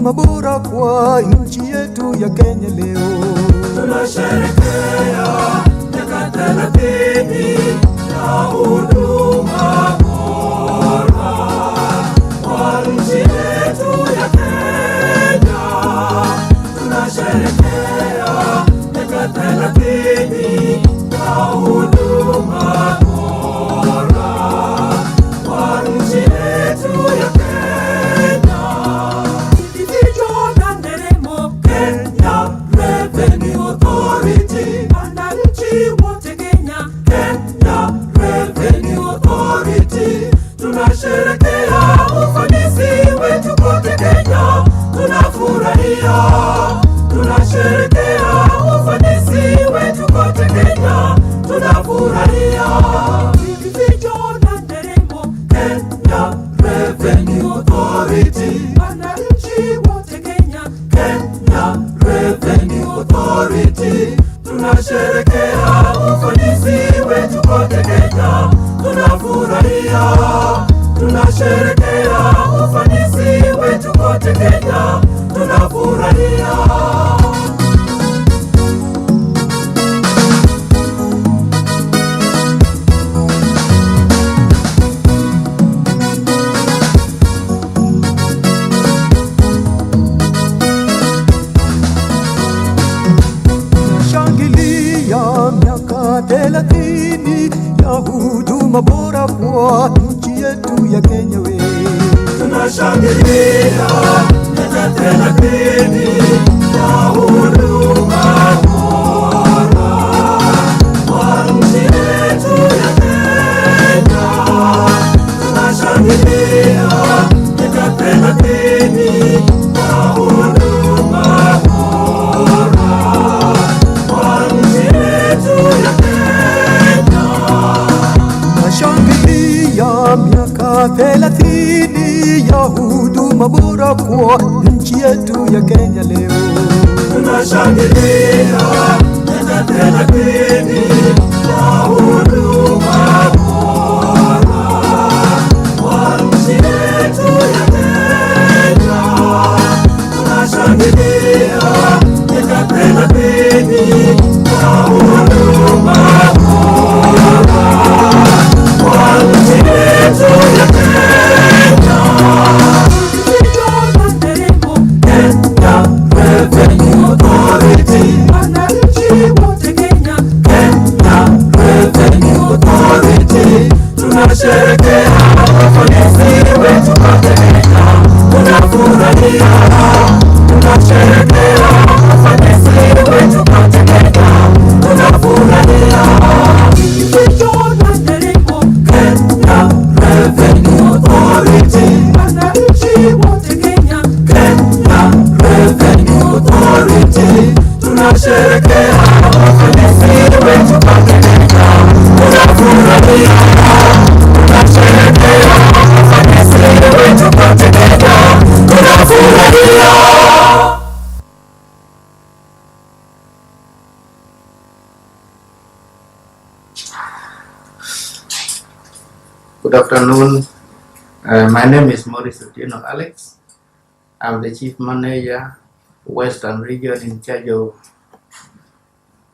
huduma bora kwa nchi yetu ya Kenya leo. Tunasherehekea miaka 30 ya huduma bora kwa nchi yetu ya Kenya. Tunasherehekea miaka 30 ya huduma bora kwa nchi yetu ya Kenya. Tunasherehekea ufanisi wetu kote Kenya, tunafurahia. Tunasherehekea ufanisi wetu kote Kenya, tunafurahia. Vifijo na nderemo, Kenya Revenue Authority. Wananchi wote Kenya, Kenya Revenue Authority. Tunasherehekea ufanisi wetu kote Kenya, tunafurahia. Tunasherehekea ufanisi wetu kote Kenya, tunafurahia. Tunashangilia miaka 30 ya huduma bora kwa nchi yetu ya Kenya we. Tunashangilia miaka 30 ya huduma bora kwa nchi yetu ya Kenya. Tunashangilia miaka 30 ya huduma bora kwa nchi yetu ya Kenya. Tunashangilia miaka 30 ya huduma bora kwa nchi yetu ya Kenya leo. Tunashangilia miaka 30 ya huduma bora kwa nchi yetu ya Kenya. Tunashangilia miaka 30 ya huduma bora kwa nchi yetu ya Kenya. Revenue Authority. Wananchi wote Kenya, Kenya Revenue Authority. Tunasherehekea ufanisi wetu kote Kenya, tunafurahia. Tunasherehekea ufanisi wetu kote Kenya, tunafurahia. Kenya Revenue Authority. Wananchi wote Kenya, Kenya Revenue Authority. Tunasherehekea ufanisi wetu kote Kenya, tunafurahia. Tunasherehekea ufanisi wetu kote Kenya, tunafurahia. Good afternoon. My name is Maurice Otieno Alex. I'm the Chief Manager, Western Region, in charge of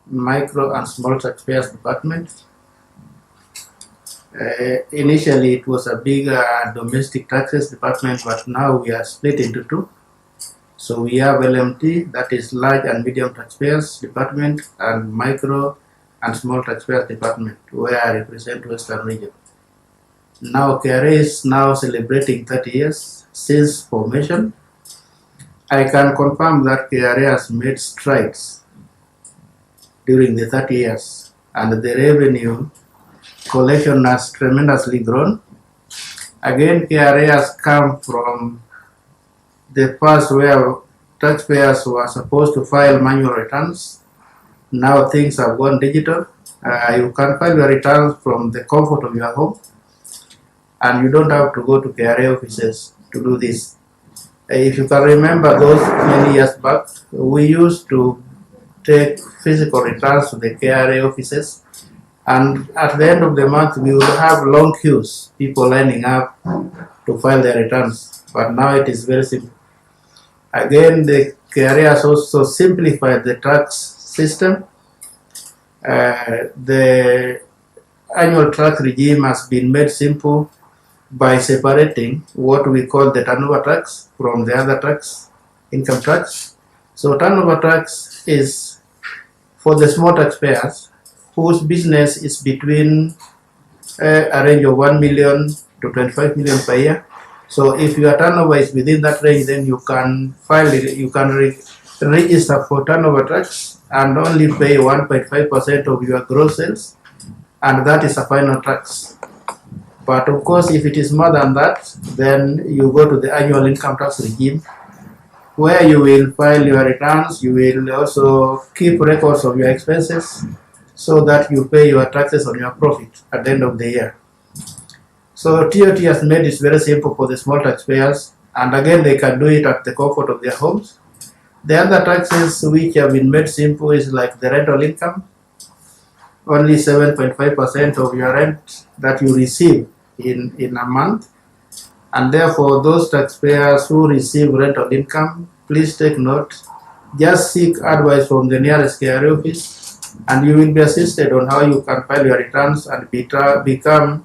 Micro and Small Taxpayers Department. Initially, it was a big domestic taxes department, but now we are split into two. So we have LMT, that is Large and Medium Taxpayers Department, and Micro and Small Taxpayers Department, where I represent Western Region. Now KRA is now celebrating 30 years since formation. I can confirm that KRA has made strides during the 30 years, and the revenue collection has tremendously grown. Again, KRA has come from the past where taxpayers were supposed to file manual returns. Now things have gone digital. You can file your returns from the comfort of your home, and you don't have to go to KRA offices to do this. If you can remember those many years back, we used to take physical returns to the KRA offices, and at the end of the month we would have long queues, people lining up to file their returns. But now it is very simple. Again, the carriers also simplified the tax system. The annual tax regime has been made simple by separating what we call the turnover tax from the other tax, income tax. So turnover tax is for the small taxpayers whose business is between a range of 1 million to 25 million per year. So if your turnover is within that range, then you can file it, you can register for turnover tax and only pay 1.5% of your gross sales, and that is a final tax. But of course, if it is more than that, then you go to the annual income tax regime, where you will file your returns. You will also keep records of your expenses so that you pay your taxes on your profit at the end of the year. So TOT has made it very simple for the small taxpayers, and again, they can do it at the comfort of their homes. The other taxes which have been made simple is like the rental income. Only 7.5% of your rent that you receive in a month. And therefore, those taxpayers who receive rental income, please take note. Just seek advice from the nearest KRA office, and you will be assisted on how you can file your returns and become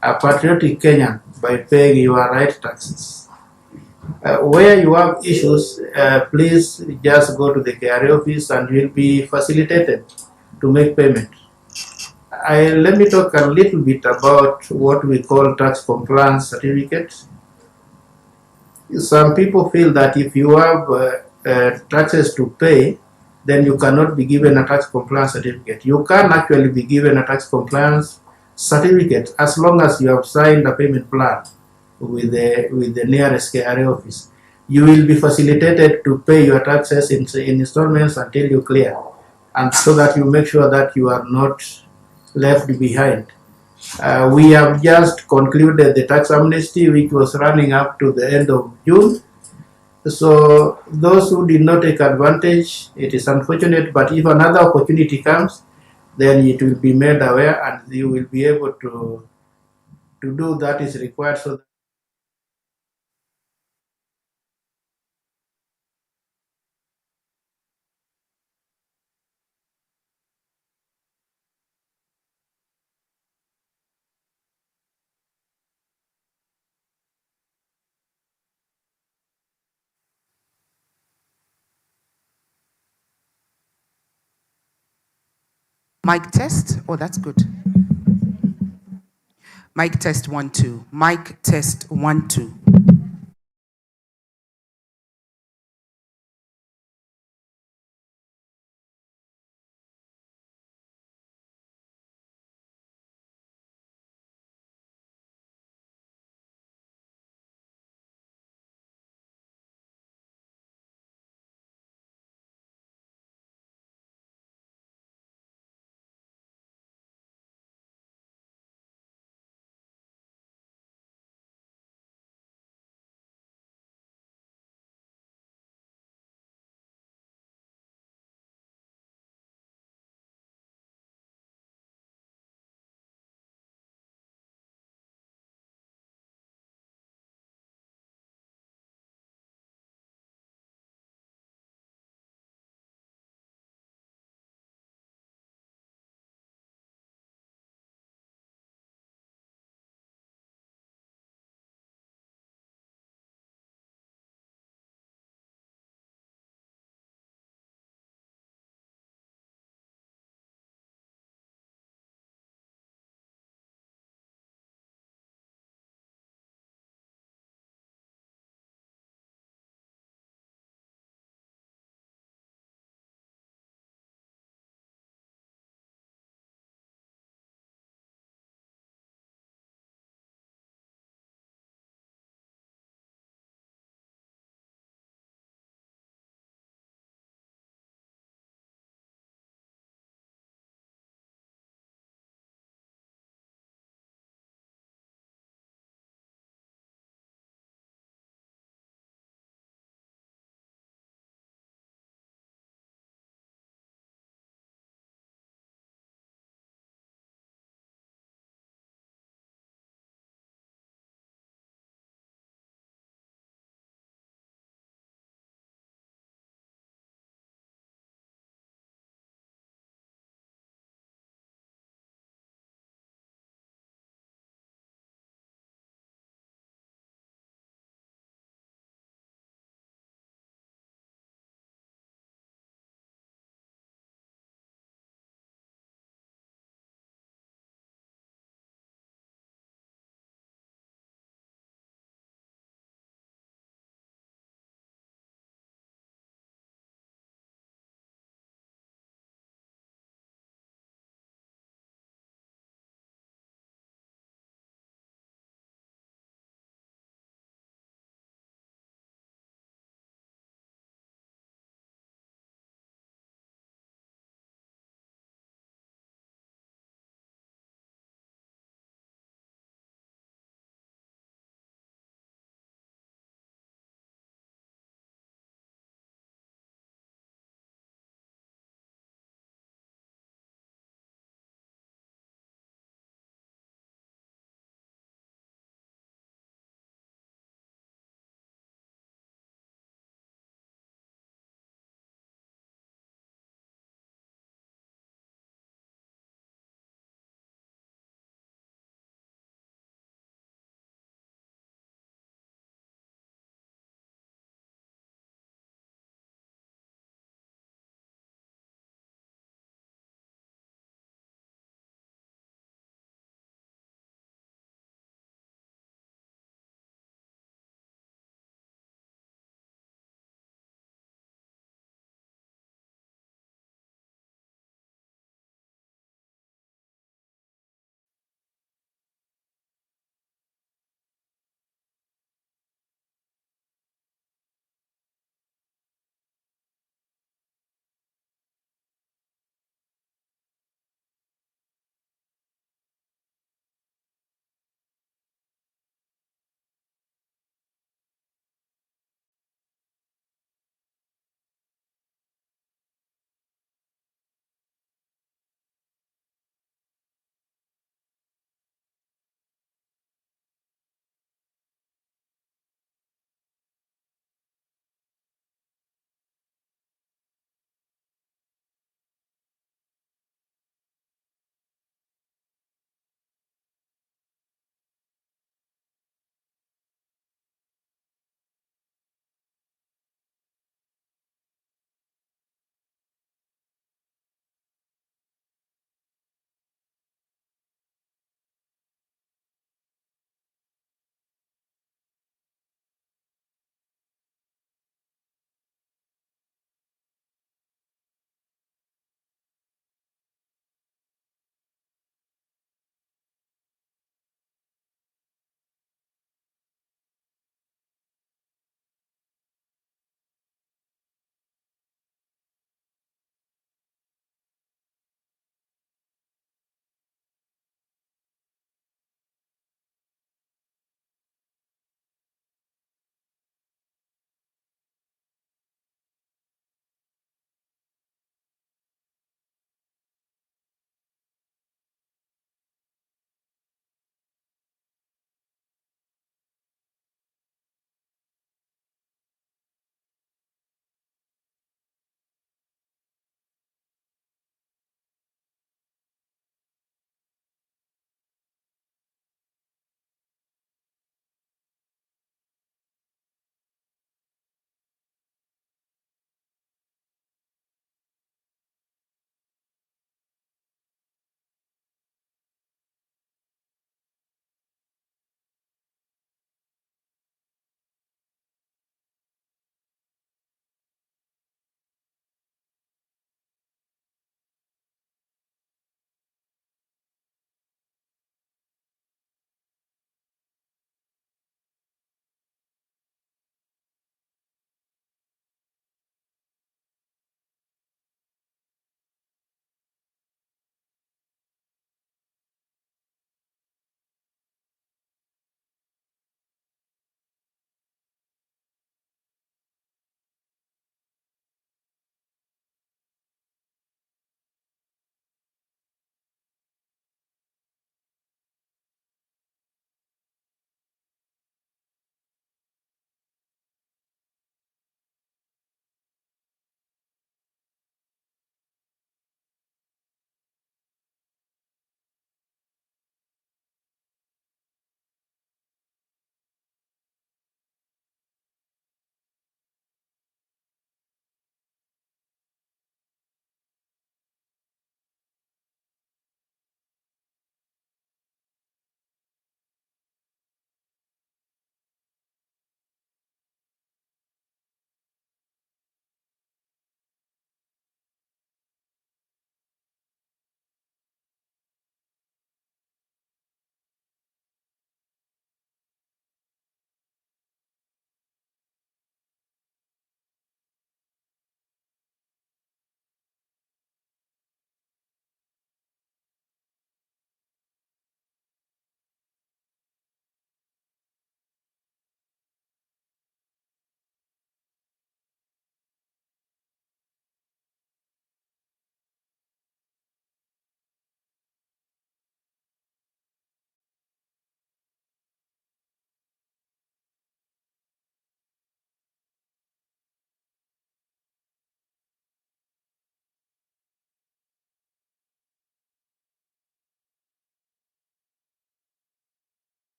a patriotic Kenyan by paying your right taxes. Where you have issues, please just go to the KRA office and you will be facilitated to make payment. Let me talk a little bit about what we call tax compliance certificate. Some people feel that if you have taxes to pay, then you cannot be given a tax compliance certificate. You can actually be given a tax compliance certificate as long as you have signed a payment plan with the nearest KRA office. You will be facilitated to pay your taxes in installments until you clear, and so that you make sure that you are not left behind. We have just concluded the tax amnesty, which was running up to the end of June. So those who did not take advantage, it is unfortunate, but if another opportunity comes, then it will be made aware and you will be able to do that is required. So Mic test? Oh, that's good. Mic test 1 2. Mic test 1 2.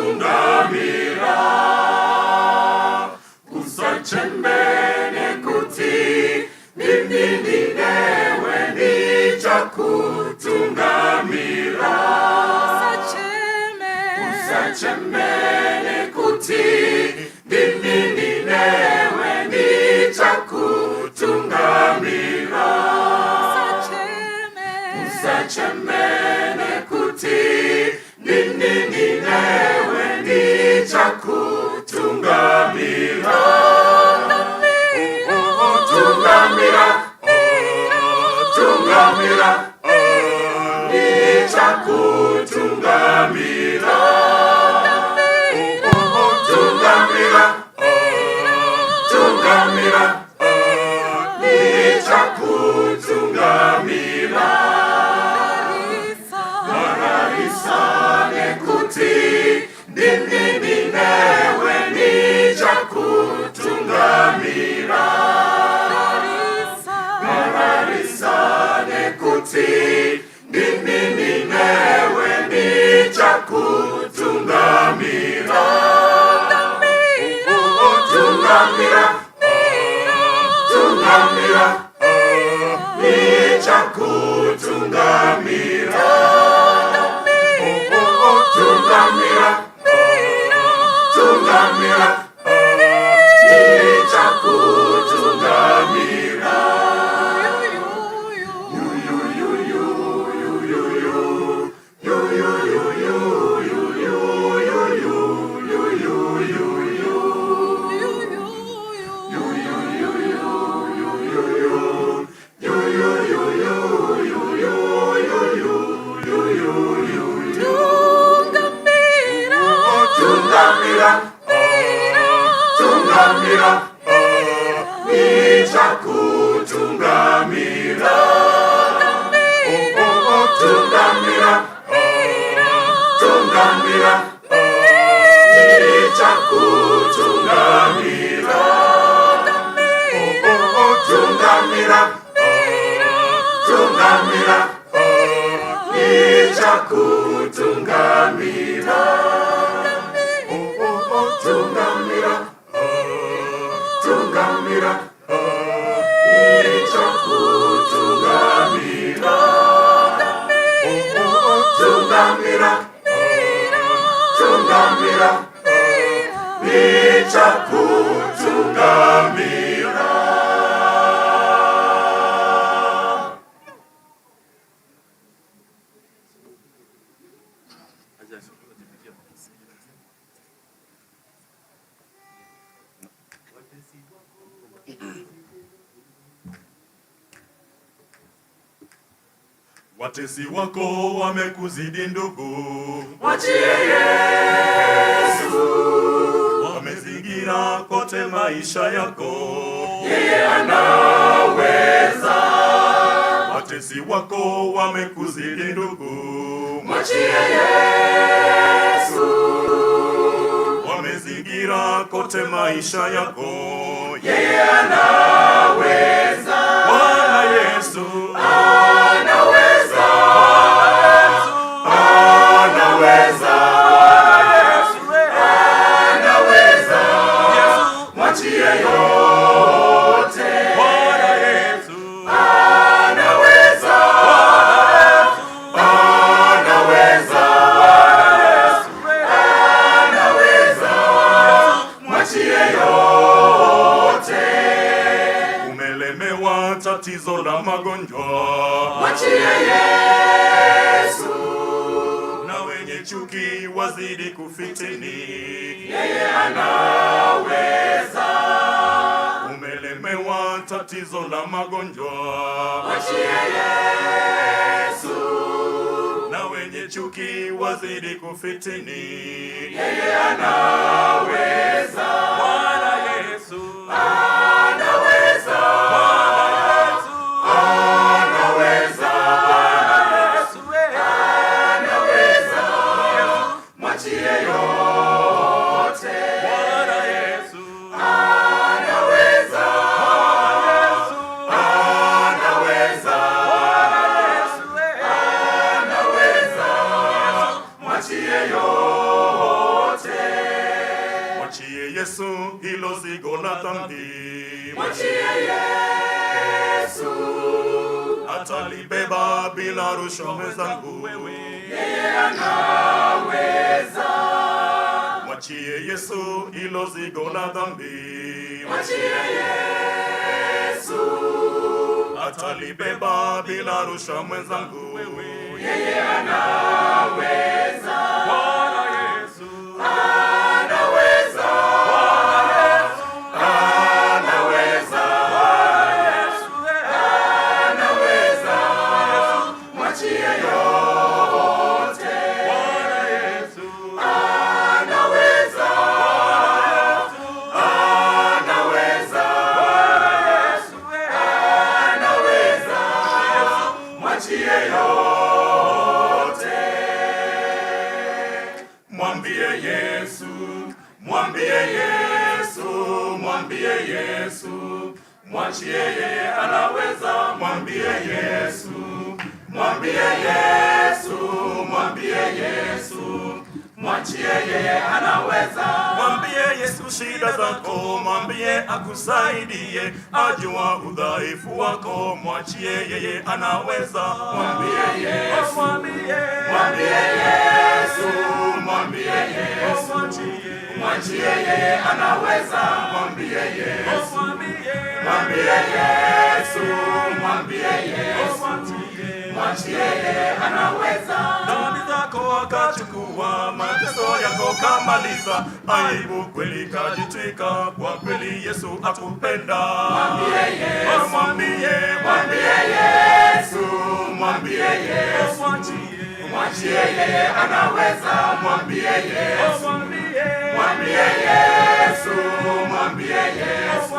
kutungamira usachembene kuti mimi ninewe nicha kutungamira usachembene kuti mimi ninewe nicha kutungamira usachembene kuti mimi ninewe nicha kutungamira tungamira tungamira nicha kutungamira tungamira tungamira nicha kutungamira mararisa nekuti ndimi ninewe nicha kutungamira mararisa nekuti ndimi ninewe nicha kutungamira tungamira tungamira nicha kutungamira tungamira tungamira nicha kutungamira tungamira tungamira nicha kutungamira tungamira tungamira nicha kutungamira tungamira tungamira nicha kutungamira tungamira tungamira nicha kutungamira tungamira tungamira nicha kutungamira watesi wako wamekuzidi ndugu, mwachie Yesu. Wamezingira kote maisha yako, yeye anaweza. Watesi wako wamekuzidi ndugu, mwachie Yesu. Wamezingira kote maisha yako, yeye anaweza. Bwana Yesu anaweza, anaweza, anaweza, mwachie yote. Bwana Yesu anaweza, anaweza, anaweza, mwachie yote. Umelemewa tatizo la magonjwa, mwachie Yesu. Na wenye chuki wazidi kufitini, yeye anaweza. Umelemewa tatizo la magonjwa, mwachie Yesu. Na wenye chuki wazidi kufitini, yeye anaweza. Bwana Yesu anaweza. Bwana Yesu anaweza. Anaweza, mwachie yote. Bwana Yesu anaweza. Anaweza, anaweza, mwachie yote. dhambi. Mwachie Yesu, atalibeba bila rushwa mwenzangu. Yeye anaweza. Mwachie Yesu ilo zigo la dhambi. Mwachie Yesu, atalibeba bila rushwa mwenzangu. Yeye anaweza. Bwana Yesu anaweza. Bwana Yesu anaweza. Bwana Yesu anaweza. Mwachie yote. Bwana Yesu anaweza. Anaweza. Bwana Yesu anaweza. Mwachie yote. Mwambie Yesu, mwambie Yesu, mwambie Yesu, mwachie yeye anaweza. Mwambie Yesu, mwambie Yesu, mwambie Yesu, mwachie yeye anaweza. Mwambie Yesu shida zako, mwambie akusaidie, ajua udhaifu wako, mwachie yeye anaweza. Mwambie Yesu, mwambie Yesu, mwambie Yesu, mwachie yeye anaweza. Mwambie Yesu, mwambie Yesu, mwambie Yesu, mwachie yeye anaweza. Dhambi zako akachukua, mateso yako kamaliza, aibu kweli kajitwika, kwa kweli Yesu akupenda. Mwambie Yesu, mwambie Yesu, mwambie Yesu, mwachie yeye anaweza. Mwambie Yesu, mwambie Yesu, mwambie Yesu,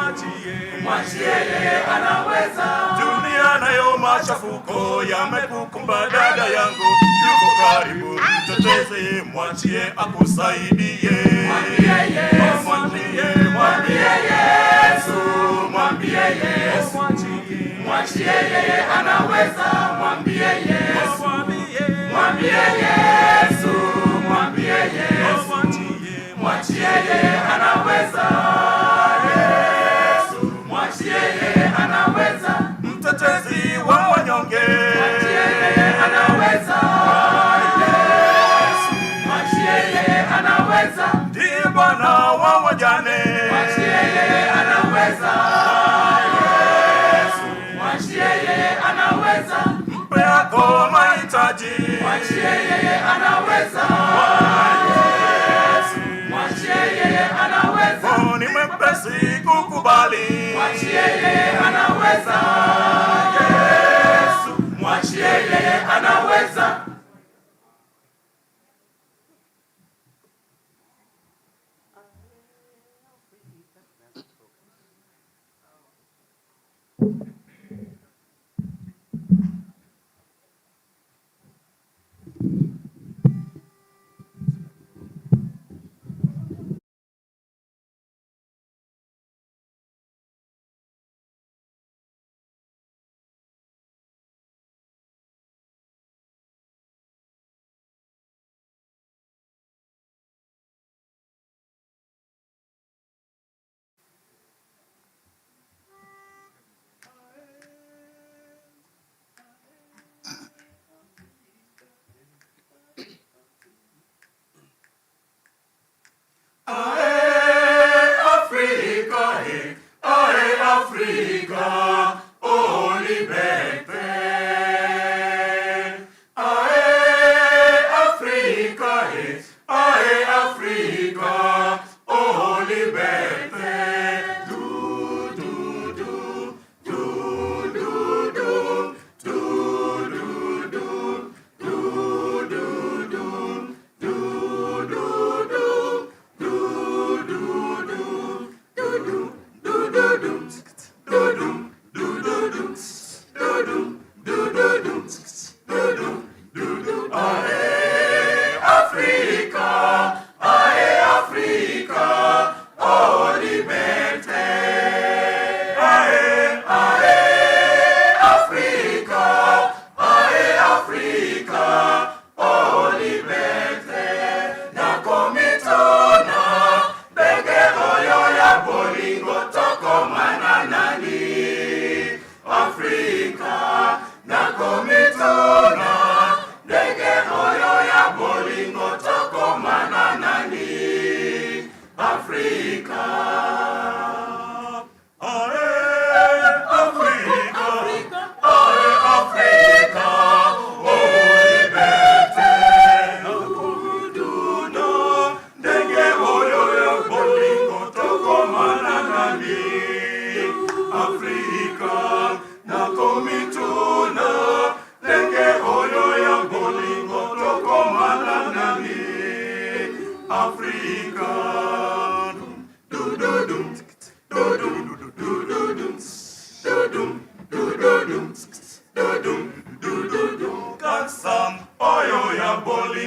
mwachie yeye anaweza. Dunia nayo machafuko yamekukumba dada yangu, yuko karibu mtetezi, mwachie akusaidie. Mwambie Yesu, mwambie Yesu, mwambie Yesu, mwachie yeye anaweza. Mwambie Yesu, mwambie Yesu, mwambie Yesu, mwachie yeye anaweza. Yesu, mwachie yeye anaweza. Mtetezi wa wanyonge, mwachie yeye anaweza. Yesu, mwachie yeye anaweza. Ndiye Bwana wa wajane, mwachie yeye anaweza. Yesu, mwachie yeye anaweza. Mpe yako mahitaji, mwachie yeye anaweza. Yesu, mwachie yeye anaweza. Ni mwepesi kukubali, mwachie yeye anaweza. Yesu, mwachie yeye anaweza.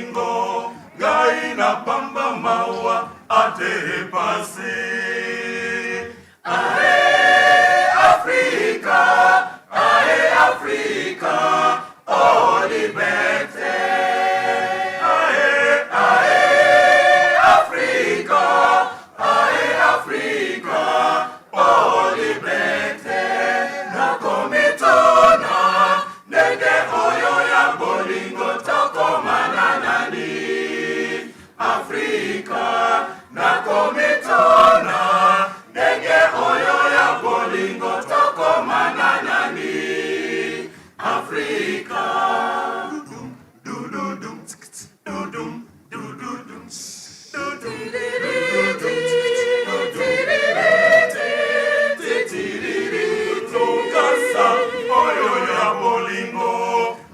bolingo ngai na pamba maua ate pase. Ae Africa, ae Africa, oh liberté. Ae Africa, ae Africa, oh liberté. Na komitona nenge oyo ya bolingo toko mananani. Africa, na komitona nenge oyo ya bolingo toko mananani. Africa. Dudum, dudum, dudum, Tukasa oyo ya bolingo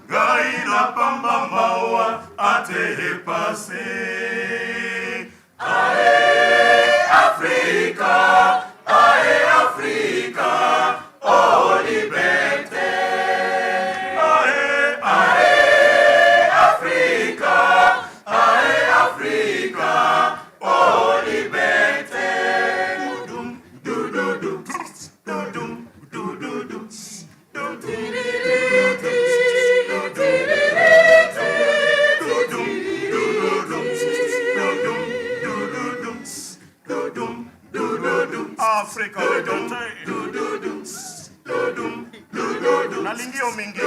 gai na pamba maua ate pase. Ae Africa, ae Africa, oh liberté. Ae Africa, ae Africa, oh liberté. Dudum, dudum, dudum, dudum, Africa, nalingio mingi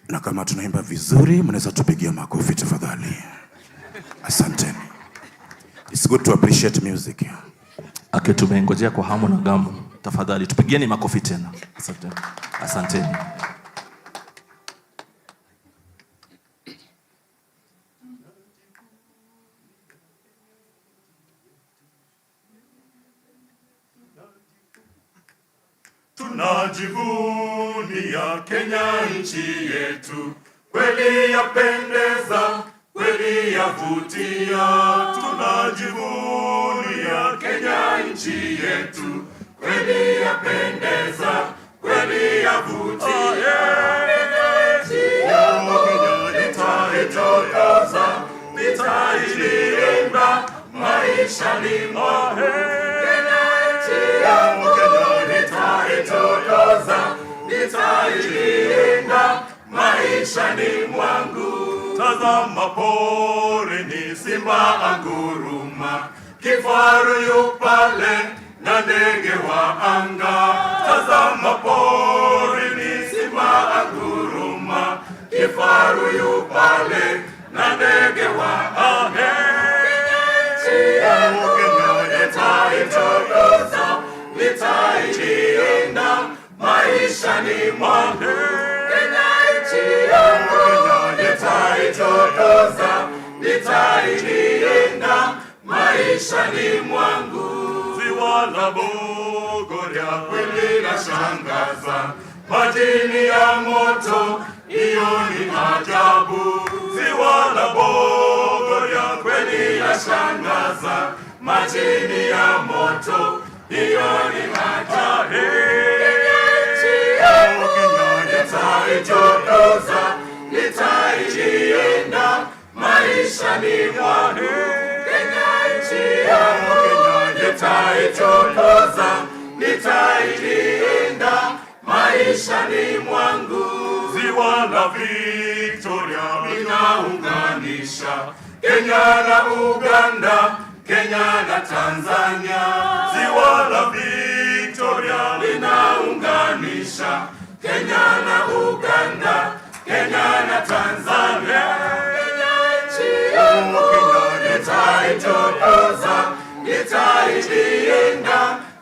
Na kama tunaimba vizuri, mnaweza tupigia makofi tafadhali. Asanteni. It's good to appreciate music. Okay, tumengojea kwa hamu na gamu. Tafadhali tupigieni makofi tena. Asanteni. Asanteni. Tunajivunia Kenya nchi yetu, kweli yapendeza, kweli yavutia. Tunajivunia Kenya nchi yetu, kweli yapendeza, kweli yavutia. Nitaitokoza, nitailinda maishani mwangu. Nitaitokoza, nitailinda maishani mwangu. Tazama porini simba anguruma, kifaru yu pale na ndege wa anga. Tazama porini simba anguruma, kifaru yu pale na ndege wa anga. Nitaitokoza, nitailinda maishani mwangu. Nitaitokoza, nitailinda maishani mwangu. Ziwa la Bogoria kweli lashangaza, majini ya moto iyo ni ajabu. Ziwa la Bogoria kweli lashangaza, majini ya moto iyo ni ajabu. Nitaitokoza, nitailinda maishani mwangu. Nitaitokoza, nitailinda maishani mwangu. Ziwa la Victoria linaunganisha Kenya na Uganda, Kenya na Tanzania. Ziwa la Victoria linaunganisha Kenya na Uganda, Kenya na Tanzania. Nitaitokoza, nitailinda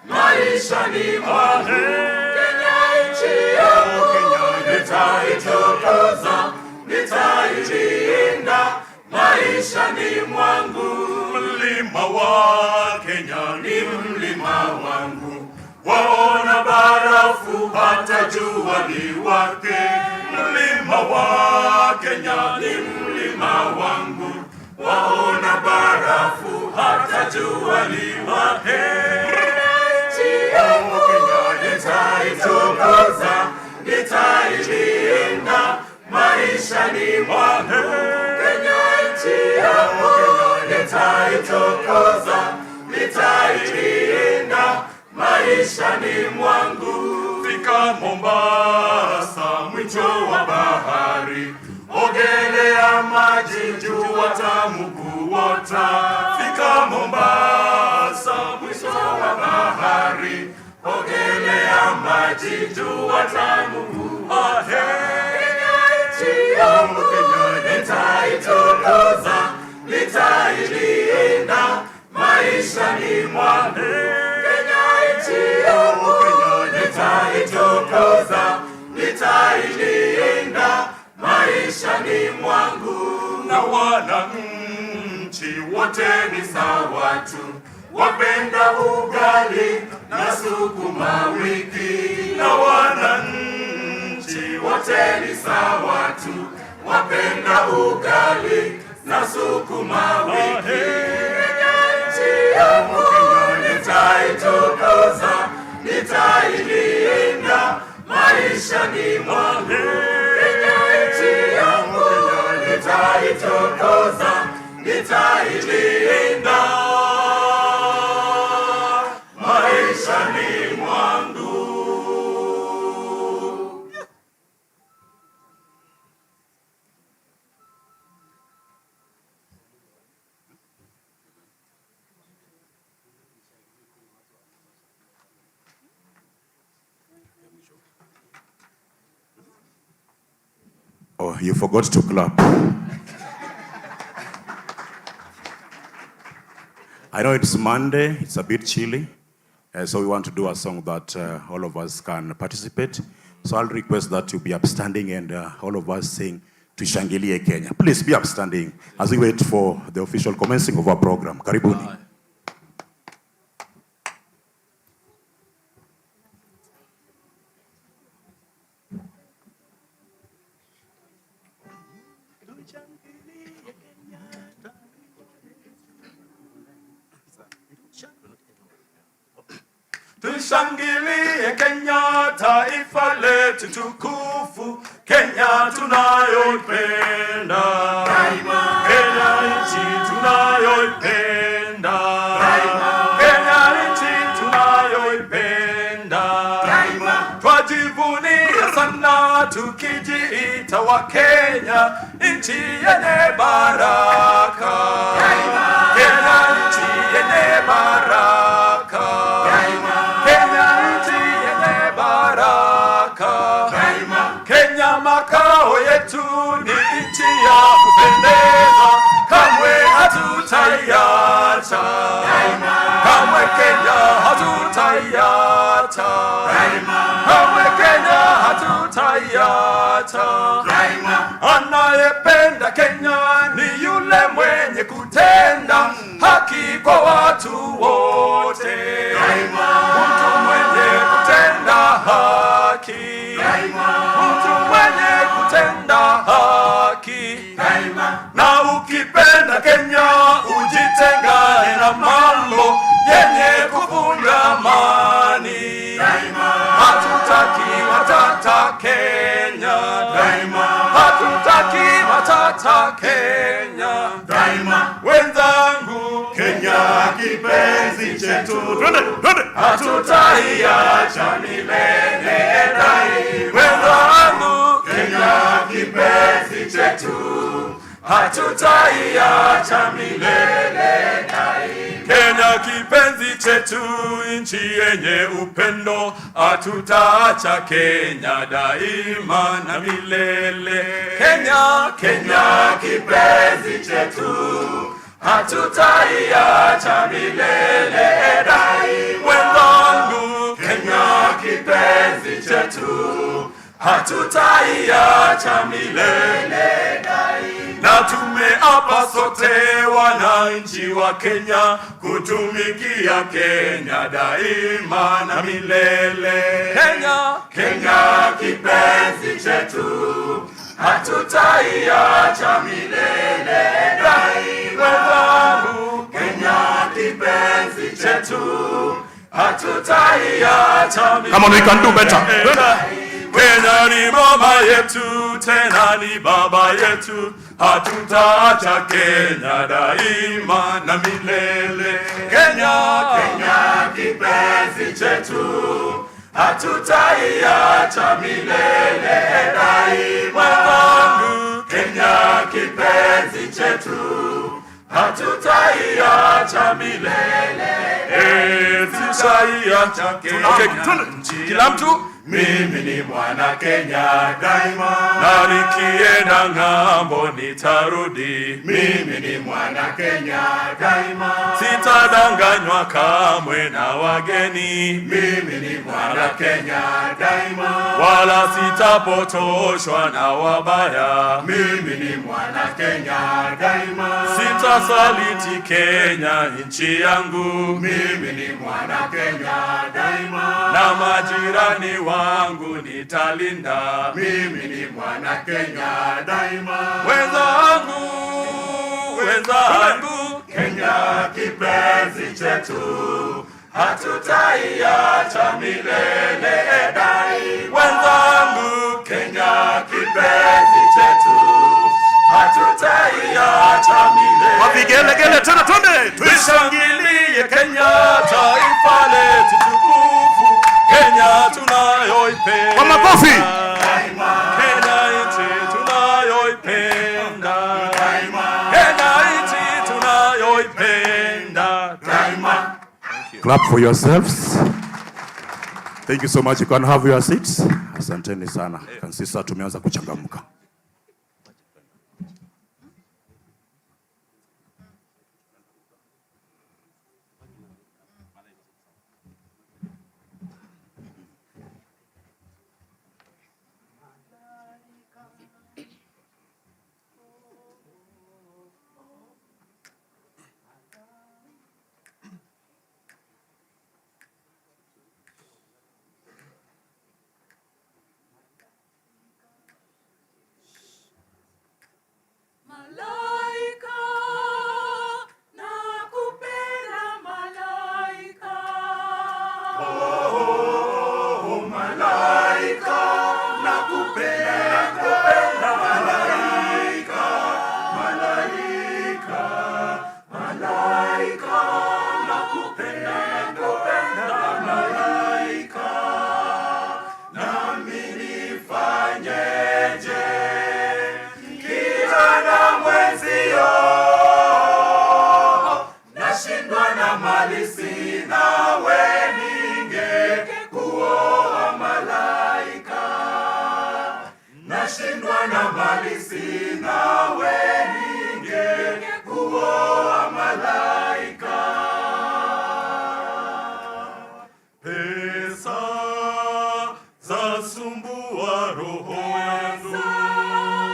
maishani mwangu. nitaitukuza, nitailinda maishani mwangu. Mlima wa Kenya ni mlima wangu, waona barafu hata jua liwake. Mlima wa Kenya ni mlima wangu, waona barafu hata jua liwake. Nchi yangu Kenya nitaitukuza, nitailinda maishani mwangu. Kenya nchi yangu Kenya nitaitukuza, nitailinda maishani mwangu. Fika Mombasa, mwisho wa bahari, ogelea maji, jua tamu kuota. Fika Mombasa, mwisho wa bahari, ogelea maji, jua tamu kuota. Kenya nchi yangu Kenya nitaitukuza, nitailinda maishani mwangu. Kenya nchi yangu Kenya nitaitukuza, nitailinda maishani mwangu. Na wananchi wote ni sawa tu, wapenda ugali na sukuma wiki. Na wananchi wote ni sawa tu, wapenda ugali na sukuma wiki. Kenya nchi yangu Kenya nitaitukuza, nitailinda maishani mwangu. Kenya nchi yangu Kenya nitaitukuza, nitailinda maishani mwangu. Oh, you forgot to clap. I know it's Monday, it's a bit chilly, so we want to do a song that all of us can participate. So I'll request that you be upstanding and all of us sing Tushangilie Kenya. Please be upstanding as we wait for the official commencing of our program. Karibuni. Tushangilie Kenya, taifa letu tukufu, Kenya tunayoipenda daima, Kenya nchi tunayoipenda daima, Kenya nchi tunayoipenda daima. Twajivunia sana tukijiita wa Kenya, nchi yenye baraka daima, Kenya nchi yenye baraka daima, Kenya nchi yenye baraka daima. Kenya makao yetu ni nchi ya kupendeza, kamwe hatutaiacha daima, kamwe Kenya hatutaiacha daima, kamwe Kenya hatutaiacha daima. Anayependa Kenya ni yule mwenye kutenda haki kwa watu wote daima, mtu mwenye kutenda haki daima, mtu mwenye kutenda haki daima. Na ukipenda Kenya ujitengane na mambo yenye kuvunja amani daima. Hatutaki matata Kenya daima, hatutaki matata Kenya daima. Wenzangu, Kenya kipenzi chetu, hatutaiacha milele daima. Wenzangu, Kenya kipenzi chetu, hatutaiacha milele daima. Kenya kipenzi chetu, nchi yenye upendo, hatutaacha Kenya daima na milele. Kenya, Kenya kipenzi chetu, hatutaiacha milele daima. Wenzangu, Kenya kipenzi chetu, hatutaiacha milele na tumeapa sote wananchi wa Kenya kutumikia Kenya daima na milele. Kenya kipenzi chetu, hatutaiacha milele daima. Kenya kipenzi chetu, hatutaiacha milele. Come on, we can do better. Kenya ni mama yetu, tena ni baba yetu, hatutaacha Kenya daima na milele. Kenya kipenzi chetu, hatutaiacha milele daima. Kenya kipenzi chetu, hatutaiacha milele. Tutaiacha Kenya. Kila mtu, mimi ni mwana Kenya daima, na nikienda ng'ambo nitarudi. Mimi ni mwana Kenya daima, sitadanganywa kamwe na wageni. Mimi ni mwana Kenya daima, wala sitapotoshwa na wabaya. Mimi ni mwana Kenya daima, sitasaliti Kenya nchi yangu. Mimi ni mwana Kenya daima, na majirani wangu nitalinda. Mimi ni mwana Kenya daima. Wenzangu, Kenya kipenzi chetu, hatutaiacha milele daima. Wenzangu, Kenya kipenzi chetu, hatutaiacha milele. Wapigelegele tena, twende tuishangilie Kenya, taifa letu tukufu, Kenya tunayoipenda. kwa makofi. Kenya nchi tunayoipenda. Kenya nchi tunayoipenda. Clap for yourselves. Thank you so much. You can have your seats. Asanteni sana. Kansisa tumeanza kuchangamka. Nashindwa na mali sina, we ningekuoa malaika. Pesa zasumbua roho yangu,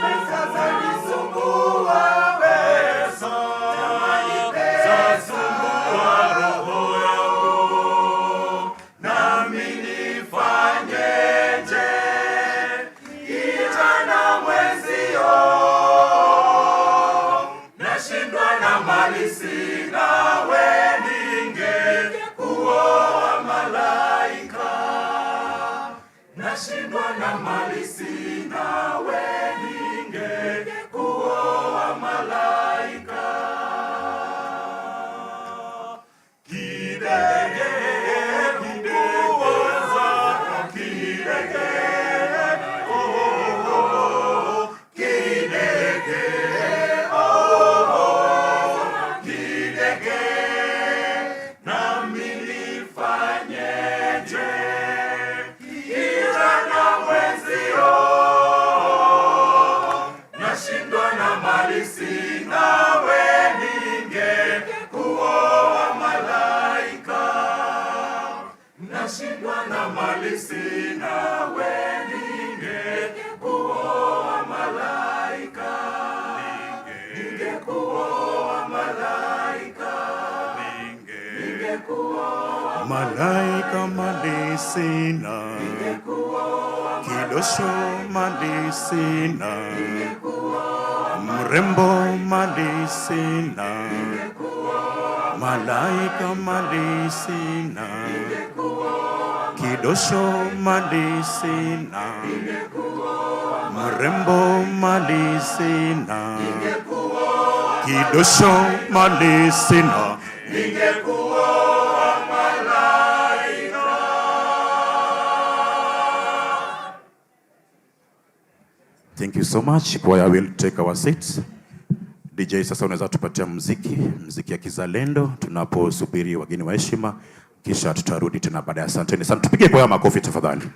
pesa zanisumbua, pesa zasumbua roho yangu, nami nifanyeje? Nashindwa na mali sina, we ningekuoa malaika. Nashindwa na mali sina, we ningekuoa malaika. Kidege kukuoza, kidege nashindwa na mali sina, we ninge malaika mali sina, kidosho mali sina, mrembo mali sina, malaika mali sina, kidosho mali sina, mrembo mali sina, kidosho mali sina, Thank you so much. Choir will take our seats. DJ, sasa unaweza tupatia muziki ya kizalendo tunaposubiri wageni wa heshima, kisha tutarudi tena baada ya. Asanteni sana. Tupige kwaya makofi tafadhali.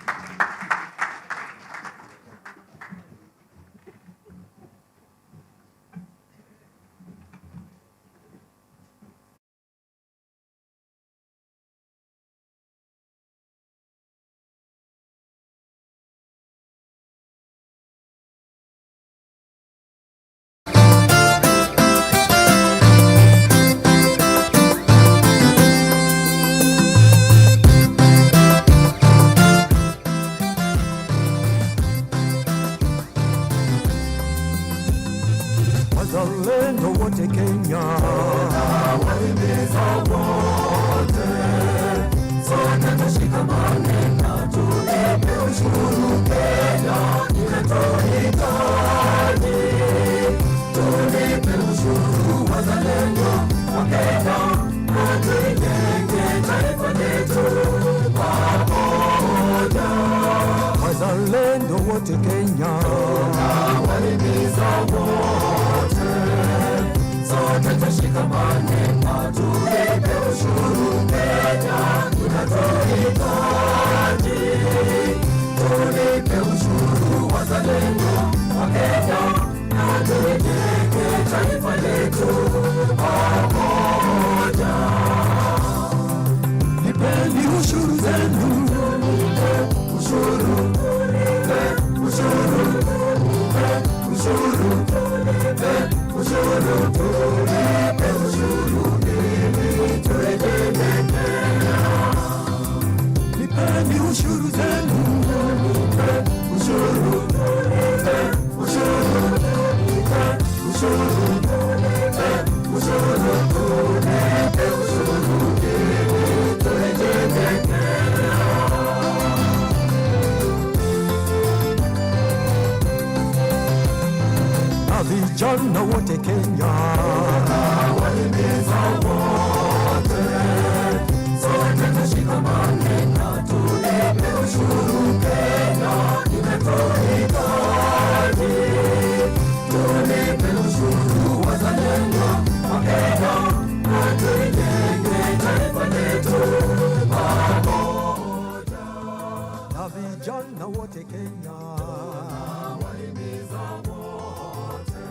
Wazalendo wote Kenya, wahimiza wote, sote tushikamane na tulipe ushuru. Kenya inatuhitaji, tulipe ushuru. Wazalendo wa Kenya, na tujenge taifa letu pamoja. Wazalendo wote Kenya, wahimiza wote, sote tushikamane na tulipe ushuru. Kenya inatuhitaji, tulipe ushuru. Wazalendo wa Kenya, na tujenge taifa letu pamoja. Lipeni ushuru zenu, ushuru, ushuru, ushuru, ushuru, tulipe ushuru ili tuendelee. Lipeni ushuru zenu, ushuru, ushuru, ushuru, ushuru, tulipe ushuru ili tuendelee. Vijana wote Kenya, wahimiza wote, sote tushikamane na tulipe ushuru. Kenya inatuhitaji, tulipe ushuru. Wazalendo wa Kenya, na tujenge taifa letu pamoja. Na vijana wote Kenya, wahimiza wote,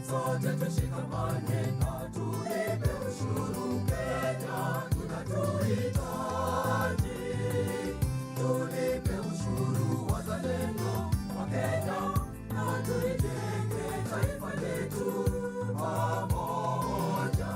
sote tushikamane na tulipe ushuru. Kenya inatuhitaji, tulipe ushuru. Wazalendo wa Kenya, na tujenge taifa letu pamoja.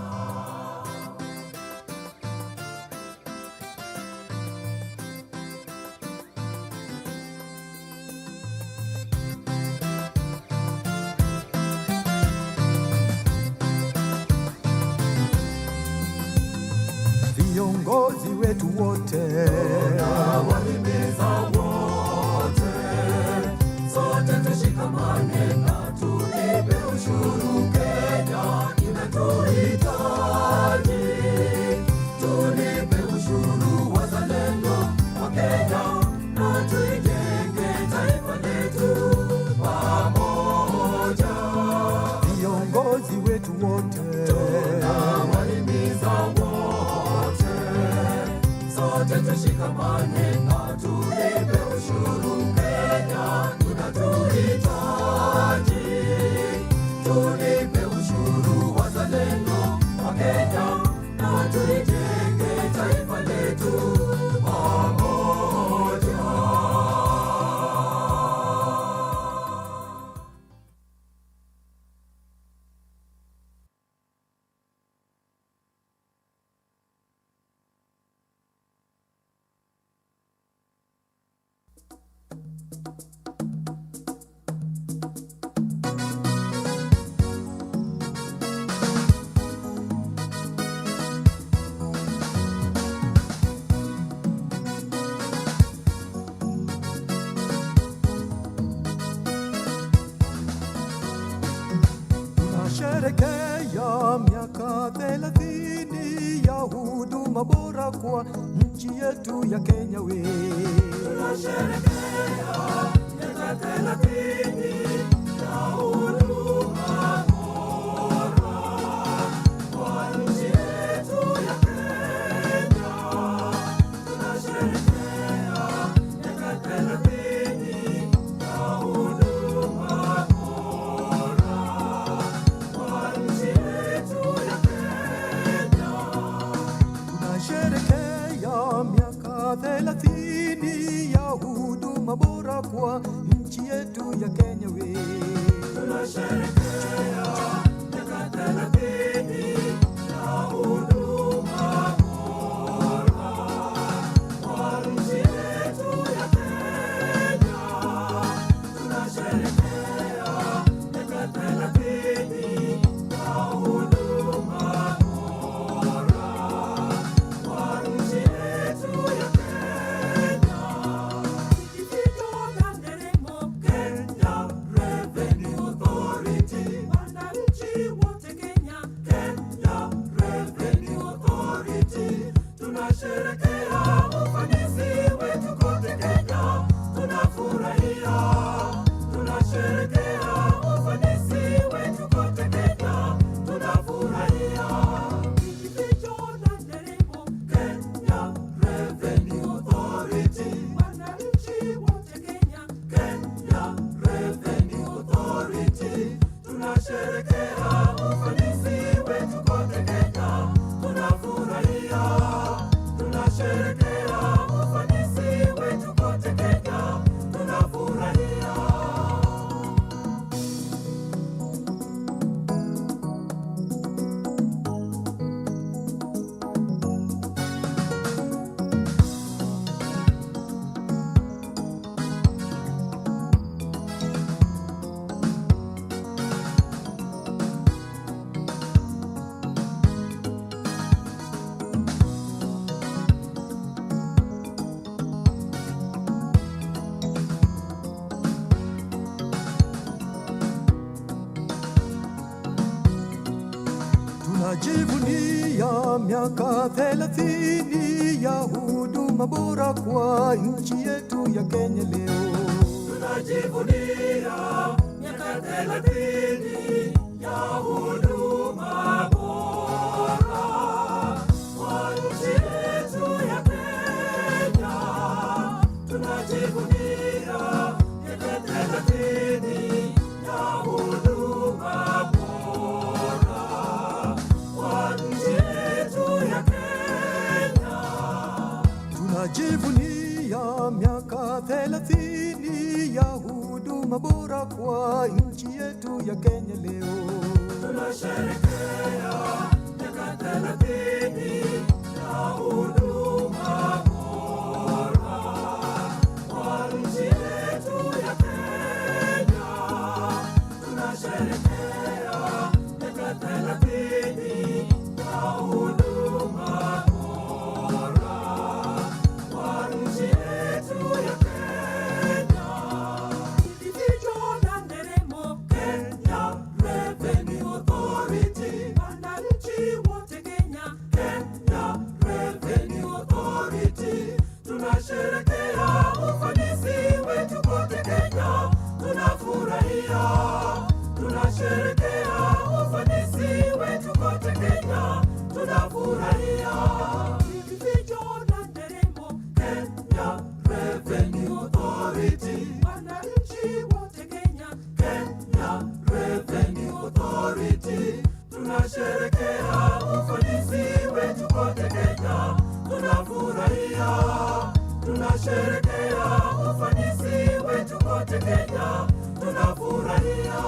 Viongozi wetu wote, wahimiza wote, sote tushikamane na tulipe ushuru. Kenya inatuhitaji, tulipe ushuru. Wazalendo wa Kenya, na tujenge taifa letu pamoja. Viongozi wetu wote, wahimiza wote, sote tushikamane na tulipe ushuru. Kenya inatuhitaji, tulipe ushuru. Wazalendo wa Kenya, na tujenge taifa letu pamoja. Tunasherekea miaka 30 ya huduma bora kwa nchi yetu ya Kenya we. Tunasherekea miaka 30 ya huduma bora kwa nchi yetu ya Kenya. Tunasherekea miaka 30 ya huduma bora kwa nchi yetu ya Kenya. Tunasherekea miaka 30 ya huduma bora kwa nchi yetu ya Kenya we. Tunasherekea miaka 30 ya huduma bora kwa nchi yetu ya Kenya. Tunasherekea miaka 30 ya huduma bora kwa nchi yetu ya Kenya. Ikitoka nderemo Kenya Revenue Authority, wananchi wote Kenya, Kenya Revenue Authority, tunasherekea ufanisi wetu kote Kenya, tunafurahia. Tunasherekea ufanisi wetu kote Kenya, tunafurahia. Kijificho na nderemo Kenya Revenue Authority, wananchi wote Kenya, Kenya Revenue Authority, tunasherekea ufanisi wetu kote Kenya, tunafurahia. Tunasherekea ufanisi wetu kote Kenya, tunafurahia. Tunajivunia miaka 30 ya huduma bora kwa nchi yetu ya Kenya leo. Tunajivunia miaka 30 ya huduma bora kwa nchi yetu ya Kenya. Tunajivunia miaka 30 ya huduma bora kwa nchi yetu ya Kenya. Tunajivunia miaka 30 ya huduma bora kwa nchi yetu ya Kenya leo. Tunasherekea miaka 30 ya huduma bora kwa nchi yetu ya Kenya. Tunasherekea miaka 30 ya huduma bora kwa nchi yetu ya Kenya. Kijificho na nderemo Kenya Revenue Authority, wananchi wote Kenya, Kenya Revenue Authority, tunasherekea ufanisi wetu kote Kenya, tunafurahia. Tunasherekea ufanisi wetu kote Kenya, tunafurahia. Kijificho na nderemo Kenya Revenue Authority, wananchi wote Kenya, Kenya Revenue Authority, tunasherekea ufanisi wetu kote Kenya, tunafurahia. Tunasherekea ufanisi wetu kote Kenya, tunafurahia.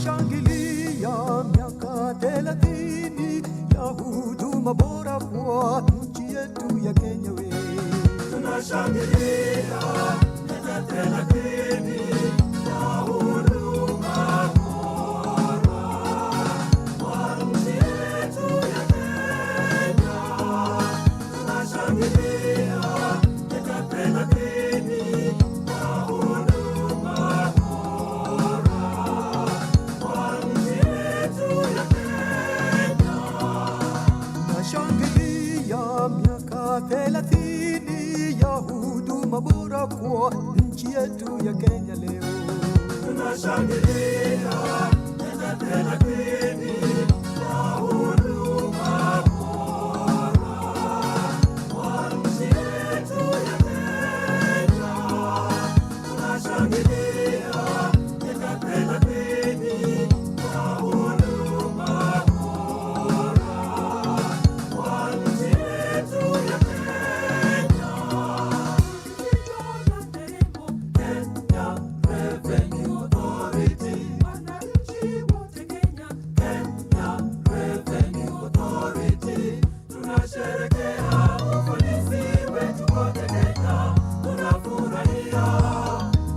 Tunashangilia miaka 30 ya huduma bora kwa nchi yetu ya Kenya we. Tunashangilia miaka 30 ya huduma bora Nashangilia miaka 30 ya huduma bora kwa nchi yetu ya Kenya leo. Tunashangilia miaka 30 ya huduma bora kwa nchi yetu ya Kenya. Tunashangilia miaka 30 ya huduma bora kwa nchi yetu ya Kenya. Kenya Revenue Authority, wananchi wote Kenya. Kenya Revenue Authority, tunasherehekea ufanisi wetu kote Kenya, tunafurahia.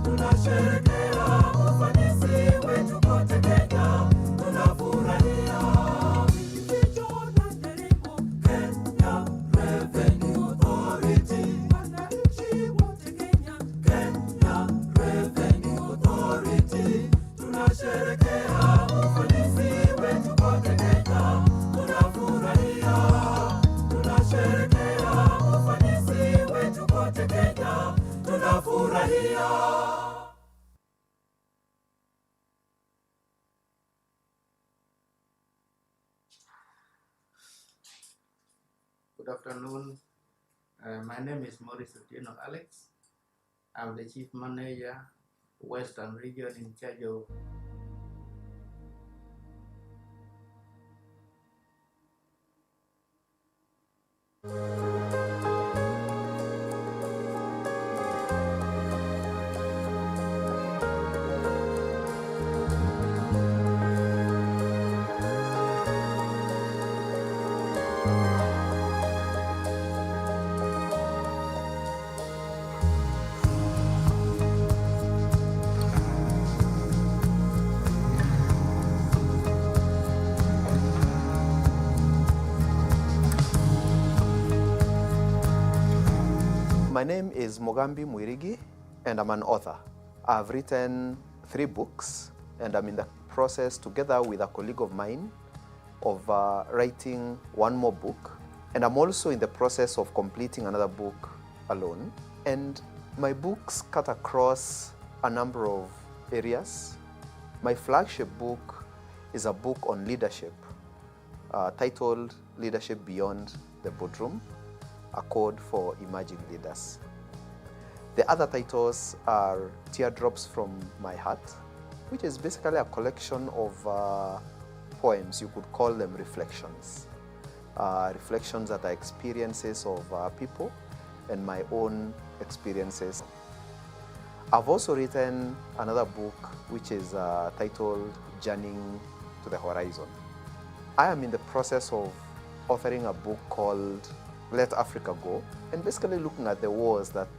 Tunasherehekea ufanisi wetu kote Kenya, tunafurahia. Kenya Revenue Authority, wananchi wote Kenya. Kenya Revenue Authority, tunasherehekea ufanisi wetu kote Kenya, tunafurahia. Tunasherehekea ufanisi wetu kote Kenya, tunafurahia. Good afternoon. My name is Maurice Otieno Alex. I'm the Chief Manager, Western Region, in charge of My name is Mogambi Mwirigi, and I'm an author. I've written 3 books, and I'm in the process, together with a colleague of mine, of writing 1 more book. And I'm also in the process of completing another book alone. And my books cut across a number of areas. My flagship book is a book on leadership, titled Leadership Beyond the Boardroom, a code for emerging leaders. The other titles are Teardrops from My Heart, which is basically a collection of poems. You could call them reflections. Reflections that are experiences of people and my own experiences. I've also written another book which is titled Journeying to the Horizon. I am in the process of authoring a book called Let Africa Go, and basically looking at the wars that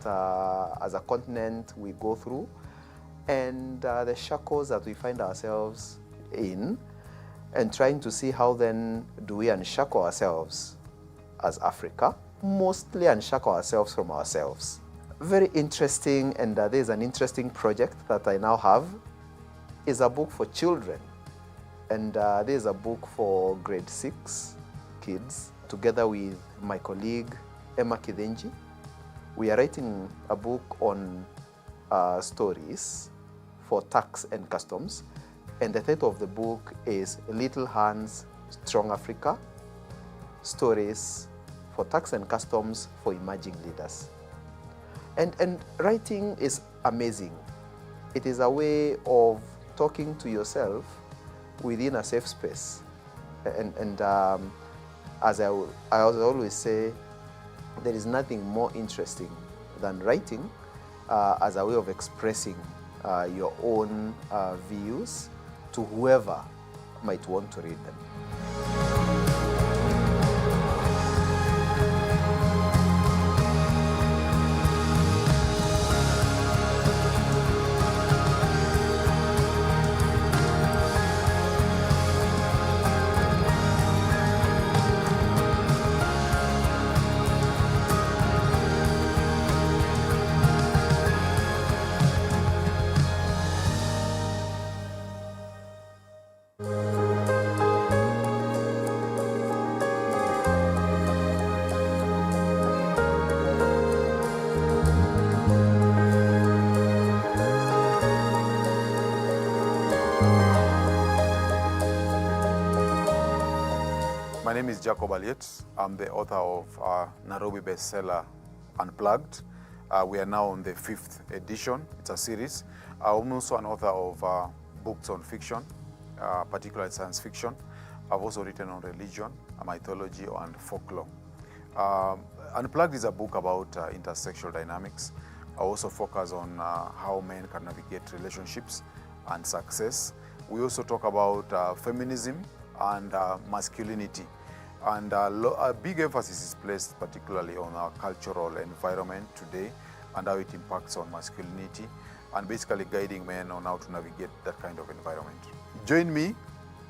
as a continent we go through, and the shackles that we find ourselves in, and trying to see how then do we unshackle ourselves as Africa, mostly unshackle ourselves from ourselves. Very interesting, and there's an interesting project that I now have, is a book for children, and there's a book for grade 6 kids, together with my colleague Emma Kidenji. We are writing a book on stories for tax and customs, and the title of the book is Little Hands, Strong Africa, Stories for Tax and Customs for Emerging Leaders. And writing is amazing. It is a way of talking to yourself within a safe space. And as I always say, there is nothing more interesting than writing as a way of expressing your own views to whoever might want to read them. name is Jacob Aliet. I'm the author of Nairobi bestseller Unplugged. We are now on the 5th edition. It's a series. I'm also an author of books on fiction, particularly science fiction. I've also written on religion, mythology, and folklore. Unplugged is a book about intersexual dynamics. I also focus on how men can navigate relationships and success. We also talk about feminism and masculinity. And a big emphasis is placed particularly on our cultural environment today and how it impacts on masculinity, and basically guiding men on how to navigate that kind of environment. Join me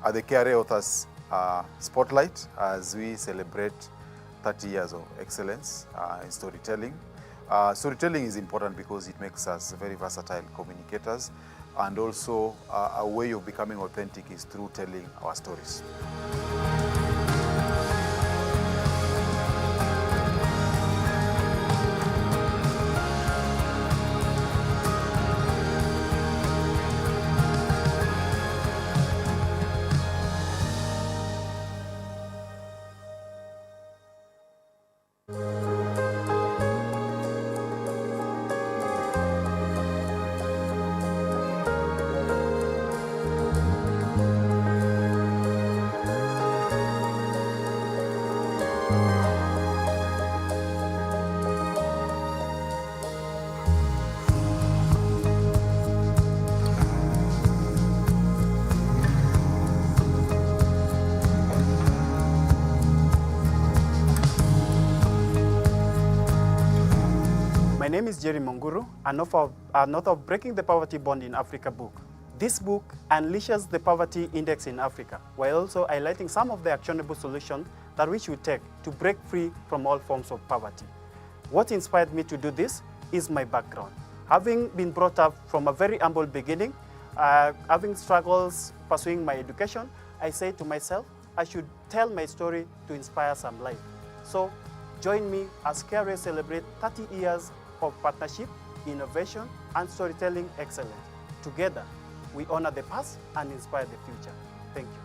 at the KRA Authors Spotlight as we celebrate 30 years of excellence in storytelling. Storytelling is important because it makes us very versatile communicators, and also a way of becoming authentic is through telling our stories. My name is Jerry Monguru, an author of Breaking the Poverty Bond in Africa book. This book unleashes the poverty index in Africa, while also highlighting some of the actionable solutions that we should take to break free from all forms of poverty. What inspired me to do this is my background. Having been brought up from a very humble beginning, having struggles pursuing my education, I say to myself, I should tell my story to inspire some life. So join me as KRA celebrate 30 years of partnership, innovation, and storytelling excellence. Together, we honor the past and inspire the future. Thank you.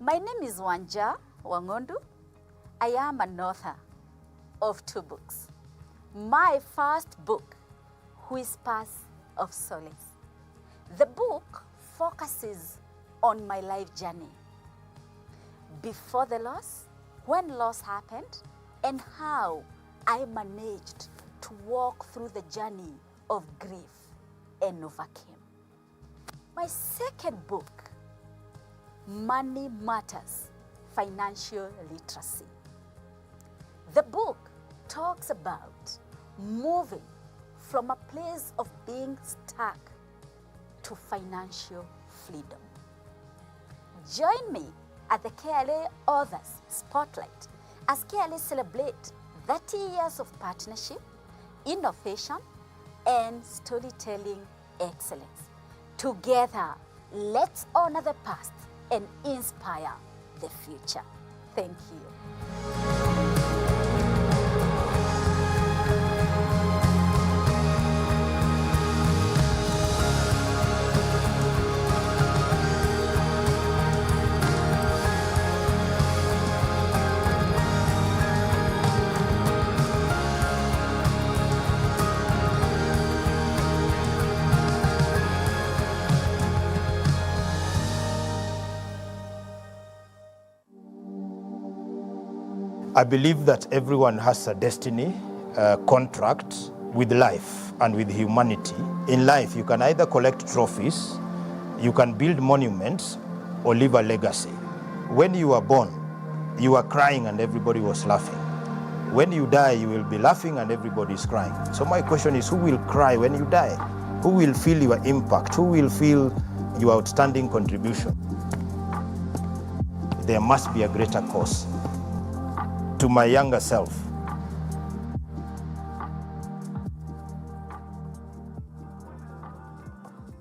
My name is Wanja Wangondu. I am an author of 2 books. My first book, Whispers of Solace. The book focuses on my life journey. Before the loss, when loss happened, and how I managed to walk through the journey of grief and overcame. My second book, Money Matters, Financial Literacy. The book talks about moving from a place of being stuck to financial freedom. Join me at the KRA Authors Spotlight as KRA celebrate 30 years of partnership, innovation, and storytelling excellence. Together, let's honor the past and inspire the future. Thank you. I believe that everyone has a destiny, contract with life and with humanity. In life, you can either collect trophies, you can build monuments, or leave a legacy. When you are born, you are crying and everybody was laughing. When you die, you will be laughing and everybody is crying. So my question is, who will cry when you die? Who will feel your impact? Who will feel your outstanding contribution? There must be a greater cause. To my younger self,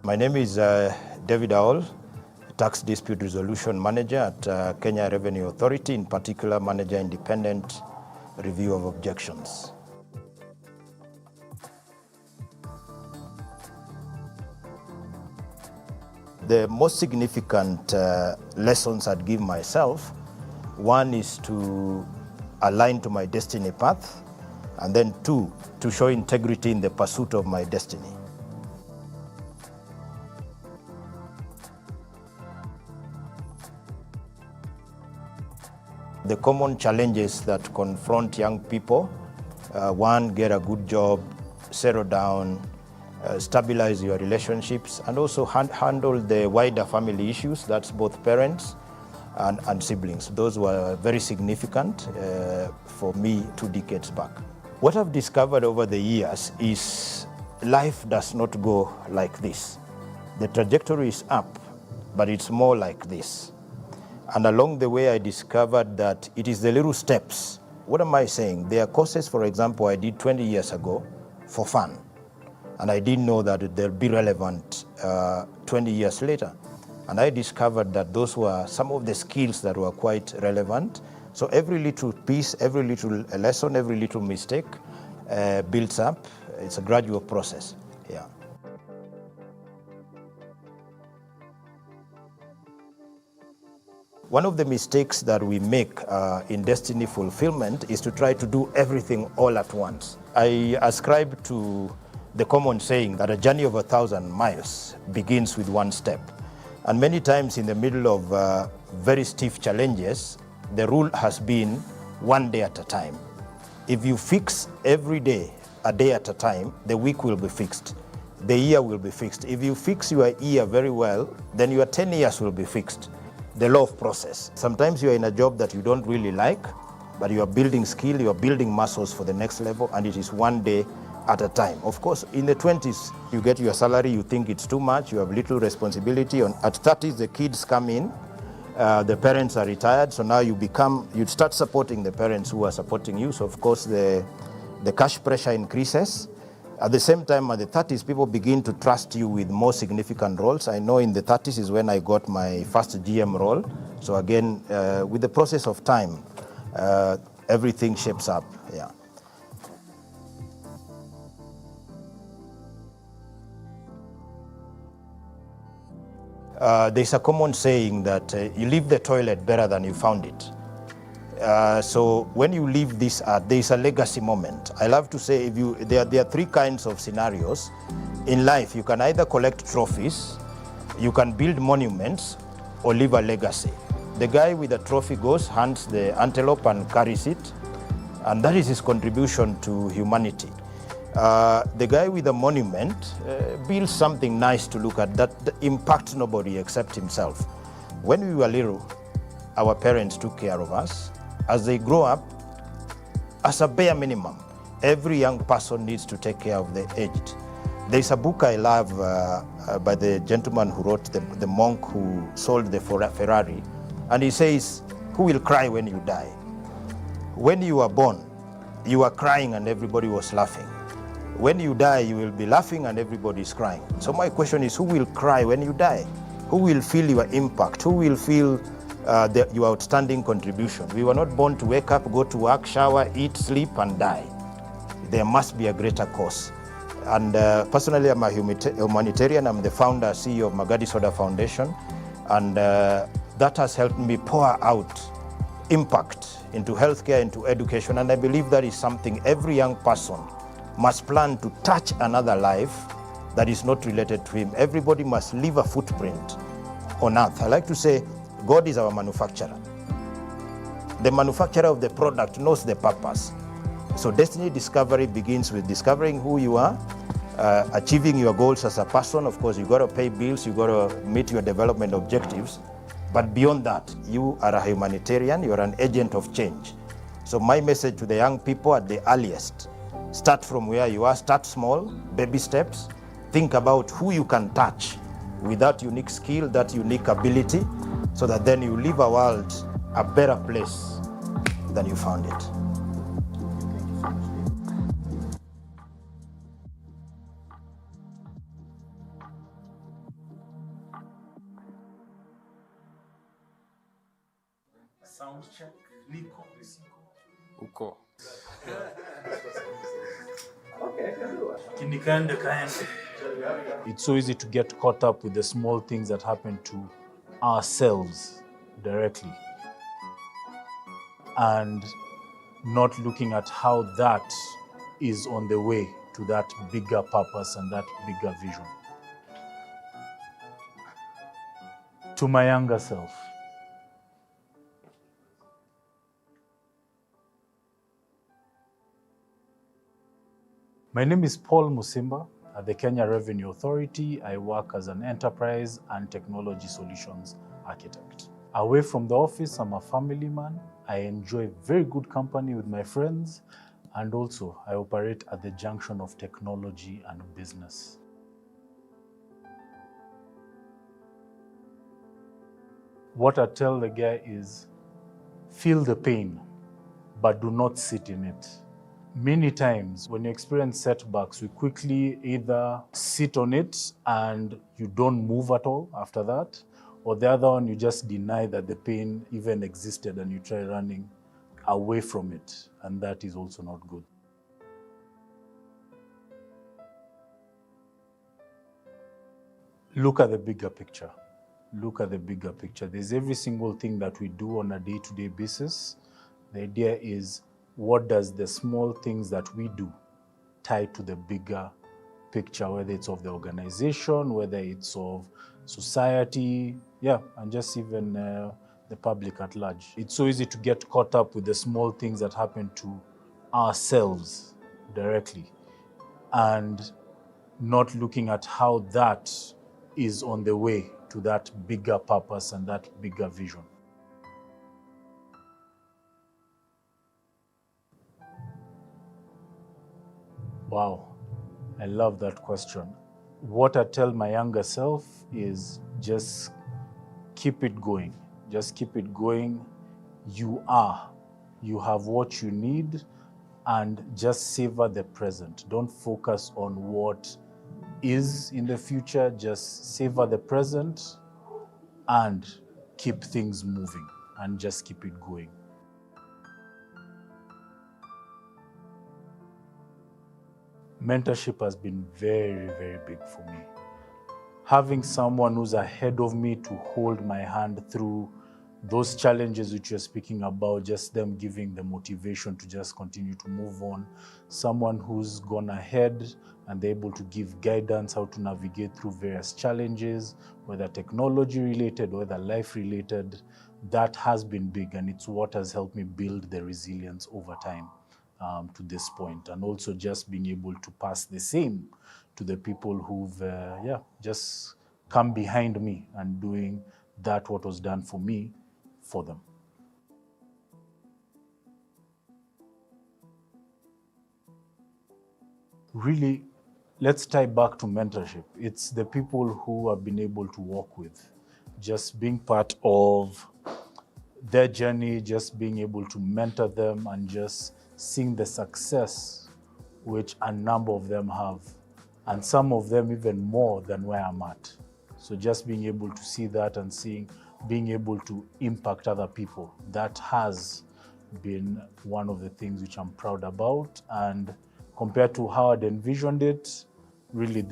my name is David Aol, Tax Dispute Resolution Manager at Kenya Revenue Authority, in particular Manager Independent Review of Objections. The most significant lessons I'd give myself, one is to align to my destiny path, and then two, to show integrity in the pursuit of my destiny. The common challenges that confront young people, one, get a good job, settle down, stabilize your relationships, and also handle the wider family issues, that's both parents and siblings. Those were very significant for me 2 decades back. What I've discovered over the years is life does not go like this. The trajectory is up, but it's more like this. And along the way, I discovered that it is the little steps. What am I saying? There are courses, for example, I did 20 years ago for fun. And I didn't know that they'll be relevant 20 years later. And I discovered that those were some of the skills that were quite relevant. So every little piece, every little lesson, every little mistake builds up. It's a gradual process. Yeah. One of the mistakes that we make in destiny fulfillment is to try to do everything all at once. I ascribe to the common saying that a journey of 1,000 miles begins with one step. And many times in the middle of very stiff challenges, the rule has been one day at a time. If you fix every day, a day at a time, the week will be fixed. The year will be fixed. If you fix your year very well, then your 10 years will be fixed. The law of process. Sometimes you're in a job that you don't really like, but you are building skill, you are building muscles for the next level, and it is one day at a time. Of course, in the 20s, you get your salary, you think it's too much, you have little responsibility. At 30s, the kids come in, the parents are retired, so now you start supporting the parents who are supporting you. So of course, the cash pressure increases. At the same time, at the 30s, people begin to trust you with more significant roles. I know in the 30s is when I got my first GM role. So again, with the process of time, everything shapes up. Yeah. There's a common saying that you leave the toilet better than you found it. So when you leave this earth, there's a legacy moment. I love to say there are 3 kinds of scenarios. In life, you can either collect trophies, you can build monuments, or leave a legacy. The guy with the trophy goes, hunts the antelope and carries it, and that is his contribution to humanity. The guy with the monument builds something nice to look at that impacts nobody except himself. When we were little, our parents took care of us. As they grow up, as a bare minimum, every young person needs to take care of the aged. There's a book I love by the gentleman who wrote the monk who sold the Ferrari, and he says, who will cry when you die? When you were born, you were crying and everybody was laughing. When you die, you will be laughing and everybody is crying. So my question is, who will cry when you die? Who will feel your impact? Who will feel your outstanding contribution? We were not born to wake up, go to work, shower, eat, sleep, and die. There must be a greater cause. And personally, I'm a humanitarian. I'm the founder, CEO of Magadi Soda Foundation. And that has helped me pour out impact into healthcare, into education. And I believe that is something every young person must plan to touch another life that is not related to him. Everybody must leave a footprint on earth. I like to say, God is our manufacturer. the manufacturer of the product knows the purpose. So destiny discovery begins with discovering who you are, achieving your goals as a person. Of course, you got to pay bills, you got to meet your development objectives. But beyond that, you are a humanitarian, you are an agent of change. So my message to the young people at the earliest, start from where you are, start small, baby steps. Think about who you can touch with that unique skill, that unique ability, so that then you leave a world a better place than you found it. Sound check. Nico. Uko. It's so easy to get caught up with the small things that happen to ourselves directly and not looking at how that is on the way to that bigger purpose and that bigger vision. To my younger self, my name is Paul Musimba. At the Kenya Revenue Authority, I work as an enterprise and technology solutions architect. Away from the office, I'm a family man. I enjoy very good company with my friends, and also I operate at the junction of technology and business. What I tell the guy is, feel the pain, but do not sit in it. Many times when you experience setbacks, we quickly either sit on it and you don't move at all after that, or the other one, you just deny that the pain even existed and you try running away from it, and that is also not good. Look at the bigger picture. Look at the bigger picture. There's every single thing that we do on a day-to-day basis. The idea is, what does the small things that we do tie to the bigger picture, whether it's of the organization, whether it's of society, and just even the public at large. It's so easy to get caught up with the small things that happen to ourselves directly and not looking at how that is on the way to that bigger purpose and that bigger vision. Wow, I love that question. What I tell my younger self is just keep it going. Just keep it going. You have what you need, and just savor the present. Don't focus on what is in the future. Just savor the present and keep things moving and just keep it going. Mentorship has been very, very big for me. Having someone who's ahead of me to hold my hand through those challenges which you're speaking about, just them giving the motivation to just continue to move on. Someone who's gone ahead and they're able to give guidance how to navigate through various challenges, whether technology related, whether life related, that has been big, and it's what has helped me build the resilience over time. To this point, and also just being able to pass the same to the people who've just come behind me and doing that what was done for me for them. Really, let's tie back to mentorship. It's the people who I've been able to work with, just being part of their journey, just being able to mentor them and just seeing the success which a number of them have, and some of them even more than where I'm at. So just being able to see that and being able to impact other people, that has been one of the things which I'm proud about. And compared to how I'd envisioned it, really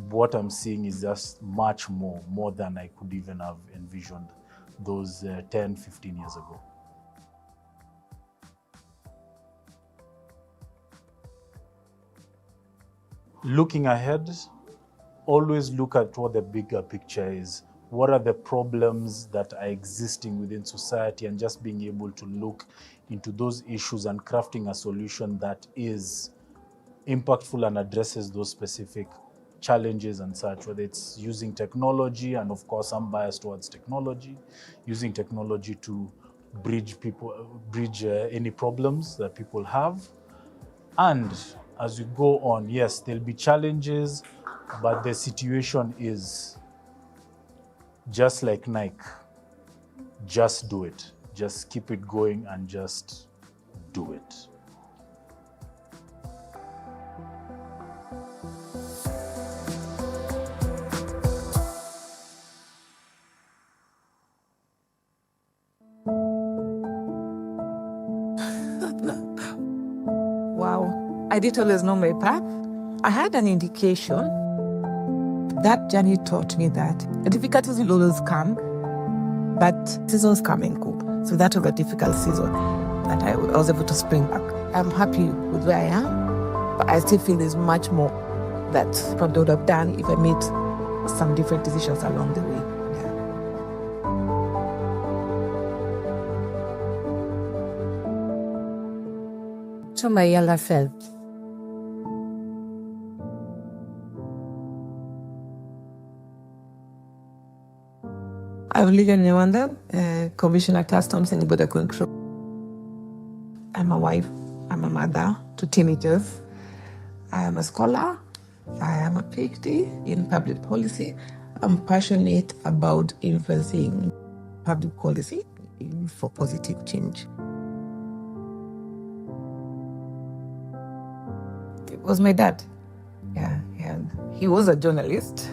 what I'm seeing is just much more than I could even have envisioned those 10, 15 years ago. Looking ahead, always look at what the bigger picture is. what are the problems that are existing within society, and just being able to look into those issues and crafting a solution that is impactful and addresses those specific challenges and such, whether it's using technology, and of course I'm biased towards technology, using technology to bridge any problems that people have. And as we go on, yes, there'll be challenges, but the situation is just like Nike. Just do it. Just keep it going and just do it. Wow, I did always know my path. I had an indication. That journey taught me that the difficulties will always come, but seasons come and go. So that was a difficult season that I was able to spring back. I'm happy with where I am, but I still feel there's much more that I probably would have done if I made some different decisions along the way. To my younger self. I live in Rwanda, Commissioner Customs and Border Control. I'm a wife, I'm a mother to teenagers. I am a scholar, I am a PhD in public policy. I'm passionate about influencing public policy for positive change. It was my dad. Yeah, and he was a journalist.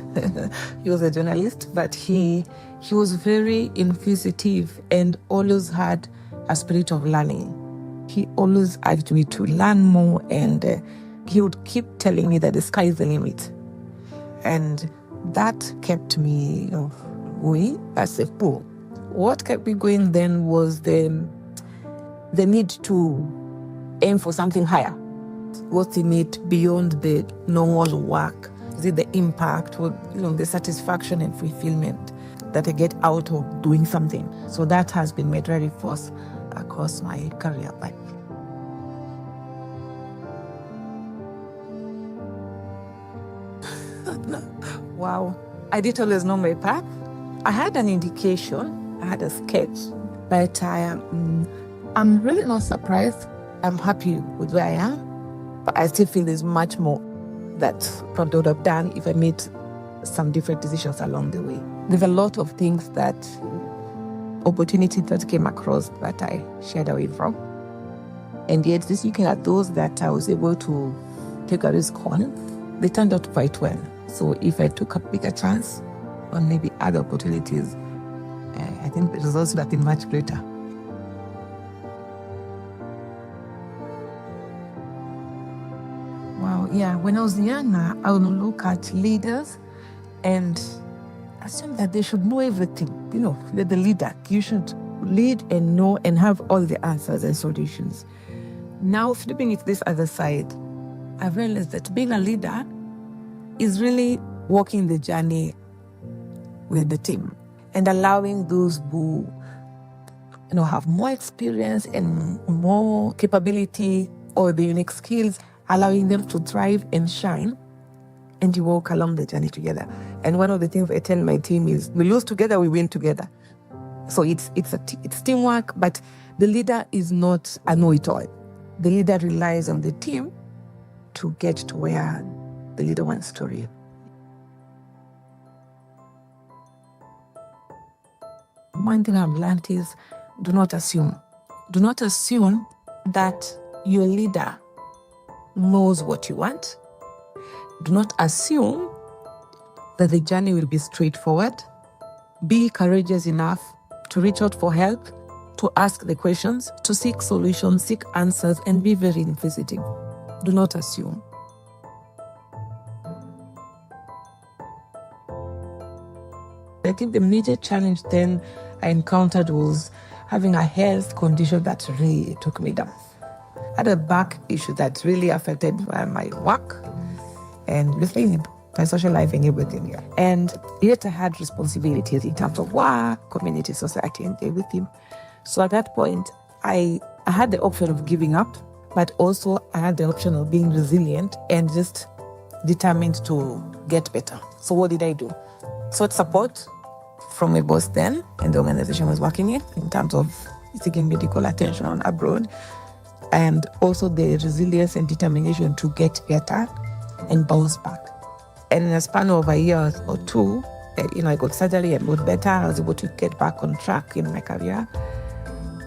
He was a journalist, but he was very inquisitive and always had a spirit of learning. He always urged me to learn more, and he would keep telling me that the sky is the limit. And that kept me going as a fool. What kept me going then was the need to aim for something higher. What's in it beyond the normal work? Is it the impact or the satisfaction and fulfillment that I get out of doing something? So that has been my driving force across my career life. Wow, I did always know my path. I had an indication, I had a sketch, but I'm really not surprised. I'm happy with where I am. But I still feel there's much more that I would have done if I made some different decisions along the way. There's a lot of things opportunities that came across that I shied away from. And yet, just looking at those that I was able to take a risk on, they turned out quite well. So if I took a bigger chance on maybe other opportunities, I think the results would have been much greater. Wow, yeah, when I was younger, I would look at leaders and assume that they should know everything. They're the leader. You should lead and know and have all the answers and solutions. Now, flipping it this other side, I've realized that being a leader is really walking the journey with the team and allowing those who have more experience and more capability or the unique skills, allowing them to thrive and shine, and you walk along the journey together. And one of the things I tell my team is, we lose together, we win together. So it's teamwork, but the leader is not a know-it-all. The leader relies on the team to get to where the leader wants to reach. One thing I've learned is, do not assume. Do not assume that your leader knows what you want. Do not assume that the journey will be straightforward. Be courageous enough to reach out for help, to ask the questions, to seek solutions, seek answers, and be very inquisitive. Do not assume. I think the major challenge then I encountered was having a health condition that really took me down. I had a back issue that really affected my work and with my social life and everything. Yeah. And yet I had responsibilities in terms of work, community, society, and everything. So at that point, I had the option of giving up, but also I had the option of being resilient and just determined to get better. So what did I do? Sought support from my boss then, and the organization I was working in terms of seeking medical attention abroad, and also the resilience and determination to get better and bounce back. And in a span of a year or two, I got surgery and got better. I was able to get back on track in my career.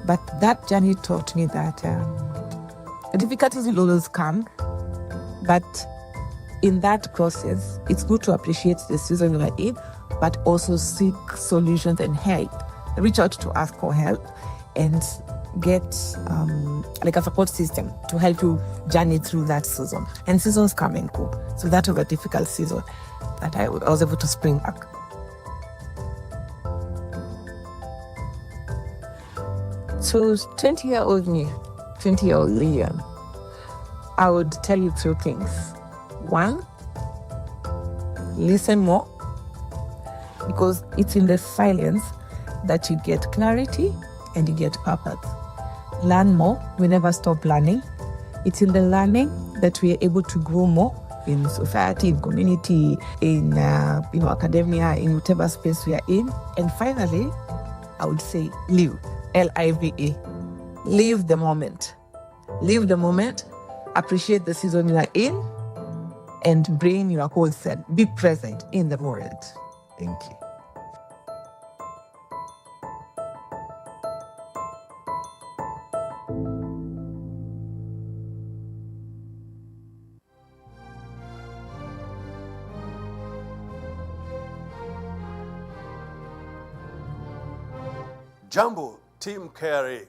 But that journey taught me that difficulties will always come, but in that process, it's good to appreciate the season you are in, but also seek solutions and help. Reach out to ask for help and get like a support system to help you journey through that season. And seasons come and go. So that was a difficult season that I was able to spring back. So 20-year-old me, 20-year-old Leon, I would tell you two things. One, listen more, because it's in the silence that you get clarity and you get purpose. Learn more. We never stop learning. It's in the learning that we are able to grow more in society, in community, in academia, in whatever space we are in. And finally, I would say live. L-I-V-E. Live the moment. Live the moment. Appreciate the season you are in, and bring your whole self. Be present in the world. Thank you. Jambo, Team KRA.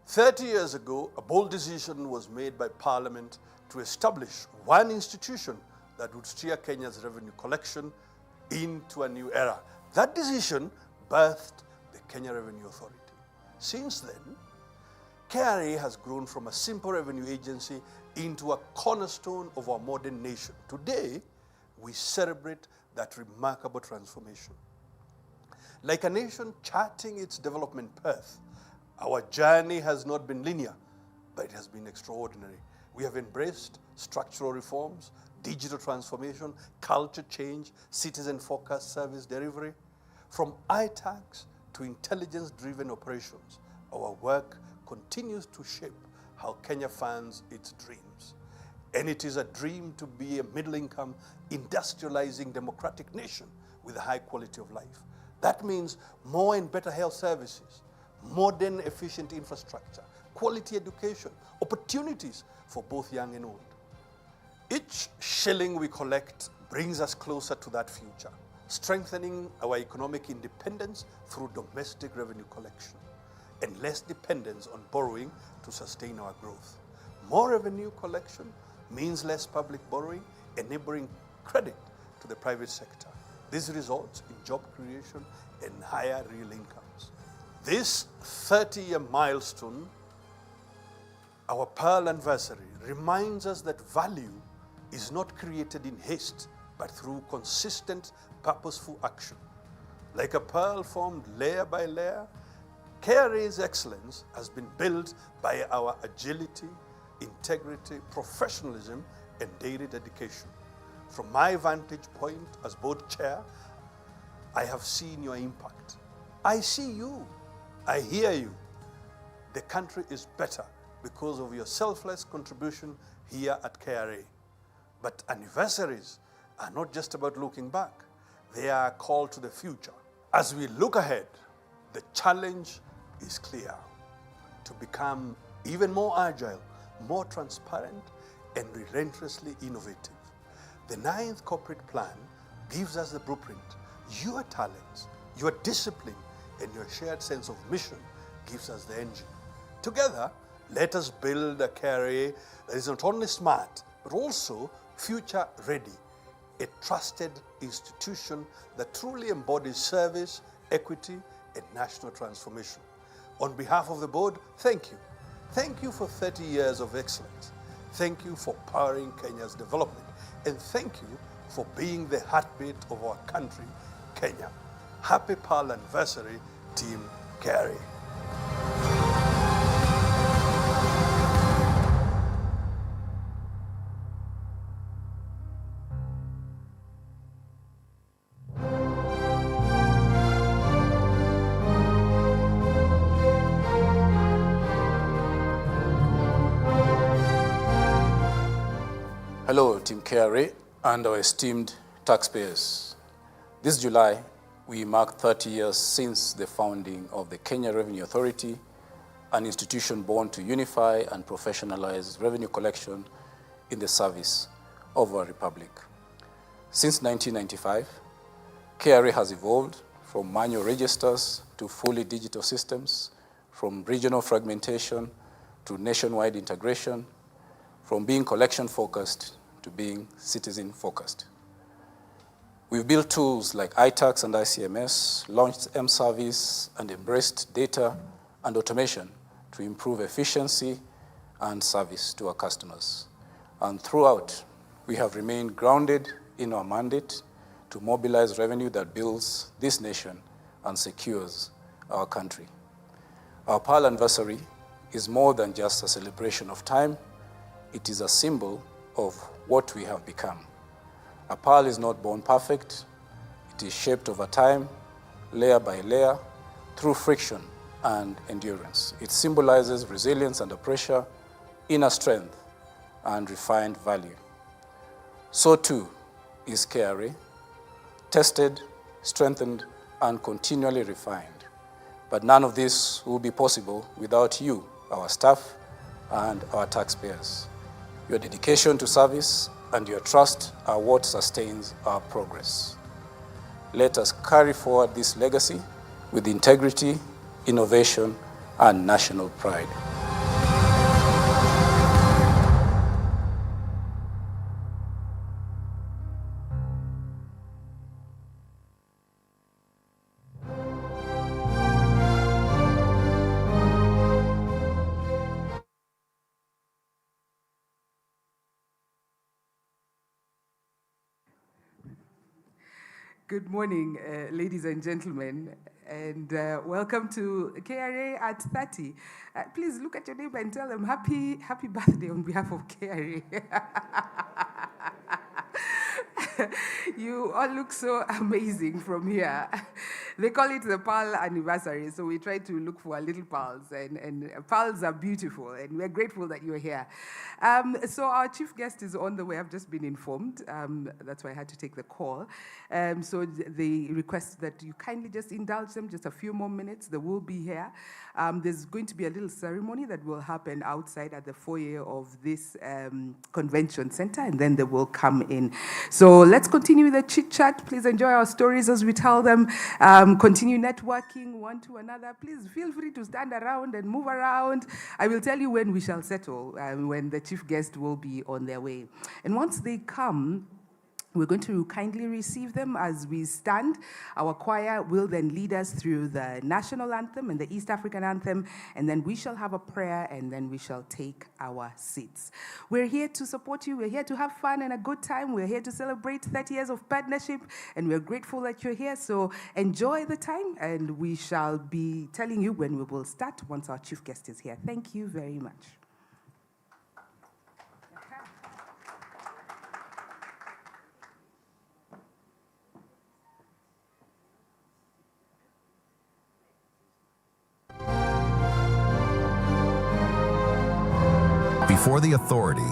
30 years ago, a bold decision was made by Parliament to establish one institution that would steer Kenya's revenue collection into a new era. That decision birthed the Kenya Revenue Authority. Since then, KRA has grown from a simple revenue agency into a cornerstone of our modern nation. Today, we celebrate that remarkable transformation. Like a nation charting its development path, our journey has not been linear, but it has been extraordinary. We have embraced structural reforms, digital transformation, culture change, citizen-focused service delivery. From iTax to intelligence-driven operations, our work continues to shape how Kenya funds its dreams. And it is a dream to be a middle-income, industrializing democratic nation with a high quality of life. That means more and better health services, modern, efficient infrastructure, quality education, opportunities for both young and old. Each shilling we collect brings us closer to that future, strengthening our economic independence through domestic revenue collection and less dependence on borrowing to sustain our growth. More revenue collection means less public borrowing, enabling credit to the private sector. This results in job creation and higher real incomes. This 30-year milestone, our Pearl anniversary, reminds us that value is not created in haste, but through consistent, purposeful action. Like a pearl formed layer by layer, KRA's excellence has been built by our agility, integrity, professionalism, and daily dedication. From my vantage point as board chair, I have seen your impact. I see you. I hear you. The country is better because of your selfless contribution here at KRA. But anniversaries are not just about looking back. They are a call to the future. As we look ahead, the challenge is clear: to become even more agile, more transparent, and relentlessly innovative. The 9th corporate plan gives us the blueprint. Your talents, your discipline, and your shared sense of mission gives us the engine. Together, let us build a KRA that is not only smart, but also future-ready, a trusted institution that truly embodies service, equity, and national transformation. On behalf of the board, thank you. Thank you for 30 years of excellence. Thank you for powering Kenya's development. And thank you for being the heartbeat of our country, Kenya. Happy Pearl Anniversary, Team KRA. Hello, Team KRA and our esteemed taxpayers. This July, we mark 30 years since the founding of the Kenya Revenue Authority, an institution born to unify and professionalize revenue collection in the service of our republic. Since 1995, KRA has evolved from manual registers to fully digital systems, from regional fragmentation to nationwide integration, from being collection-focused to being citizen-focused. We've built tools like iTax and ICMS, launched M-Service, and embraced data and automation to improve efficiency and service to our customers. And throughout, we have remained grounded in our mandate to mobilize revenue that builds this nation and secures our country. Our Pearl Anniversary is more than just a celebration of time. It is a symbol of what we have become. A pearl is not born perfect. It is shaped over time, layer by layer, through friction and endurance. It symbolizes resilience under pressure, inner strength, and refined value. So too is KRA, tested, strengthened, and continually refined. But none of this will be possible without you, our staff, and our taxpayers. Your dedication to service and your trust are what sustains our progress. Let us carry forward this legacy with integrity, innovation, and national pride. Good morning, ladies and gentlemen, and welcome to KRA at 30. Please look at your neighbor and tell them happy birthday on behalf of KRA. You all look so amazing from here. They call it the Pearl Anniversary, so we try to look for little pearls, and pearls are beautiful, and we're grateful that you're here. So our chief guest is on the way. I've just been informed. That's why I had to take the call. So they request that you kindly just indulge them just a few more minutes. They will be here. There's going to be a little ceremony that will happen outside at the foyer of this convention center, and then they will come in. So let's continue with the chit-chat. Please enjoy our stories as we tell them. Continue networking one to another. Please feel free to stand around and move around. I will tell you when we shall settle, when the chief guest will be on their way. And once they come, we're going to kindly receive them as we stand. Our choir will then lead us through the national anthem and the East African anthem, and then we shall have a prayer, and then we shall take our seats. We're here to support you. We're here to have fun and a good time. We're here to celebrate 30 years of partnership, and we're grateful that you're here. So enjoy the time, and we shall be telling you when we will start once our chief guest is here. Thank you very much. Before the authority,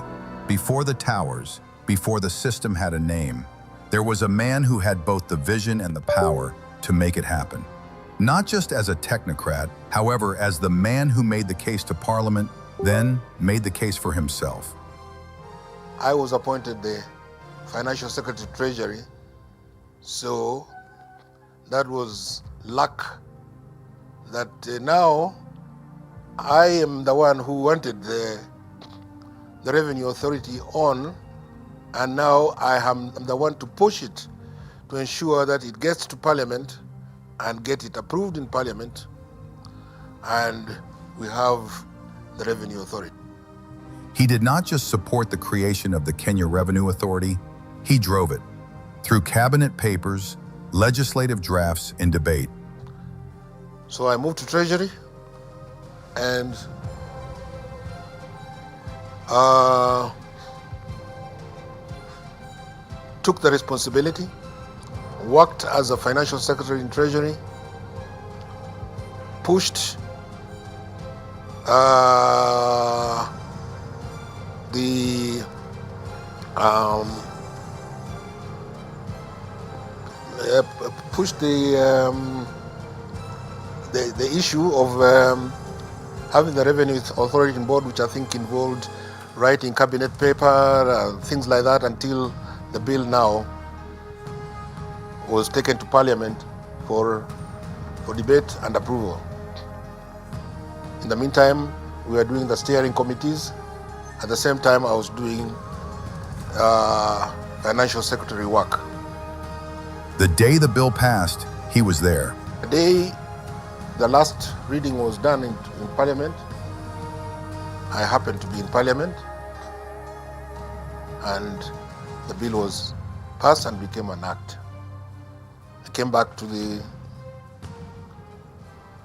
before the towers, before the system had a name, there was a man who had both the vision and the power to make it happen. Not just as a technocrat, however, as the man who made the case to Parliament, then made the case for himself. I was appointed the Financial Secretary Treasury, so that was luck that now I am the one who wanted the Revenue Authority on, and now I'm the one to push it to ensure that it gets to Parliament and get it approved in Parliament, and we have the Revenue Authority. He did not just support the creation of the Kenya Revenue Authority, he drove it through cabinet papers, legislative drafts, and debate. So I moved to Treasury and took the responsibility, worked as a financial secretary in Treasury, pushed the issue of having the Revenue Authority Board, which I think involved writing cabinet paper, things like that, until the bill now was taken to Parliament for debate and approval. In the meantime, we were doing the steering committees. At the same time, I was doing financial secretary work. The day the bill passed, he was there. The day the last reading was done in Parliament, I happened to be in Parliament, and the bill was passed and became an act. I came back to the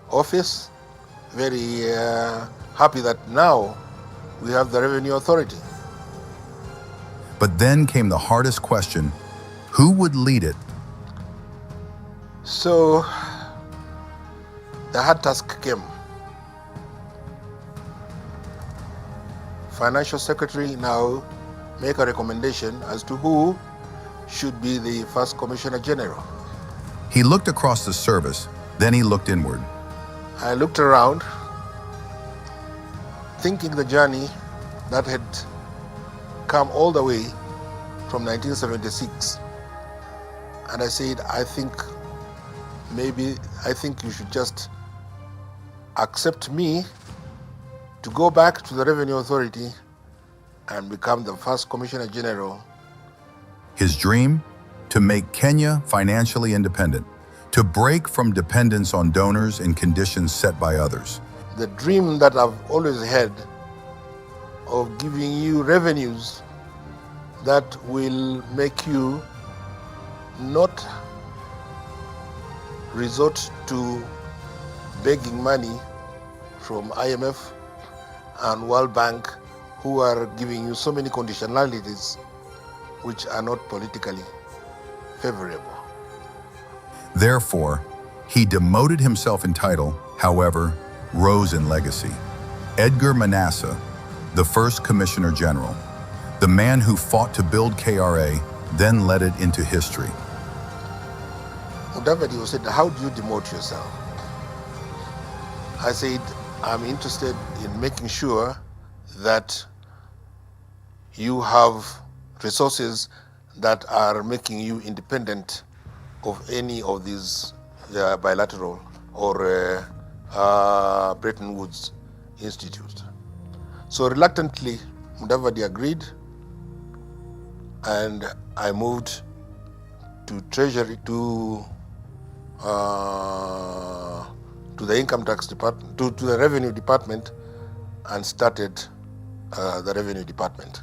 office very happy that now we have the Revenue Authority. But then came the hardest question: who would lead it? So the hard task came. Financial Secretary now make a recommendation as to who should be the first Commissioner General. He looked across the service, then he looked inward. I looked around, thinking the journey that had come all the way from 1976. And I said, I think you should just accept me to go back to the Revenue Authority and become the first Commissioner General. His dream? To make Kenya financially independent, to break from dependence on donors and conditions set by others. The dream that I've always had of giving you revenues that will make you not resort to begging money from IMF and World Bank, who are giving you so many conditionalities which are not politically favorable. Therefore, he demoted himself in title, however, rose in legacy. Edgar Manasseh, the first Commissioner General, the man who fought to build KRA, then led it into history. Mudavadi said, how do you demote yourself? I said, I'm interested in making sure that you have resources that are making you independent of any of these bilateral or Bretton Woods institutes. So reluctantly, Mudavadi agreed, and I moved to Treasury, to the Income Tax Department, to the Revenue Department, and started the Revenue Department.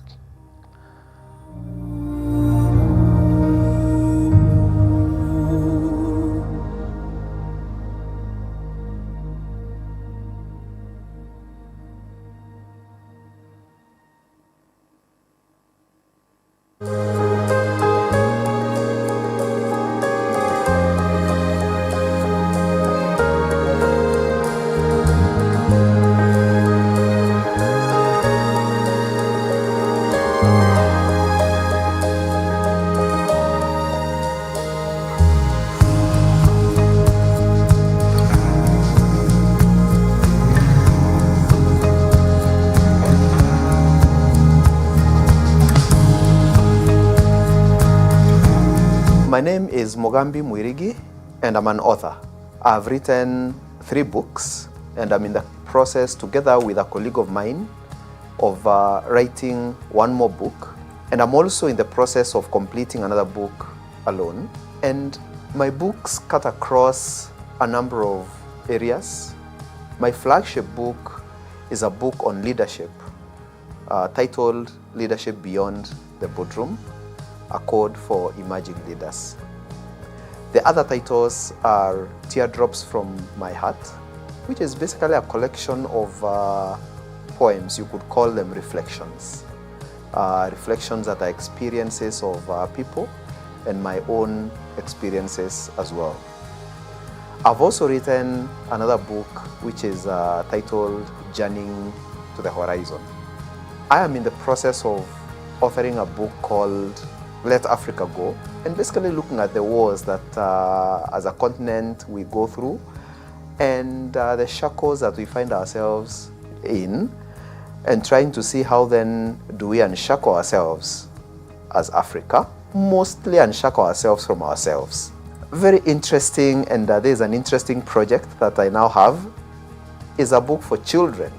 My name is Mogambi Mwirigi, and I'm an author. I've written 3 books, and I'm in the process, together with a colleague of mine, of writing 1 more book. And I'm also in the process of completing another book alone. And my books cut across a number of areas. My flagship book is a book on leadership, titled Leadership Beyond the Boardroom, a code for emerging leaders. The other titles are Teardrops from My Heart, which is basically a collection of poems. You could call them reflections. Reflections that are experiences of people and my own experiences as well. I've also written another book which is titled Journeying to the Horizon. I am in the process of authoring a book called Let Africa Go, and basically looking at the wars that as a continent we go through and the shackles that we find ourselves in, and trying to see how then do we unshackle ourselves as Africa, mostly unshackle ourselves from ourselves. Very interesting, and there's an interesting project that I now have, is a book for children.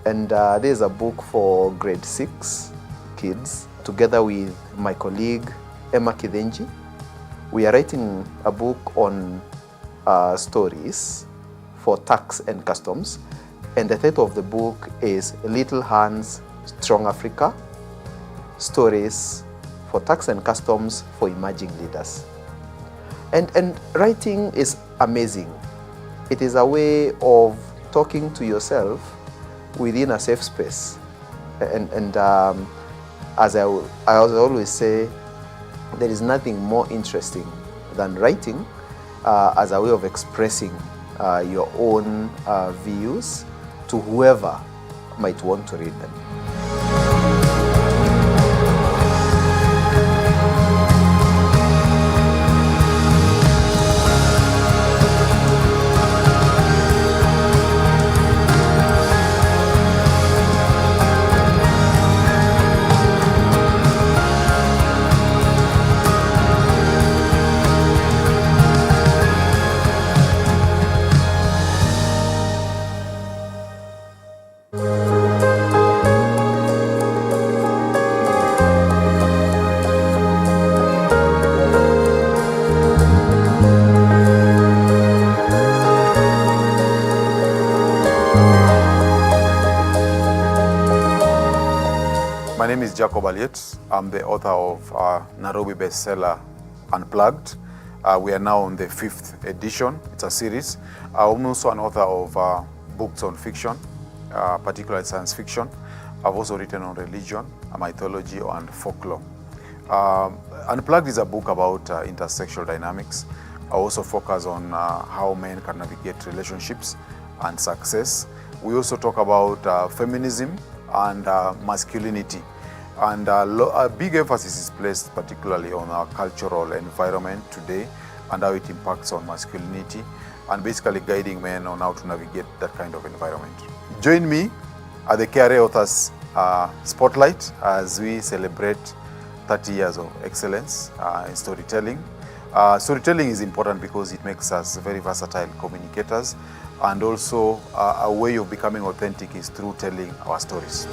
And there's a book for grade 6 kids, together with my colleague Emma Kidenji. We are writing a book on stories for tax and customs. And the title of the book is Little Hands, Strong Africa, Stories for Tax and Customs for Emerging Leaders. And writing is amazing. It is a way of talking to yourself within a safe space. And as I always say, there is nothing more interesting than writing as a way of expressing your own views to whoever might want to read them. My name is Jacob Aliet. I'm the author of Nairobi bestseller Unplugged. We are now on the 5th edition. It's a series. I'm also an author of books on fiction, particularly science fiction. I've also written on religion, mythology, and folklore. Unplugged is a book about intersexual dynamics. I also focus on how men can navigate relationships and success. We also talk about feminism and masculinity. And a big emphasis is placed particularly on our cultural environment today and how it impacts on masculinity, and basically guiding men on how to navigate that kind of environment. Join me at the KRA Authors Spotlight as we celebrate 30 years of excellence in storytelling. Storytelling is important because it makes us very versatile communicators, and also a way of becoming authentic is through telling our stories.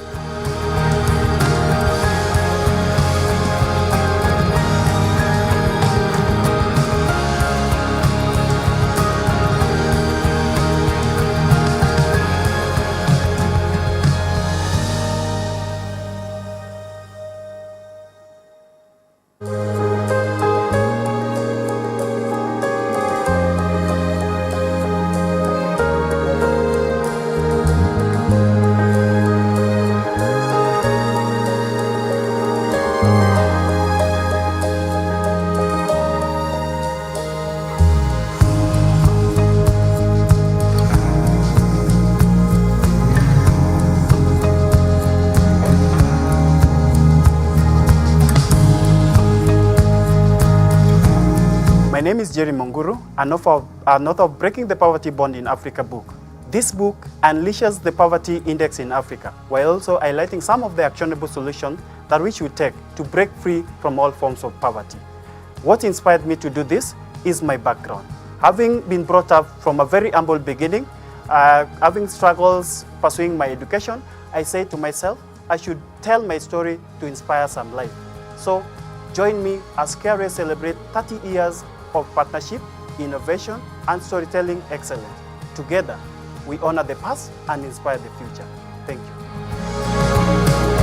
My name is Jerry Monguru, an author of Breaking the Poverty Bond in Africa book. This book unleashes the poverty index in Africa, while also highlighting some of the actionable solutions that we should take to break free from all forms of poverty. What inspired me to do this is my background. Having been brought up from a very humble beginning, having struggles pursuing my education, I said to myself, I should tell my story to inspire some life. So join me as KRA celebrate 30 years of partnership, innovation, and storytelling excellence. Together, we honor the past and inspire the future. Thank you.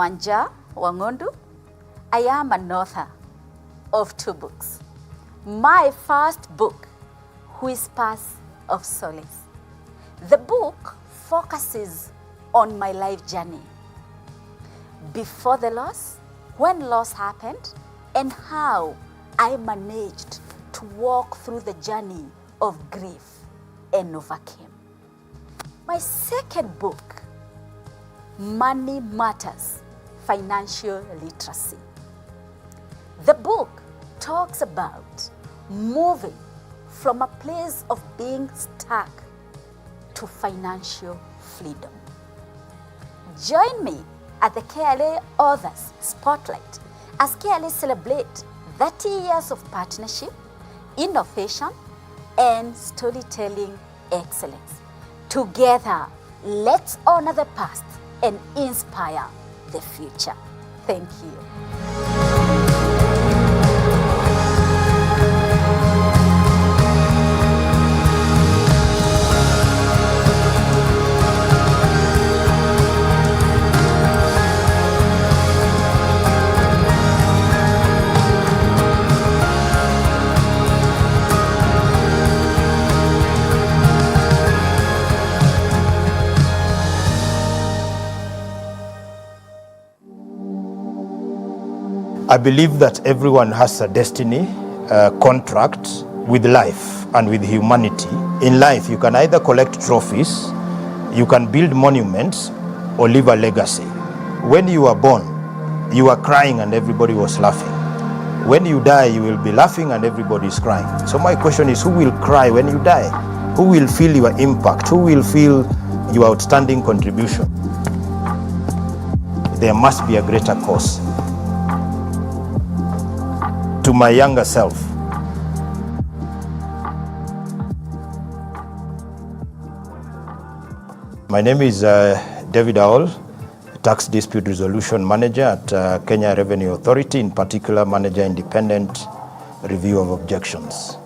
Wanja Wangondu. I am an author of 2 books. My first book, Whispers of Solace. The book focuses on my life journey. Before the loss, when loss happened, and how I managed to walk through the journey of grief and overcame. My second book, Money Matters, Financial Literacy. The book talks about moving from a place of being stuck to financial freedom. Join me at the KLA Authors Spotlight as KLA celebrate 30 years of partnership, innovation, and storytelling excellence. Together, let's honor the past and inspire the future. Thank you. I believe that everyone has a destiny, a contract with life and with humanity. In life, you can either collect trophies, you can build monuments, or leave a legacy. When you are born, you are crying and everybody was laughing. When you die, you will be laughing and everybody is crying. So my question is, who will cry when you die? Who will feel your impact? Who will feel your outstanding contribution? There must be a greater cause. To my younger self, my name is David Aol, Tax Dispute Resolution Manager at Kenya Revenue Authority, in particular Manager Independent Review of Objections.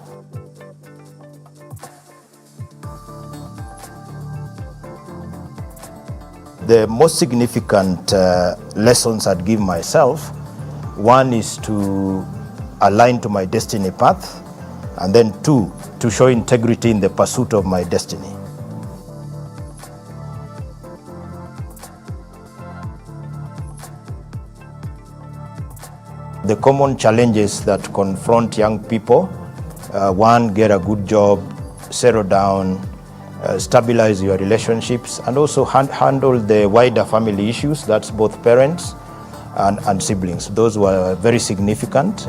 The most significant lessons I'd give myself, one is to align to my destiny path, and then 2, to show integrity in the pursuit of my destiny. The common challenges that confront young people, 1, get a good job, settle down, stabilize your relationships, and also handle the wider family issues, that's both parents and siblings. Those were very significant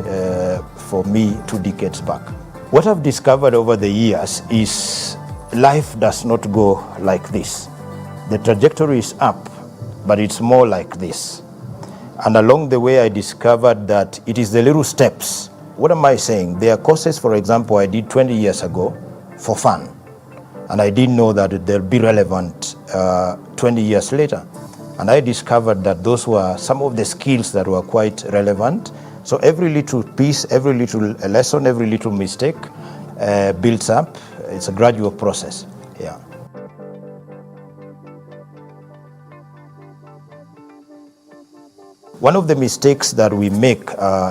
for me 2 decades back. What I've discovered over the years is life does not go like this. The trajectory is up, but it's more like this. And along the way, I discovered that it is the little steps. What am I saying? There are courses, for example, I did 20 years ago for fun. And I didn't know that they'll be relevant 20 years later. And I discovered that those were some of the skills that were quite relevant. So every little piece, every little lesson, every little mistake builds up. It's a gradual process. Yeah. One of the mistakes that we make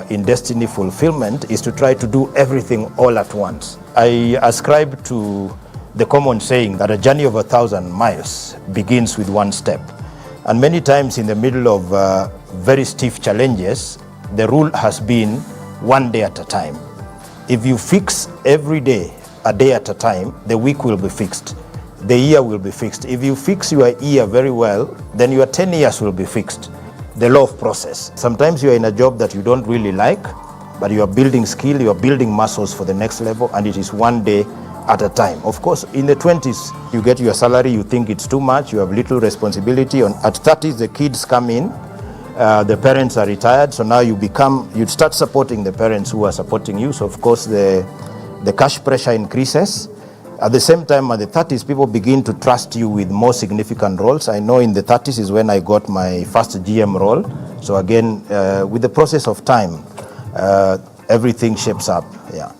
in destiny fulfillment is to try to do everything all at once. I ascribe to the common saying that a journey of 1,000 miles begins with 1 step. And many times in the middle of very stiff challenges, the rule has been 1 day at a time. If you fix every day, a day at a time, the week will be fixed. The year will be fixed. If you fix your year very well, then your 10 years will be fixed. The law of process. Sometimes you are in a job that you don't really like, but you are building skill, you are building muscles for the next level, and it is 1 day at a time. Of course, in the 20s, you get your salary, you think it's too much, you have little responsibility. At 30s, the kids come in, the parents are retired, so now you start supporting the parents who are supporting you. So of course, the cash pressure increases. At the same time, at the 30s, people begin to trust you with more significant roles. I know in the 30s is when I got my first GM role. So again, with the process of time, everything shapes up. Yeah.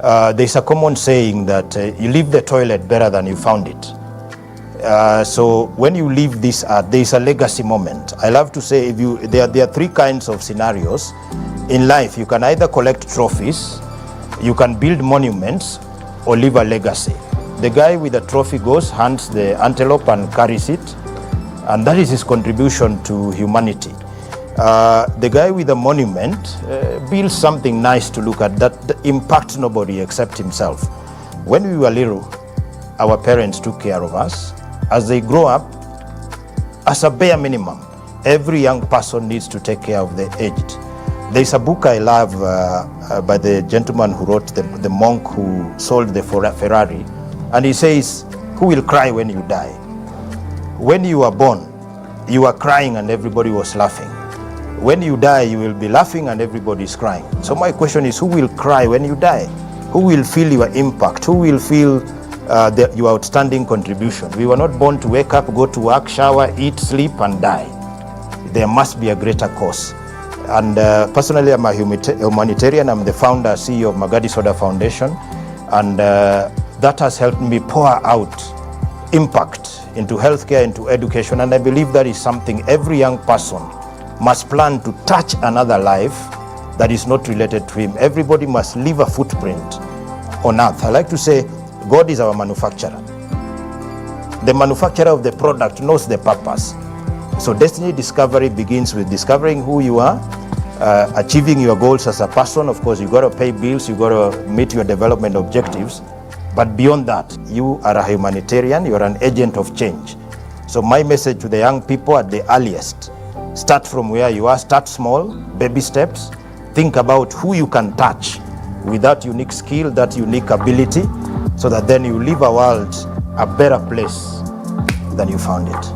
There's a common saying that you leave the toilet better than you found it. So when you leave this earth, there's a legacy moment. I love to say there are three kinds of scenarios. In life, you can either collect trophies, you can build monuments, or leave a legacy. The guy with the trophy goes, hunts the antelope and carries it, and that is his contribution to humanity. The guy with the monument builds something nice to look at that impacts nobody except himself. When we were little, our parents took care of us. As they grow up, as a bare minimum, every young person needs to take care of the aged. There's a book I love by the gentleman who wrote the monk who sold the Ferrari, and he says, who will cry when you die? When you were born, you were crying and everybody was laughing. When you die, you will be laughing and everybody is crying. So my question is, who will cry when you die? Who will feel your impact? Who will feel your outstanding contribution? We were not born to wake up, go to work, shower, eat, sleep, and die. There must be a greater cause. And personally, I'm a humanitarian. I'm the founder, CEO of Magadi Soda Foundation. And that has helped me pour out impact into healthcare, into education. And I believe that is something every young person must plan to touch another life that is not related to him. Everybody must leave a footprint on earth. I like to say, God is our manufacturer. The manufacturer of the product knows the purpose. So destiny discovery begins with discovering who you are, achieving your goals as a person. Of course, you got to pay bills, you got to meet your development objectives. But beyond that, you are a humanitarian, you are an agent of change. So my message to the young people at the earliest, start from where you are, start small, baby steps. Think about who you can touch with that unique skill, that unique ability, so that then you leave a world a better place than you found it.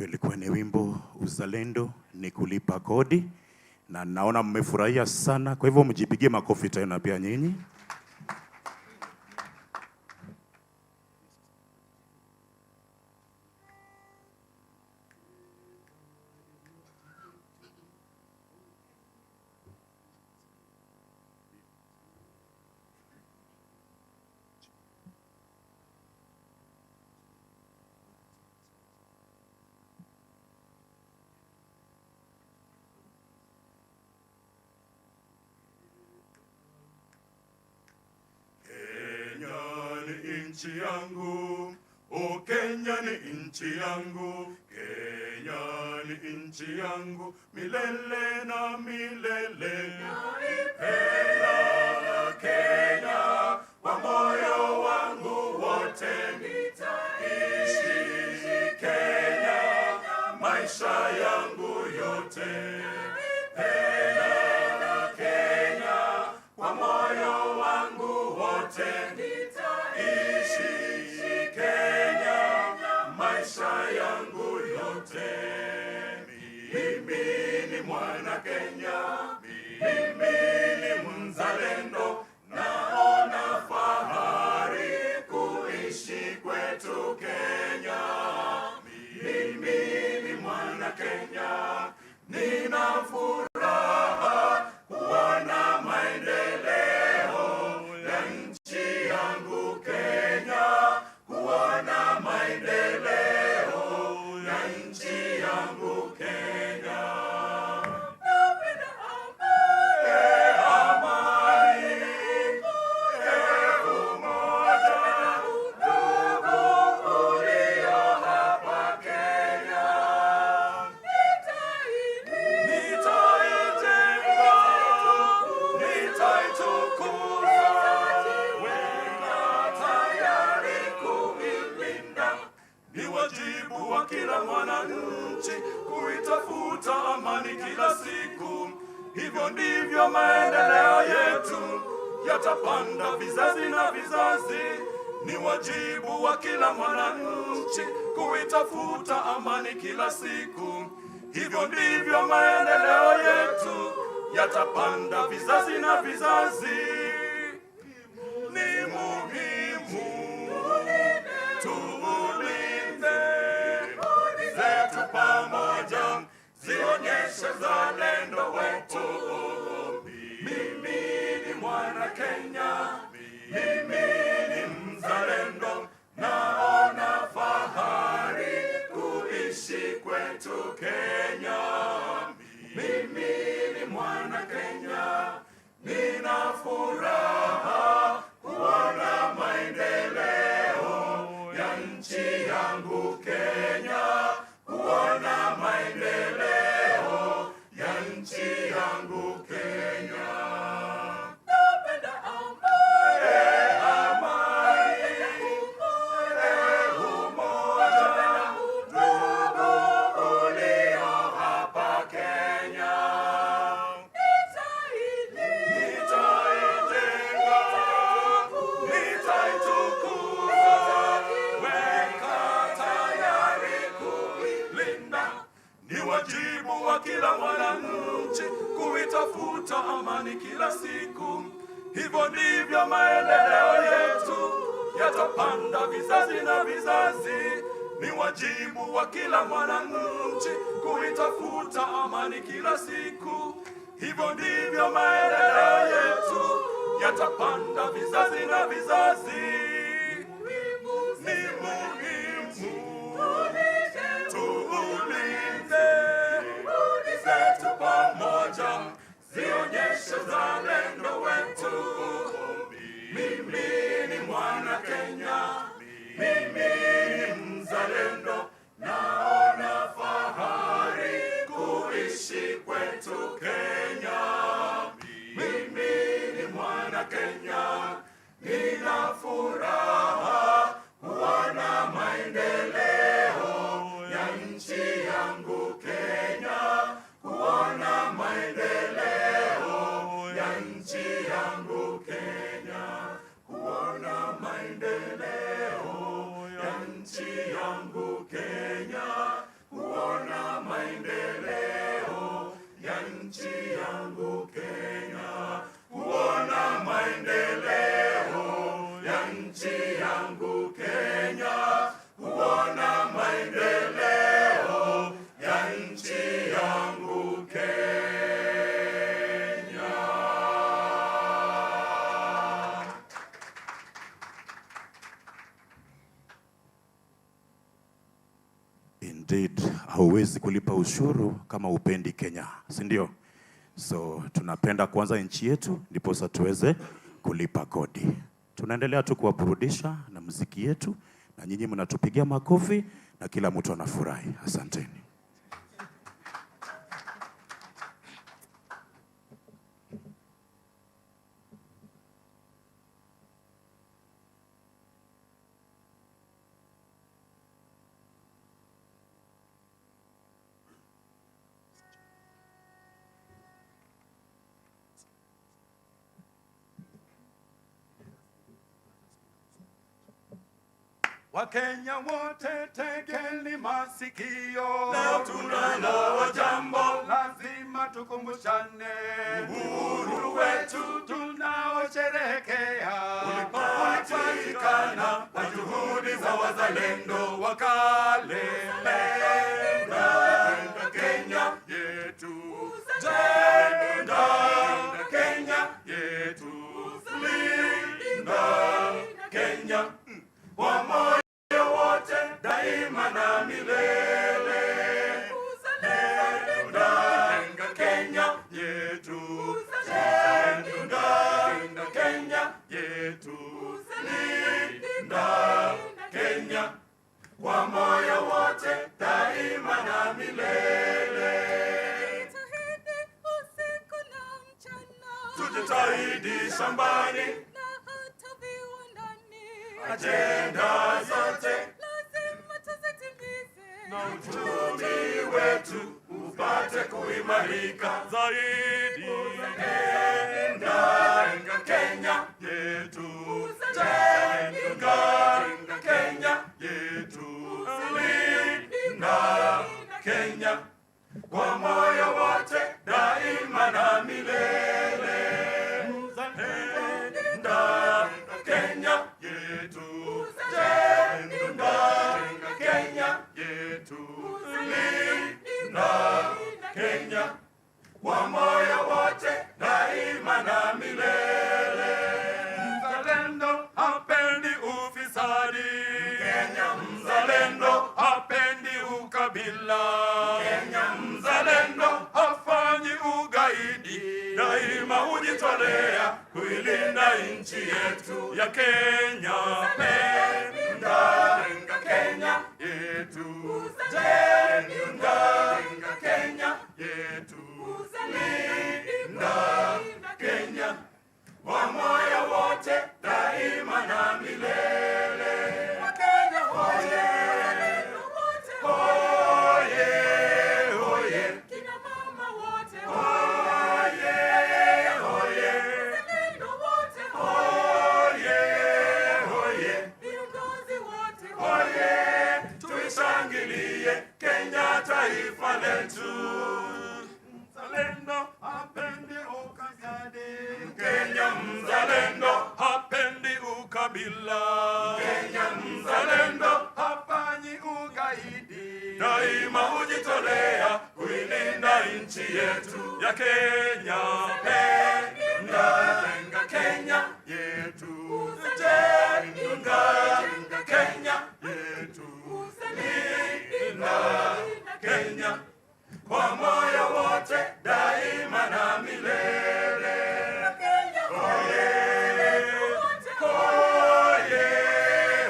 Ilikuwa ni wimbo Uzalendo ni kulipa kodi, na naona mmefurahia sana, kwa hivyo mjipigie makofi tena pia nyinyi. Nchi yangu, o Kenya ni nchi yangu, Kenya ni nchi yangu, milele na milele. Naipenda Kenya kwa moyo wangu wote, nitaishi Kenya maisha yangu yote. Naipenda Kenya kwa moyo wangu wote, Kenya maisha yangu yote. Mimi ni mwana Kenya, mimi ni mzalendo, naona fahari kuishi kwetu Kenya. Mimi ni mwana Kenya, nina furaha kuona maendeleo ya nchi yangu Kenya, kuona maendeleo ya nchi yangu Kenya. Napenda amani, umoja, ndugu ulio hapa Kenya. Nitaijenga, nitaitukuza, weka tayari kuilinda. Ni wajibu wa kila mwananchi kuitafuta amani kila siku. Hivyo ndivyo maendeleo yetu yatapanda vizazi na vizazi. Ni wajibu wa kila mwananchi kuitafuta amani kila siku. Hivyo ndivyo maendeleo yetu yatapanda vizazi na vizazi. Ni muhimu tuulinde zetu pamoja, zionyeshe zalendo wetu. Mimi ni mwana Kenya, mimi ni mzalendo, naona fahari kuishi kwetu Kenya. Mimi ni mwana Kenya, nina furaha kuona maendeleo ya nchi yangu Kenya, kuona maendeleo ya nchi yangu Kenya. Napenda amani, umoja, ndugu ulio hapa Kenya. Nitaijenga, nitaitukuza, weka tayari kuilinda. Ni wajibu wa kila mwananchi kuitafuta amani kila siku. Hivyo ndivyo maendeleo yetu yatapanda vizazi na vizazi. Ni wajibu wa kila mwananchi kuitafuta amani kila siku. Hivyo ndivyo maendeleo yetu yatapanda vizazi na vizazi. Ni muhimu tuulinde zetu pamoja, zionyeshe zalendo wetu. Mimi ni mwana Kenya, mimi ni mzalendo, naona fahari kuishi kwetu Kenya. Mimi ni mwana Kenya, nina furaha kuona maendeleo ya nchi yangu Kenya, kuona maendeleo ya nchi yangu Kenya, kuona maendeleo ya nchi yangu Kenya, kuona hauwezi kulipa ushuru kama upendi Kenya, si ndio? So tunapenda kwanza nchi yetu ndipo sasa tuweze kulipa kodi. Tunaendelea tu kuwaburudisha na muziki yetu na nyinyi mnatupigia makofi na kila mtu anafurahi. Asanteni. Wakenya wote tegeni masikio, leo tunalo jambo lazima tukumbushane. Uhuru wetu tunaosherehekea ulipatikana kwa juhudi za wazalendo wa kale. Linda Kenya yetu, linda Kenya yetu, linda Kenya kwa moyo wote daima na milele. Linda Kenya yetu, linda Kenya yetu, linda Kenya kwa moyo wote daima na milele. Tujitahidi shambani ajenda zote lazima tuzitimize, na uchumi wetu upate kuimarika zaidi. Linda Kenya yetu, linda Kenya yetu, linda Kenya kwa moyo wote daima na milele. Linda Kenya yetu, linda Kenya yetu, linda Kenya kwa moyo wote daima na milele. Mzalendo hapendi ufisadi, Kenya mzalendo hapendi ukabila, Kenya mzalendo hafanyi ugaidi, daima hujitolea kuilinda nchi yetu ya Kenya. Linda Kenya yetu, linda Kenya yetu, linda Kenya kwa moyo wote daima na milele. Wakenya hoye, hoye, hoye, kina mama wote hoye, hoye, wazalendo wote hoye, hoye, viongozi wote hoye, tuishangilie Kenya taifa letu. Mzalendo hapendi ukabila, Kenya mzalendo hapendi ukabila, Kenya mzalendo hafanyi ugaidi, daima hujitolea kuilinda nchi yetu ya Kenya. Linda Kenya yetu, linda Kenya yetu, linda Kenya kwa moyo wote daima na milele. Hoye, hoye,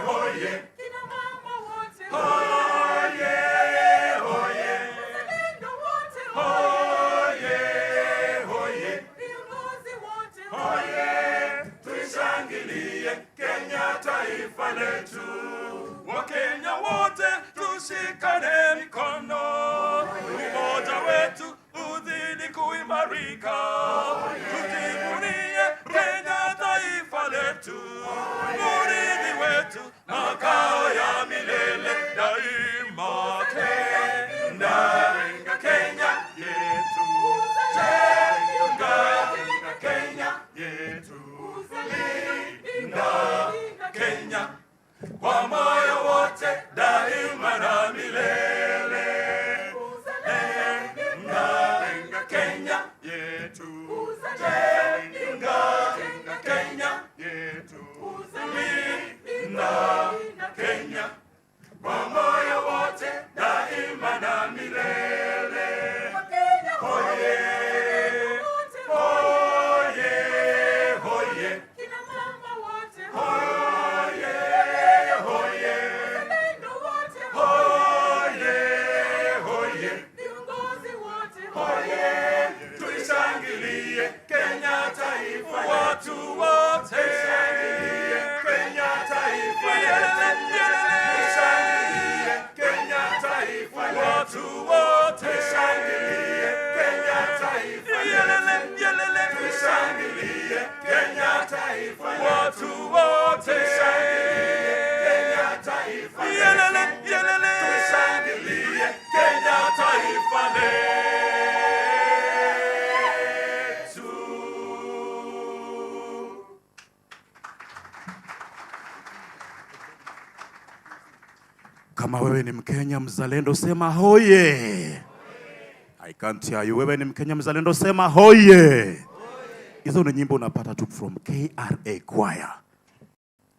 hoye, kina mama wote hoye, hoye, wazalendo wote hoye, hoye, viongozi wote hoye, tuishangilie Kenya taifa letu. Wakenya wote tushikane mikono, umoja wetu uzidi kuimarika, tujivunie Kenya taifa letu, urithi wetu makao ya milele daima. Linda Kenya yetu, linda Kenya yetu, linda Kenya kwa moyo wote daima na milele. Kama wewe ni Mkenya mzalendo sema hoye. I can't hear you. Wewe ni Mkenya mzalendo sema hoye. Hizo ni nyimbo unapata tu from KRA Choir.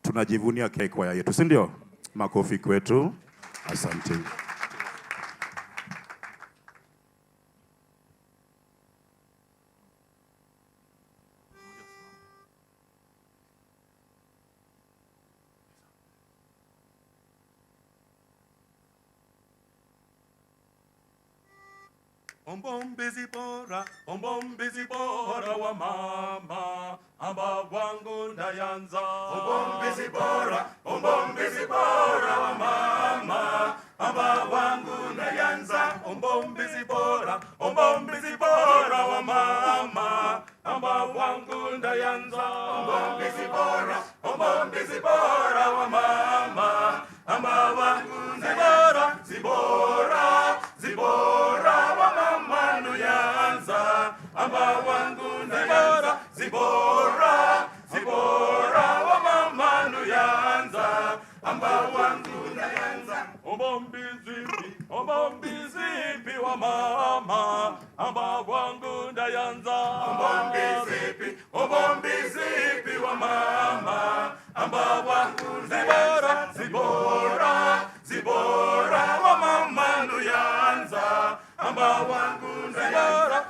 Tunajivunia KRA Choir yetu, si ndio? Makofi kwetu. Asante. Ombombizi bora wa mama, amba wangu ndayanza. Ombombizi bora wa mama, amba wangu ndayanza. Ombombizi bora wa mama, amba wangu ndayanza. Ombombizi bora wa mama, amba wangu ndayanza. Zibora wa mama nuyanza, amba wangu ndayanza. Zibora wa mama nuyanza, amba wangu ndayanza. Ombombizipi wa mama, amba wangu ndayanza. Ombombizipi wa mama, amba wangu ndayanza. Zibora wa mama nuyanza, amba wangu ndayanza.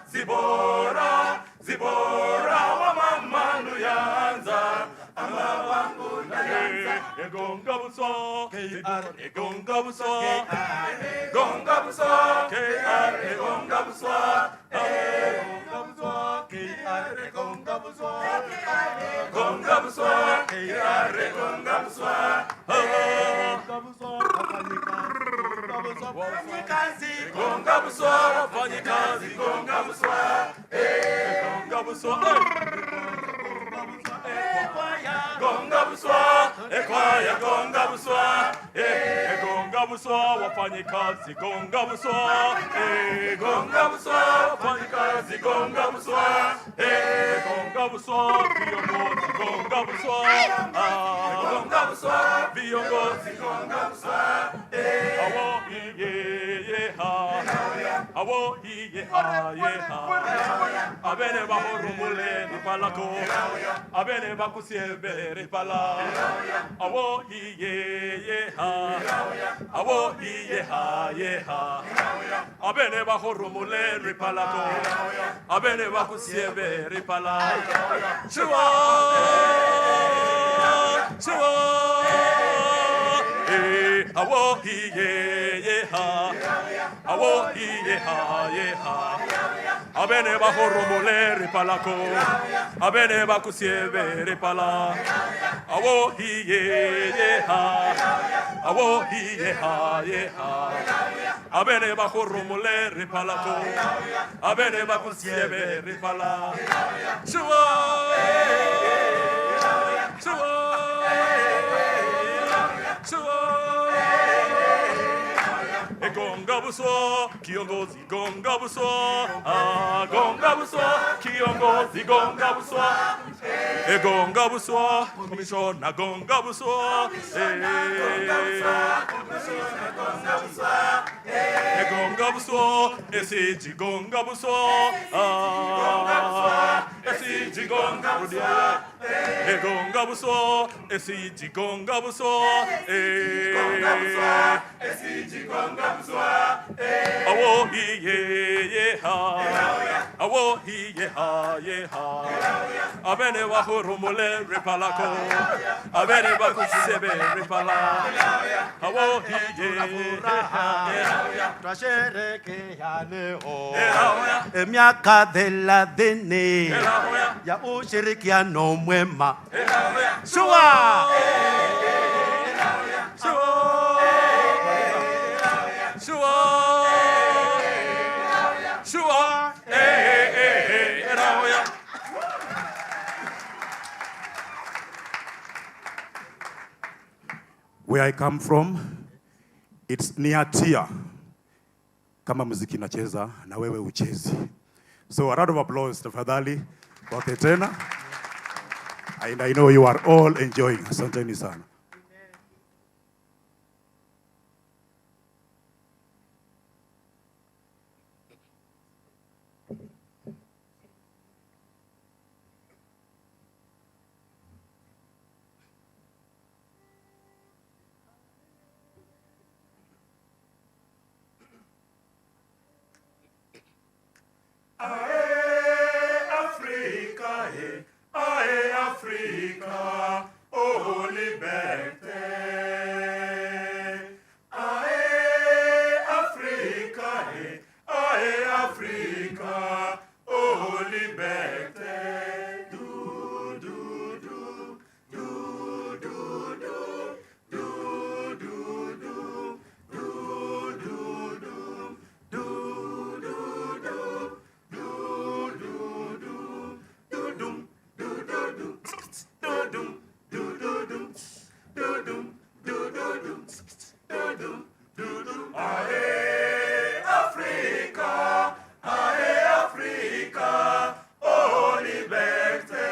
Zibora wa mama nuyanza, amba wangu ndayanza. Egonga buso, egonga buso, egonga buso, egonga buso, egonga buso, egonga buso, egonga buso, egonga buso, wafanyikazi, gonga buso, wafanyikazi, gonga buso, gonga buso, gonga buso, ekwaya, gonga buso, gonga buso, wafanyikazi, gonga buso, gonga buso, wafanyikazi, gonga buso, gonga buso, viongozi, gonga buso, gonga buso, viongozi, gonga buso, awo iye ha, awo iye ha ye ha, abene bahorumule ni palako, abene bakusiebe repala, awo iye ha, awo iye ha ye ha, abene bahorumule repalako, abene bakusiebe repala, chua, awo iye ha, awo iye ha ye ha, abene bahorumule repalako, abene bakusiebe repala, awo iye ha, awo iye ha ye ha, abene bahorumule repalako, abene bakusiebe repala, chua. Gonga buso, kiongozi, gonga buso, gonga buso, kiongozi, gonga buso, gonga buso, komishona, gonga buso, gonga buso, esiji, gonga buso, esiji, gonga buso, gonga buso, esiji, gonga buso, esiji, gonga buso, awo iye ha, awo iye ha ye ha, abene wahurumule repalako, abene bakusebe repala, awo iye ha, twasherekea leo miaka 30 ya ushirikiano mwema. Shua! Where I come from, it's near Tia. Kama muziki nacheza na wewe uchezi. So a round of applause tafadhali kwake tena. And I know you are all enjoying. Asanteni sana. ae Africa, oh liberté. Ae Africa, ae Africa, oh liberté. Do, do, do, do, do, do, do, do, do. Ae Africa, ae Africa, oh liberté.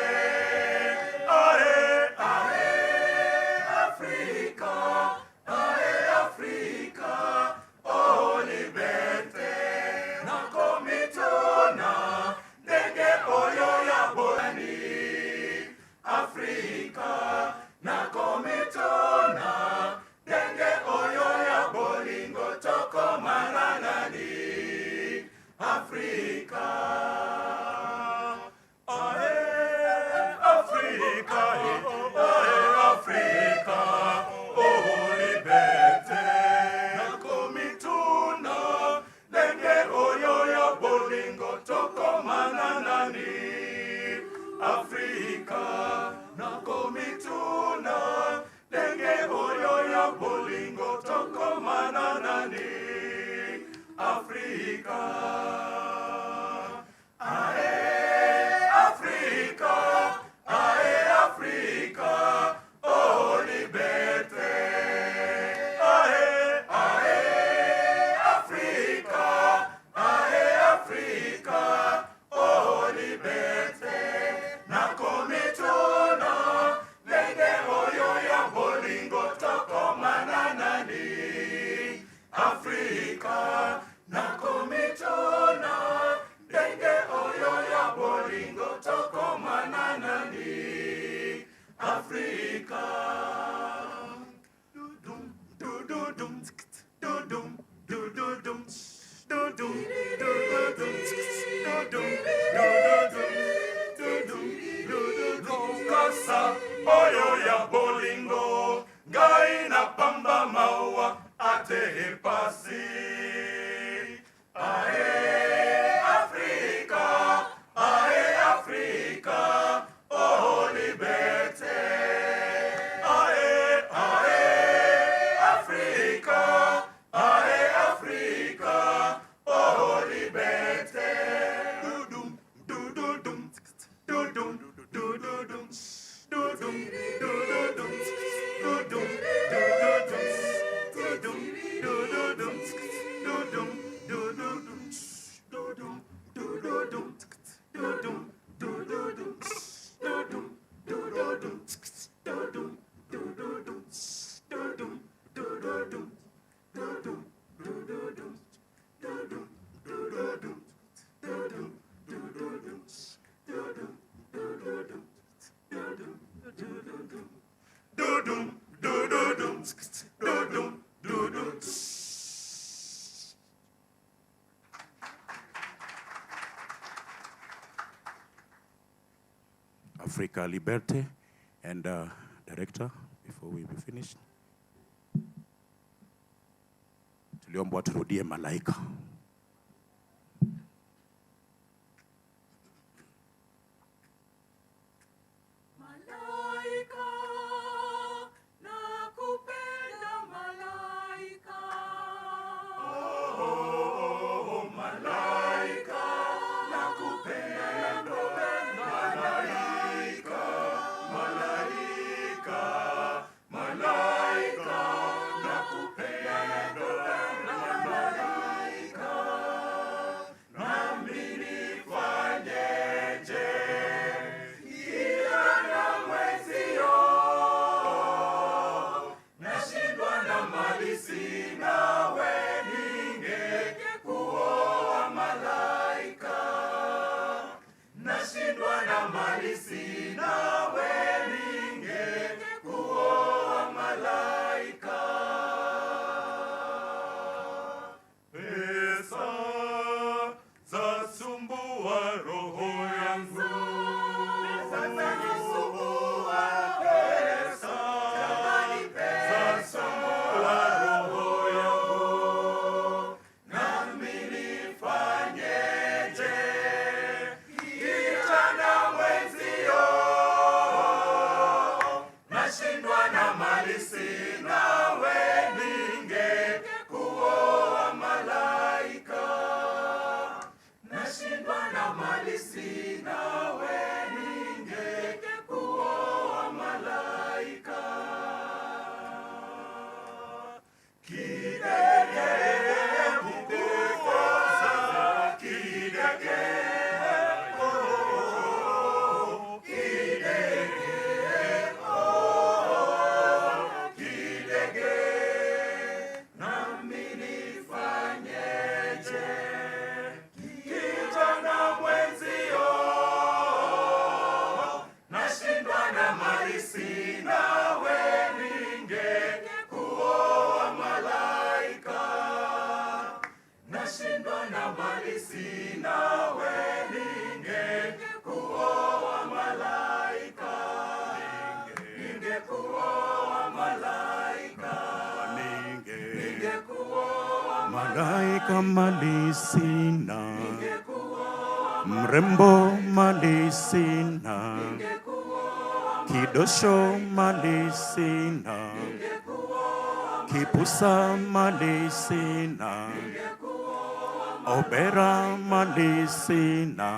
Ae, ae Africa, ae Africa, oh liberté. Na komitona, ndege oyo ya bolani. Africa, na komitona, ndege oyo ya bolingo toko maranani. Africa, ae Africa, ae Africa, oh liberté. Na komituna, ndege oyo ya bolingo toko maranani. Africa, na komituna, ndege oyo ya bolingo toko mananani. Africa, ae Africa, ae Africa, oh liberté. Ae, ae Africa, ae Africa, oh liberté. Na komituna, ndege oyo ya bolingo toko mananani. Africa, na komituna, ndege oyo ya bolingo toko mananani. Africa. Dudum, dudum, dudum, dudum, dudum, dudum. Kasa oyo ya bolingo, gai na pamba maua ate pasi. Ae Africa, ae Africa, oh liberté. Ae, ae Africa, ae Africa, oh liberté. Dudum, dudum, dudum, dudum, dudum, dudum, dudum, Africa Liberté. And director, before we be finished, tuliombwa turudie malaika. malaika mali sina, mrembo mali sina, kidosho mali sina, kipusa mali sina, obera mali sina,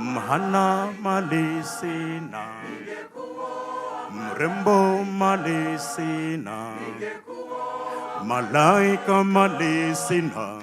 mhana mali sina, mrembo mali sina, malaika mali sina.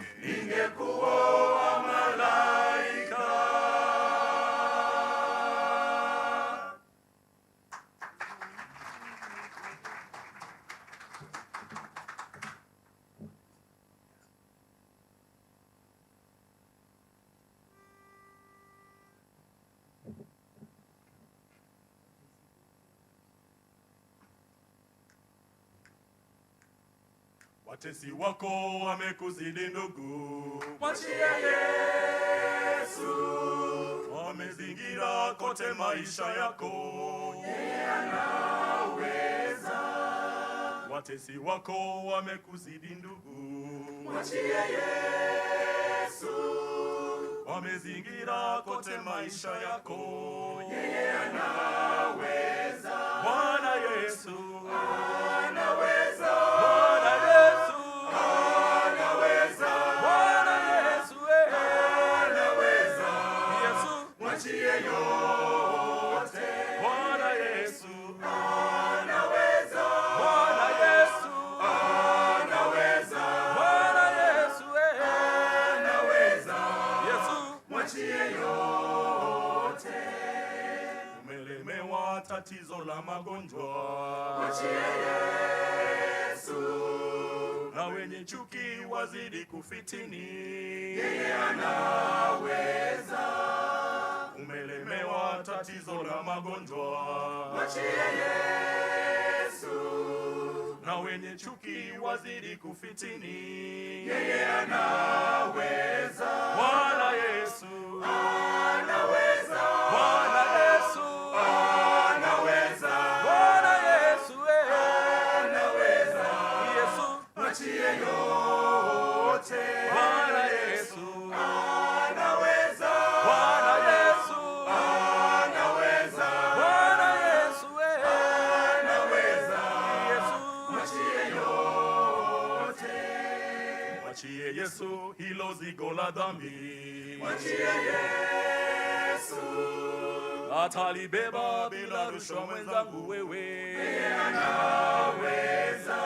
Watesi wako wamekuzidi ndugu, mwachie Yesu. Wamezingira kote maisha yako, yeye anaweza. Watesi wako wamekuzidi ndugu, mwachie Yesu. Wamezingira kote maisha yako, yeye anaweza. Bwana Yesu anaweza. Bwana Yesu anaweza. Bwana Yesu anaweza. Yesu mwachie yote. Bwana Yesu anaweza. Bwana Yesu anaweza. Bwana Yesu anaweza. Yesu mwachie yote. Umelemewa tatizo la magonjwa, mwachie Yesu. Na wenye chuki wazidi kufitini, yeye anaweza. Umelemewa tatizo la magonjwa, mwachie Yesu. Na wenye chuki wazidi kufitini, yeye anaweza. Bwana Yesu anaweza. Bwana Yesu anaweza. Bwana Yesu anaweza. Yesu mwachie yote. Bwana Yesu anaweza. Bwana Yesu anaweza. Bwana Yesu anaweza. Yesu mwachie yote. Mwachie Yesu hilo zigo la dhambi, mwachie Yesu. Atalibeba bila rushwa mwenzangu wewe, yeye anaweza.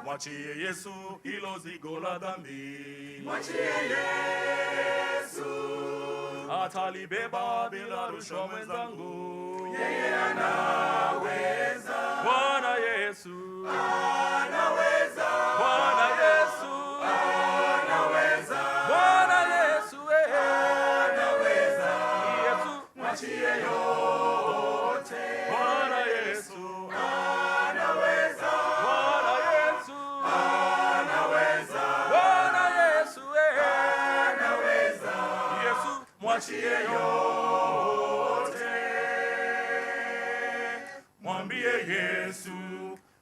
Mwachie Yesu hilo zigo la dhambi, mwachie Yesu. Atalibeba bila rushwa mwenzangu, yeye anaweza. Bwana Yesu anaweza. Bwana Yesu anaweza. Bwana Yesu anaweza. Yesu mwachie yote. Bwana Yesu anaweza. Bwana Yesu anaweza. Bwana Yesu anaweza. Yesu mwachie yote. Mwambie Yesu,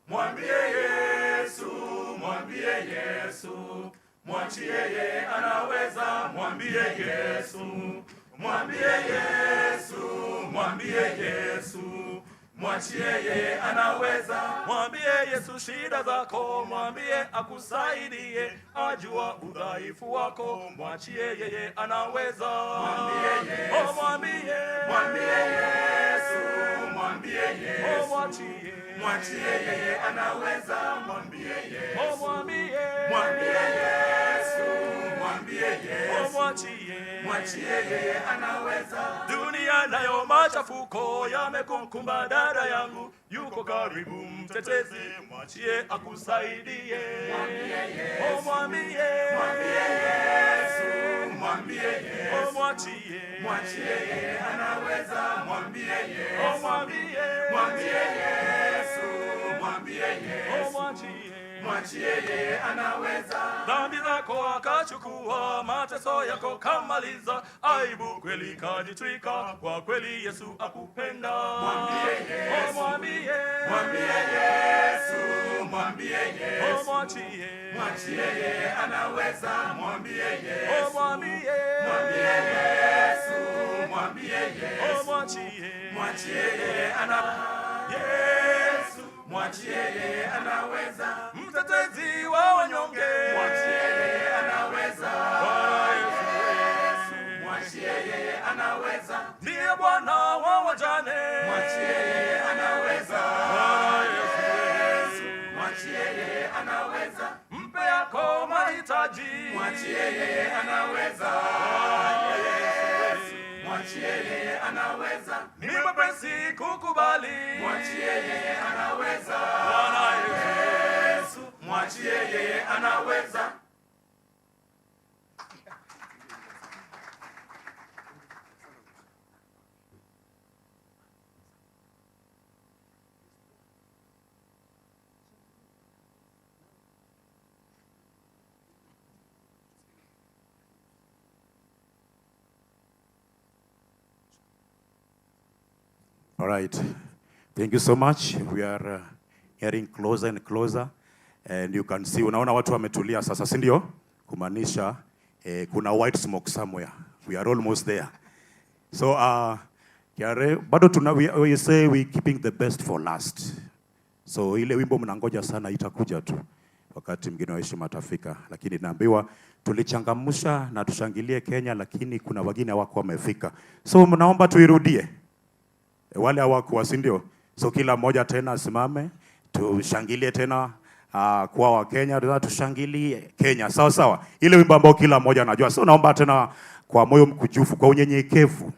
mwambie Yesu, mwambie Yesu. Mwachie yeye anaweza. Mwambie Yesu, mwambie Yesu, mwambie Yesu. Mwachie yeye anaweza. Mwambie Yesu shida zako, mwambie akusaidie, ajua udhaifu wako. Mwachie yeye anaweza. Mwambie Yesu, oh mwambie, mwambie Yesu, mwambie Yesu. Oh mwachie, mwachie yeye anaweza. Mwambie Yesu, oh mwambie, mwambie Yesu, mwambie Yesu. Oh mwachie, mwachie yeye anaweza. Dunia nayo machafuko yamekumkumba dada yangu, yuko karibu mtetezi, mwachie akusaidie. Mwambie Yesu, oh mwambie, mwambie Yesu, mwambie Yesu. Oh mwachie, mwachie yeye anaweza. Mwambie Yesu, oh mwambie, mwambie Yesu, mwambie Yesu. Oh mwachie, mwachie yeye anaweza. Dhambi zako akachukua, mateso yako kamaliza, aibu kweli kajitwika, kwa kweli Yesu akupenda. Mwambie Yesu, mwambie Yesu, mwambie Yesu, mwachie yeye anaweza. Mwambie Yesu, mwambie Yesu, mwambie Yesu, mwachie yeye Yesu, mwachie yeye anaweza. Mtetezi wa wanyonge, mwachie yeye anaweza. Yesu, mwachie yeye anaweza. Ndiye Bwana wa wajane, mwachie yeye anaweza. Yesu, mwachie yeye anaweza. Mpe yako mahitaji, mwachie yeye anaweza. Yesu, mwachie yeye anaweza. Ni mwepesi kukubali, mwachie yeye anaweza. Bwana Yesu, mwachie yeye anaweza. All right. Thank you so much. We are getting closer and closer. And you can see, unaona watu wametulia sasa, si ndio? Kumaanisha kuna white smoke somewhere. We are almost there. So, Kiare, bado we say we keeping the best for last. So, ile wimbo mnangoja sana itakuja tu wakati mgeni wa heshima atafika. Lakini naambiwa tulichangamsha na tushangilie Kenya, lakini kuna wageni hawako wamefika. So, mnaomba tuirudie. Wale hawakuwa, si ndio? So kila mmoja tena asimame, tushangilie tena kwa wa Kenya, tushangilie Kenya. Sawa sawa. Ile wimbo ambao kila mmoja anajua. So naomba tena kwa moyo mkujufu, kwa unyenyekevu.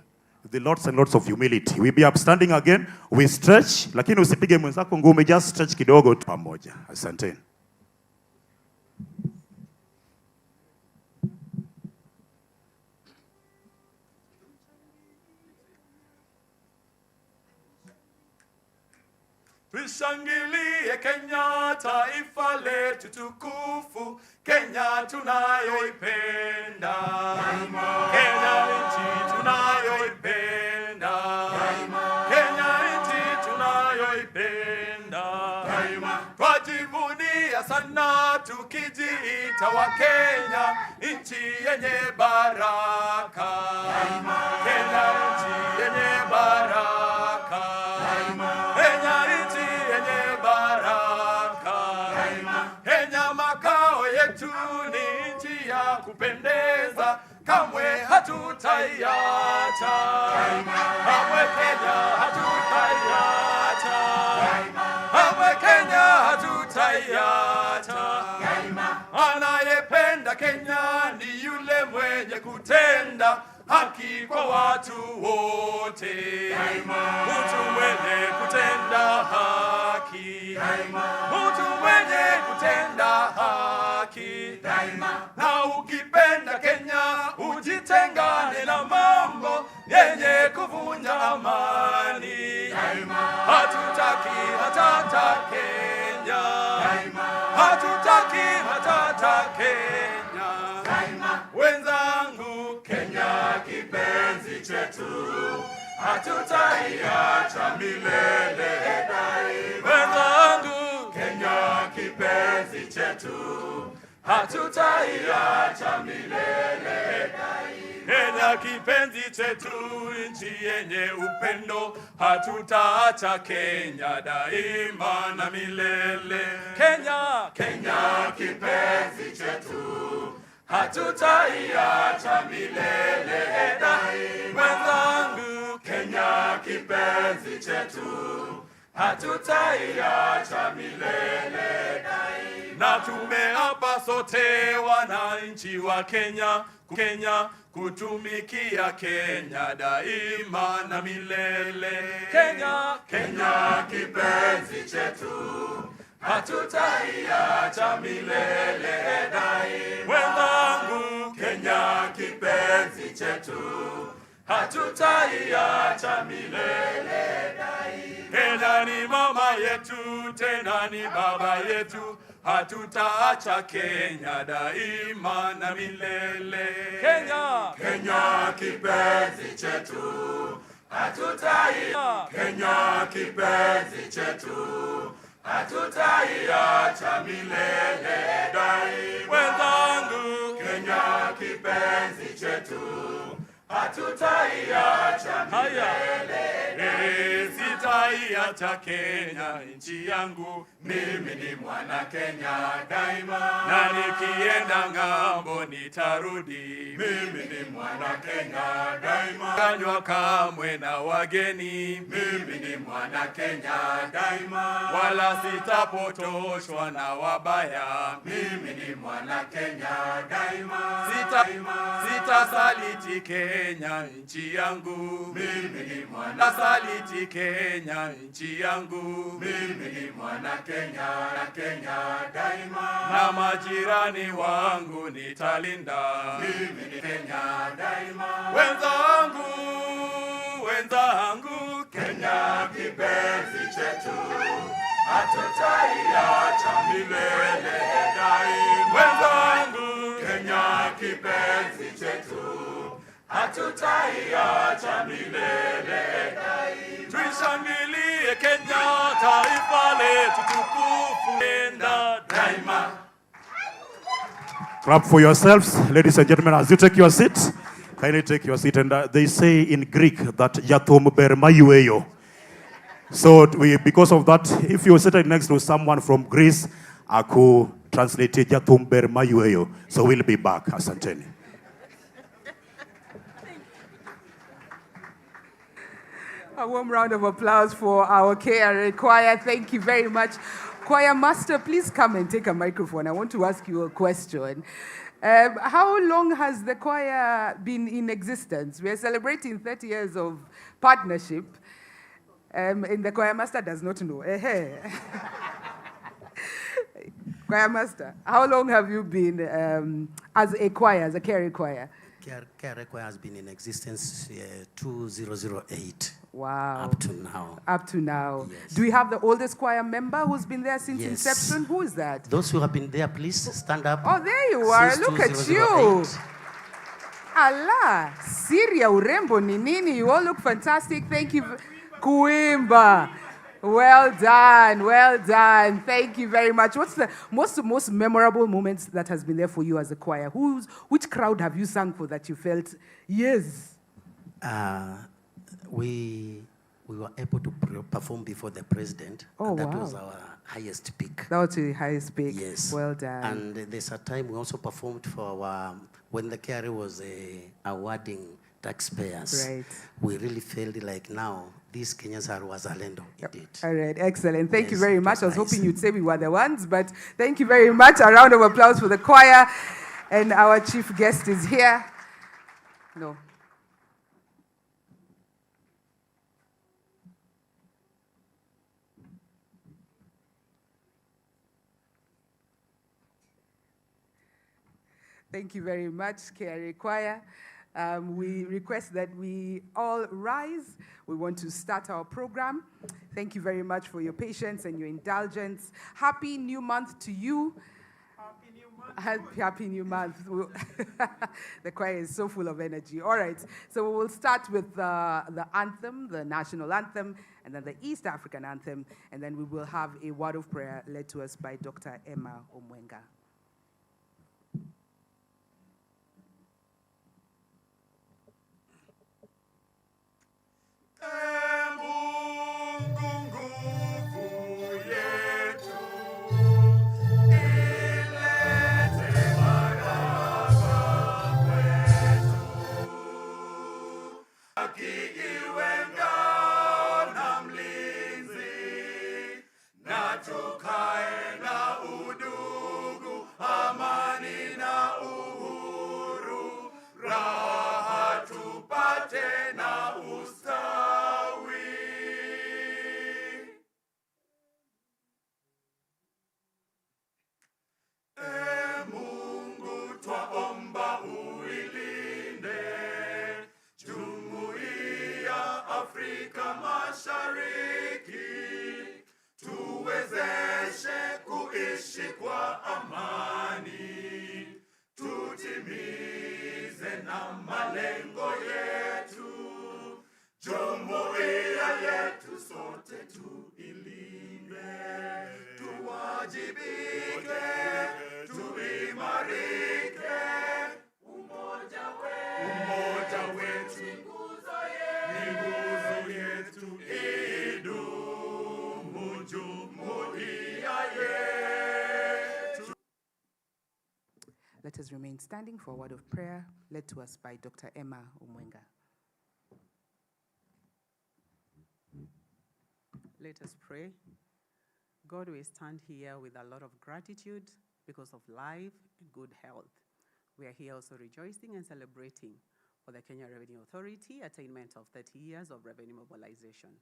The lots and lots of humility. We be upstanding again, we stretch, lakini usipige mwenzako ngumi, just stretch kidogo tu pamoja. Asante. Tushangilie Kenya, taifa letu tukufu, Kenya tunayoipenda. Kenya nchi tunayoipenda. Kenya nchi tunayoipenda. Twajivunia sana tukijiita wa Kenya, nchi yenye baraka. Kenya nchi yenye baraka. Kenya nchi yenye baraka. Kenya makao yetu ni nchi ya kupendeza, kamwe hatutaiacha. Kamwe Kenya hatutaiacha. Kamwe Kenya hatutaiacha. Anayependa Kenya ni yule mwenye kutenda haki kwa watu wote. Mtu mwenye kutenda haki. Mtu mwenye kutenda haki. Na ukipenda Kenya ujitengane na mambo yenye kuvunja amani. Hatutaki matata Kenya. Hatutaki matata Kenya. Wenzangu, Kenya kipenzi chetu, hatutaiacha milele daima. Wenzangu, Kenya kipenzi chetu, hatutaiacha milele daima. Kenya kipenzi chetu, nchi yenye upendo, hatutaacha Kenya daima na milele. Kenya, Kenya kipenzi chetu, hatutaiacha milele daima. Wenzangu, Kenya kipenzi chetu, hatutaiacha milele daima. Na tumeapa sote wananchi wa Kenya, kutumikia Kenya daima na milele. Kenya, Kenya kipenzi chetu, hatutaiacha milele daima. Wenzangu, Kenya kipenzi chetu, hatutaiacha milele daima. Kenya ni mama yetu, tena ni baba yetu, hatutaacha Kenya daima na milele. Kenya, Kenya kipenzi chetu, hatutaiacha. Kenya kipenzi chetu, hatutaiacha milele daima. Wenzangu, Kenya kipenzi chetu, hatutaiacha milele. Sitaiacha Kenya nchi yangu, mimi ni mwana Kenya daima. Na nikienda ng'ambo nitarudi, mimi ni mwana Kenya daima. Kanywa kamwe na wageni, mimi ni mwana Kenya daima. Wala sitapotoshwa na wabaya, mimi ni mwana Kenya daima. Sitasaliti Kenya nchi yangu, mimi ni mwana. Saliti Kenya nchi yangu, mimi ni mwana Kenya, Kenya daima. Na majirani wangu nitalinda, mimi ni Kenya daima. Wenzangu, wenzangu, Kenya kipenzi chetu, hatutaiacha milele daima. Wenzangu, Kenya kipenzi chetu, hatutaiacha milele daima. Tuishangilie Kenya, taifa letu tukufu, enda daima. Clap for yourselves, ladies and gentlemen, as you take your seat. Kindly take your seat. And they say in Greek that yatom bermayueyo. So because of that, if you're sitting next to someone from Greece, aku translate yatom bermayueyo. So we'll be back. Asanteni. A warm round of applause for our KRA choir. Thank you very much. Choir master, please come and take a microphone. I want to ask you a question. How long has the choir been in existence? We are celebrating 30 years of partnership, and the choir master does not know. Choir master, how long have you been as a choir, as a KRA choir? KRA choir has been in existence 2008. Wow. Up to now. Up to now. Yes. Do we have the oldest choir member who's been there since Yes. inception? Who is that? Those who have been there, please stand up. Oh, there you are. Since Look at 2008. you. Allah. Syria, urembo ni nini? You all look fantastic. Thank you. Kuimba. Well done. Well done. Thank you very much. What's the most memorable moments that has been there for you as a choir? Which crowd have you sung for that you felt, yes? We were able to perform before the president. Oh, and that wow. was our highest peak. That was the highest peak. Yes. Well done. And there's a time we also performed for our, when the KRA was awarding taxpayers. Right. We really felt like now these Kenyans are wazalendo indeed. All right, excellent. Thank you Yes, very it much. I was was nice. hoping you'd say we were the ones, but thank you very much. A round of applause for the choir. And our chief guest is here. No. Thank you very much, KRA Choir. We request that we all rise. We want to start our program. Thank you very much for your patience and your indulgence. Happy new month to you. Happy new month. Happy new month. The choir is so full of energy. All right, so we will start with the anthem, the national anthem, and then the East African anthem, and then we will have a word of prayer led to us by Dr. Emma Omwenga. Tukae na udugu, amani na uhuru, raha tupate na ustawi. Mungu twaomba uilinde Jumuiya Afrika Mashariki, tuwezeshe tutimize na malengo yetu. Jumuiya yetu sote tuilinde, tuwajibike, tuimarike. Umoja wetu ni nguzo yetu, idumu jumuiya yetu. Let us remain standing for a word of prayer led to us by Dr. Emma Umwenga. Let us pray. God, we stand here with a lot of gratitude because of life and good health. We are here also rejoicing and celebrating for the Kenya Revenue Authority attainment of 30 years of revenue mobilization.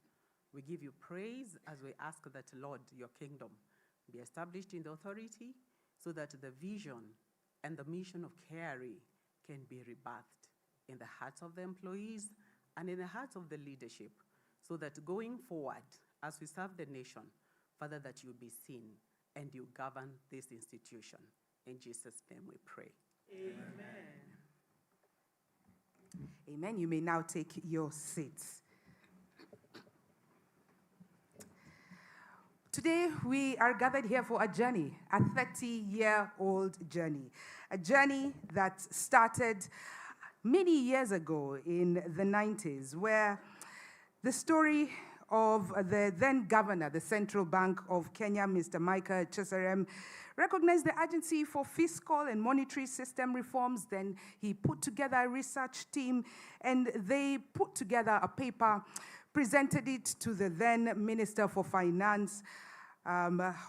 We give you praise as we ask that, Lord, your kingdom be established in the authority so that the vision and the mission of KRA can be rebirthed in the hearts of the employees and in the hearts of the leadership, so that going forward, as we serve the nation, Father, that you be seen and you govern this institution. In Jesus' name we pray. Amen. Amen. You may now take your seats. Today, we are gathered here for a journey, a 30-year-old journey, a journey that started many years ago in the 90s, where the story of the then governor, the Central Bank of Kenya, Mr. Micah Chesarem, recognized the urgency for fiscal and monetary system reforms. Then he put together a research team, and they put together a paper, presented it to the then Minister for Finance,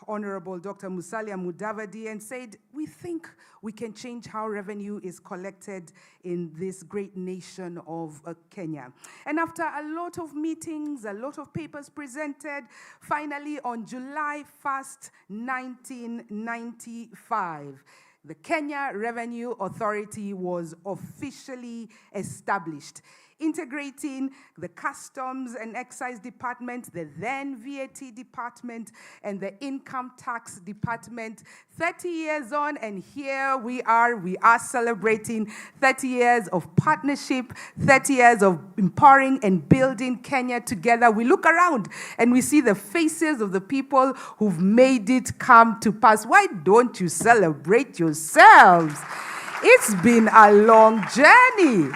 Honorable Dr. Musalia Mudavadi, and said, we think we can change how revenue is collected in this great nation of Kenya. And after a lot of meetings, a lot of papers presented, finally on July 1st, 1995, the Kenya Revenue Authority was officially established, integrating the Customs and Excise Department, the then VAT Department, and the Income Tax Department. 30 years on, and here we are celebrating 30 years of partnership, 30 years of empowering and building Kenya together. We look around and we see the faces of the people who've made it come to pass. Why don't you celebrate yourselves? It's been a long journey.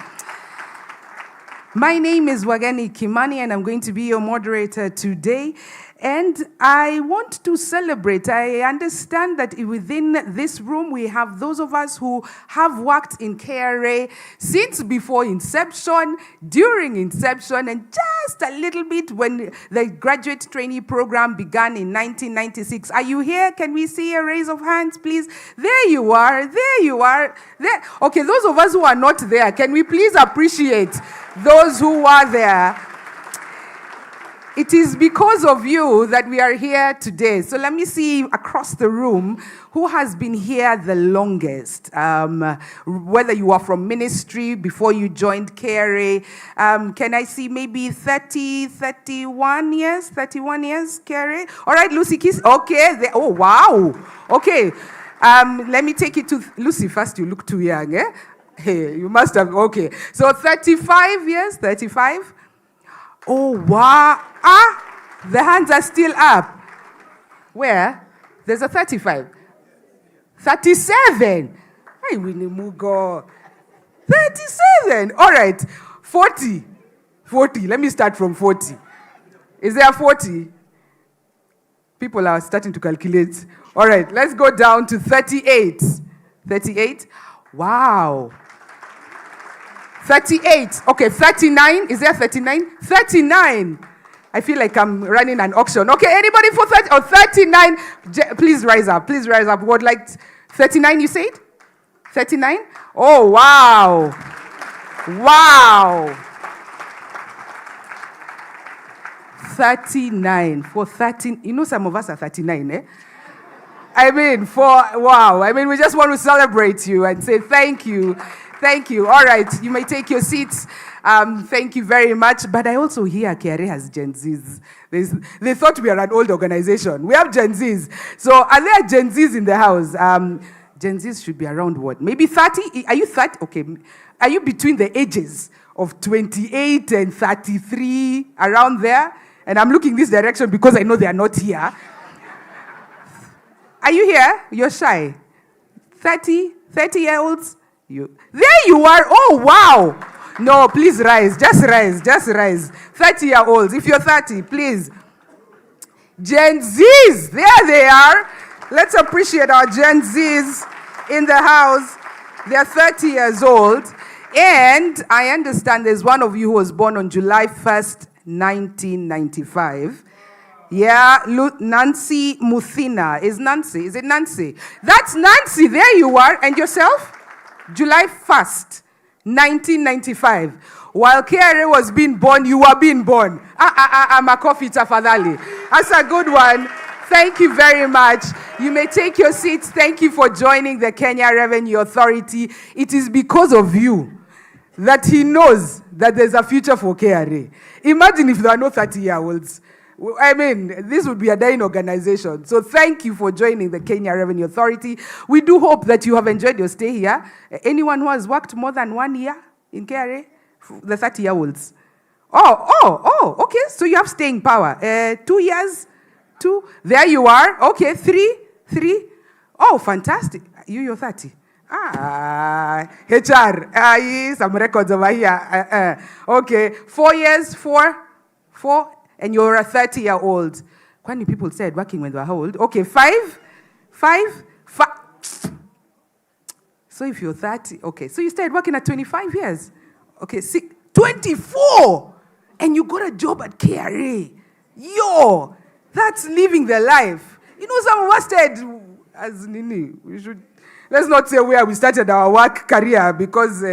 My name is Wageni Kimani, and I'm going to be your moderator today. And I want to celebrate. I understand that within this room, we have those of us who have worked in KRA since before inception, during inception, and just a little bit when the graduate trainee program began in 1996. Are you here? Can we see a raise of hands, please? There you are. There you are. There. Okay, those of us who are not there, can we please appreciate those who are there? It is because of you that we are here today. So let me see across the room who has been here the longest. Whether you are from ministry before you joined KRA. Can I see maybe 31 years? 31 years, KRA? All right, Lucy Kiss. Okay. Oh, wow. Okay. Let me take it to Lucy first. You look too young, eh? Hey, you must have. Okay. So 35 years, 35. Oh, wow. The hands are still up. Where? There's a 35. 37. Hey, Winnie Mugo. 37. All right. 40. 40. Let me start from 40. Is there 40? People are starting to calculate. All right. Let's go down to 38. 38. Wow. 38. Okay, 39. Is there 39? 39. I feel like I'm running an auction. Okay, anybody for 30 or 39? Please rise up. Please rise up. What, like 39 you said? 39? Oh, wow. Wow. 39. For 13. You know some of us are 39, eh? I mean, wow. I mean, we just want to celebrate you and say thank you. Thank you. All right, you may take your seats. Thank you very much. But I also hear KRA has Gen Zs. They thought we are an old organization. We have Gen Zs. So are there Gen Zs in the house? Gen Zs should be around what? Maybe 30? Are you 30? Okay. Are you between the ages of 28 and 33, around there? And I'm looking this direction because I know they are not here. Are you here? You're shy. 30-year-olds? There you are. Oh, wow. No, please rise. Just rise. 30-year-olds. If you're 30, please. Gen Zs, there they are. Let's appreciate our Gen Zs in the house. They're 30 years old. And I understand there's one of you who was born on July 1st, 1995. Yeah, Nancy Muthina. Is it Nancy? That's Nancy. There you are. And yourself? July 1st, 1995. While KRA was being born, you were being born. Makofi tafadhali. That's a good one. Thank you very much. You may take your seats. Thank you for joining the Kenya Revenue Authority. It is because of you that he knows that there's a future for KRA. Imagine if there are no 30-year-olds. I mean, this would be a dying organization. So thank you for joining the Kenya Revenue Authority. We do hope that you have enjoyed your stay here. Anyone who has worked more than 1 year in KRA? The 30-year-olds. Okay. So you have staying power. 2 years? 2? There you are. Okay, 3? Oh, fantastic. You're 30. HR. Some records over here. Okay, 4 years? 4? And you're a 30-year-old. When people said working when they were how old? Okay, 5? So if you're 30, okay. So you started working at 25 years. Okay, 24! And you got a job at KRA. Yo! That's living the life. You know, some of us said, as Nini, let's not say where we started our work career because,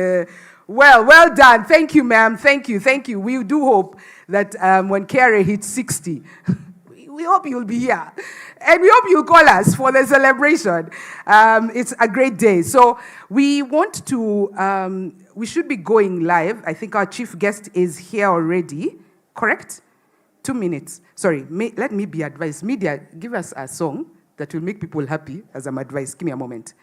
well done. Thank you, ma'am. Thank you. We do hope that when KRA hits 60, we hope you'll be here. And we hope you'll call us for the celebration. It's a great day. So we want to, we should be going live. I think our chief guest is here already. Correct? 2 minutes. Sorry, let me be advised. Media, give us a song that will make people happy as I'm advised. Give me a moment.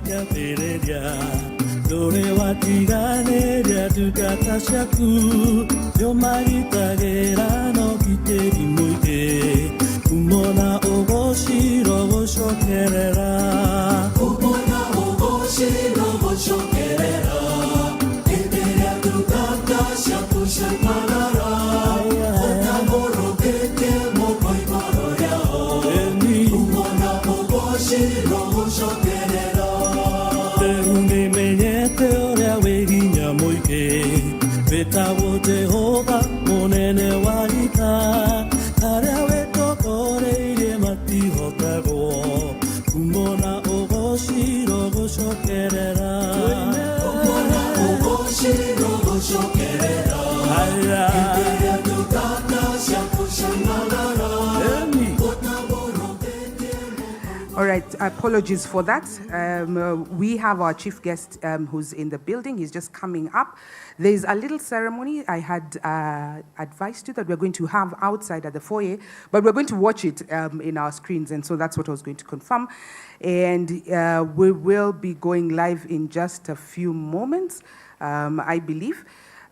kiambĩrĩria ndũrĩ watiganĩria ndungata ciaku nĩũmagitagĩra na ũgitĩri mũingĩ kumona ũgũcirwo gũcokerera kumona ũgũcirwo gũcokerera hĩndĩ ĩrĩa ndungata ciaku ciaumagara ũtamũrũkĩtie moko igũrũ rĩao kumona ũgũcirwo gũcokerera rĩu nĩmenyete ũrĩa wĩ hinya mũingĩ wĩtagwo Jehova mũnene wa ita arĩa wĩtongoreirie matihotagwo kumona ũgũcirwo gũcokerera kumona ũgũcirwo gũcokerera hĩndĩ ĩrĩa ndungata ciaku ciaumagara All right, apologies for that. We have our chief guest who's in the building. He's just coming up. There's a little ceremony I had advised you that we're going to have outside at the foyer, but we're going to watch it in our screens, and so that's what I was going to confirm. And we will be going live in just a few moments, I believe.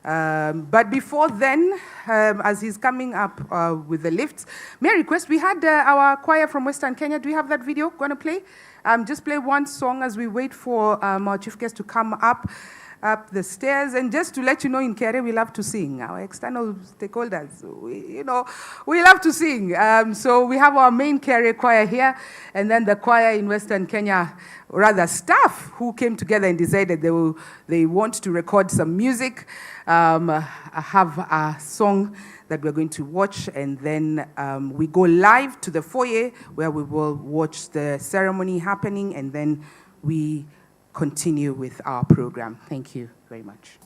But before then, as he's coming up with the lifts, may I request, we had our choir from Western Kenya. Do we have that video going to play? Just play one song as we wait for our chief guest to come up the stairs. And just to let you know, in Kere, we love to sing. Our external stakeholders, we love to sing. So we have our main Kere choir here, and then the choir in Western Kenya, or rather staff who came together and decided they want to record some music, have a song that we're going to watch, and then we go live to the foyer where we will watch the ceremony happening, and then we continue with our program. Thank you very much.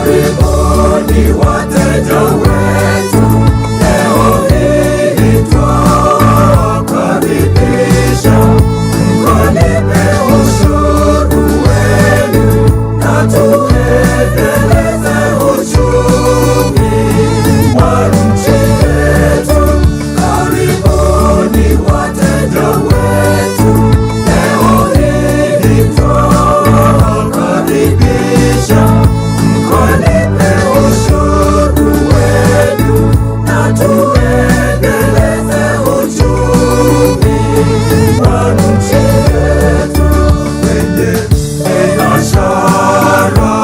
Karibuni wateja wetu, leo hii twawakaribisha, mkalipe ushuru wenu na tuendeleze uchumi wa nchi yetu. Karibuni wateja wetu, leo hii twawakaribisha, mkalipe ushuru wenu na tuendeleze uchumi wa nchi yetu. Wenye biashara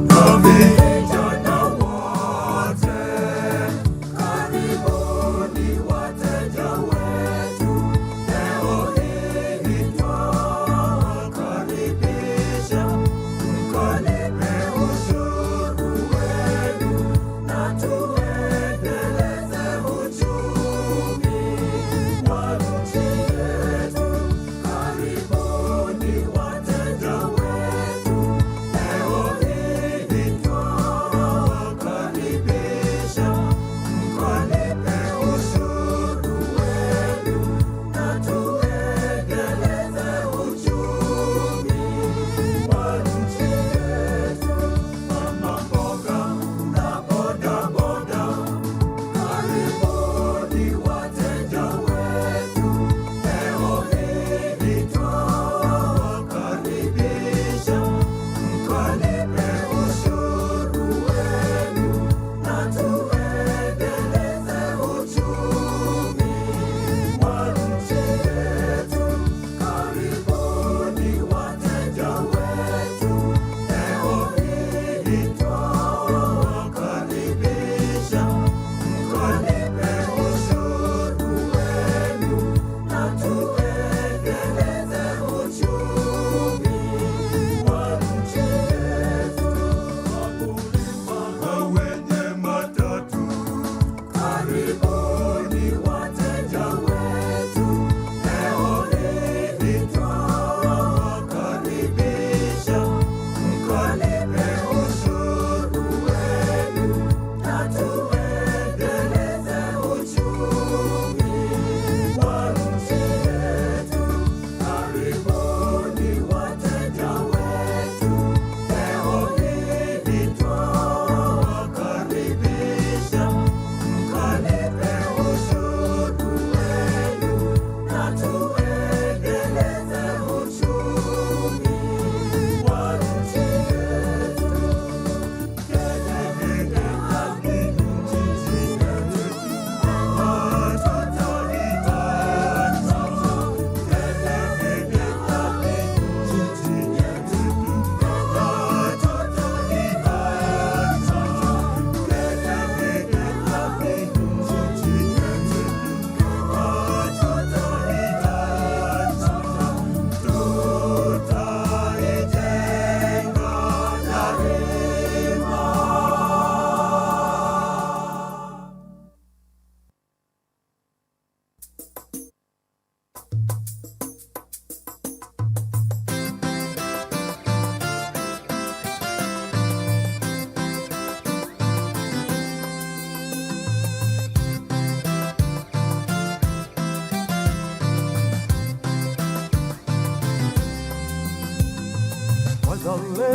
na vijana wote, karibuni wateja wetu, leo hii twawakaribisha, mkalipe ushuru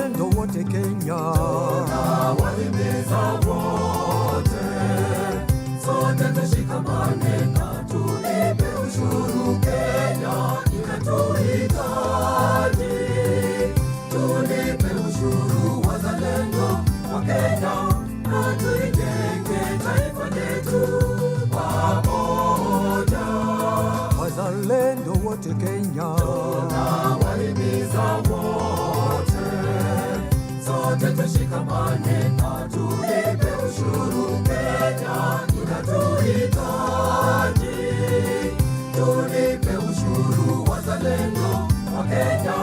wazalendo wote Kenya, tunawahimiza wote, sote tushikamane na tulipe ushuru. Kenya inatuhitaji, tulipe ushuru wazalendo wa Kenya, na tuijenge taifa letu pamoja. Wazalendo wote Kenya, tunawahimiza wote, sote tushikamane na tulipe ushuru. Kenya inatuhitaji, tulipe ushuru wazalendo wa Kenya,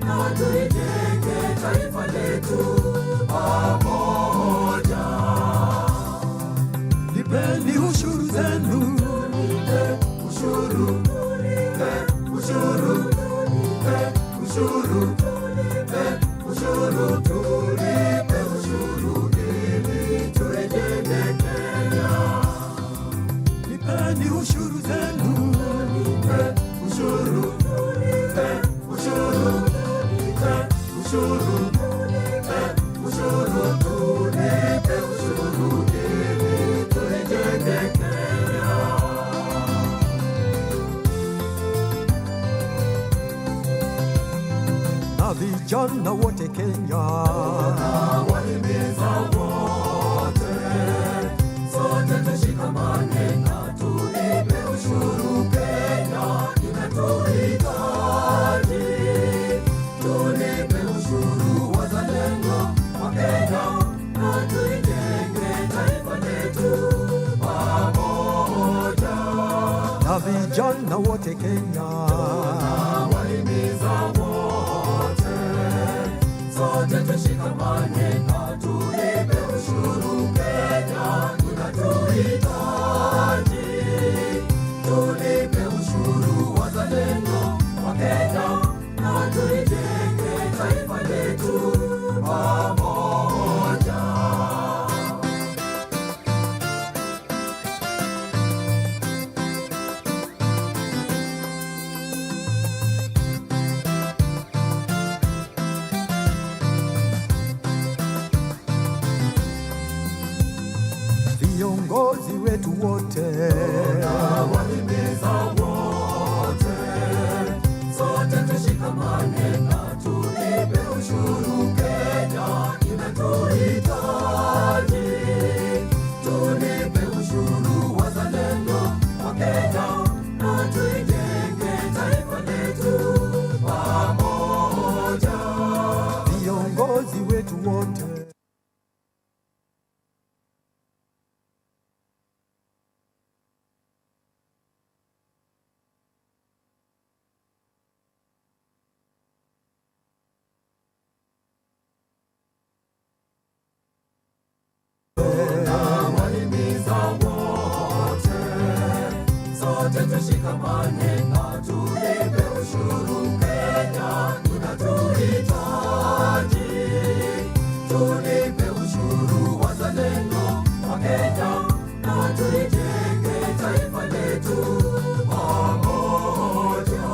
na tuijenge taifa letu pamoja. Lipeni ushuru zenu, tulipe ushuru, tulipe ushuru, tulipe ushuru, tulipe ushuru, tulipe ushuru ili tuijenge Kenya. Lipeni ushuru zenu, tulipe ushuru, tulipe ushuru, tulipe ushuru, tulipe ushuru, tulipe ushuru ili tuijenge Kenya. Na vijana wote Kenya, tunawahimiza wote, sote tushikamane na tulipe ushuru. Kenya inatuhitaji, tulipe ushuru wazalendo wa Kenya, na tuijenge taifa letu pamoja. Na vijana wote Kenya, tunawahimiza wote, sote tushikamane na tulipe ushuru. Kenya inatuhitaji, tulipe ushuru wazalendo wa Kenya, na tuijenge taifa letu pamoja. Viongozi wetu wote, tunawahimiza wote, sote tushikamane na tulipe ushuru. Kenya inatuhitaji, tulipe ushuru wazalendo wa Kenya, na tuijenge taifa letu pamoja. Viongozi wetu wote, tunawahimiza wote, sote tushikamane na tulipe ushuru. Kenya inatuhitaji, tulipe ushuru wazalendo wa Kenya, na tuijenge taifa letu pamoja.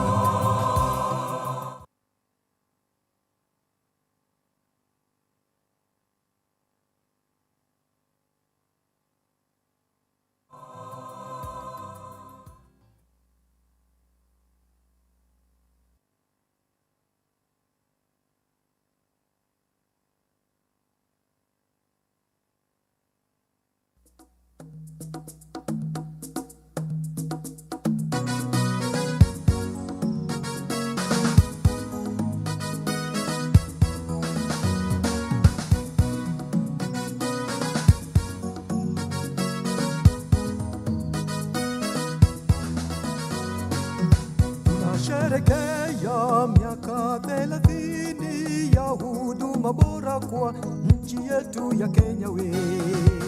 Tunasherehekea miaka 30 ya huduma bora kwa nchi yetu ya Kenya we.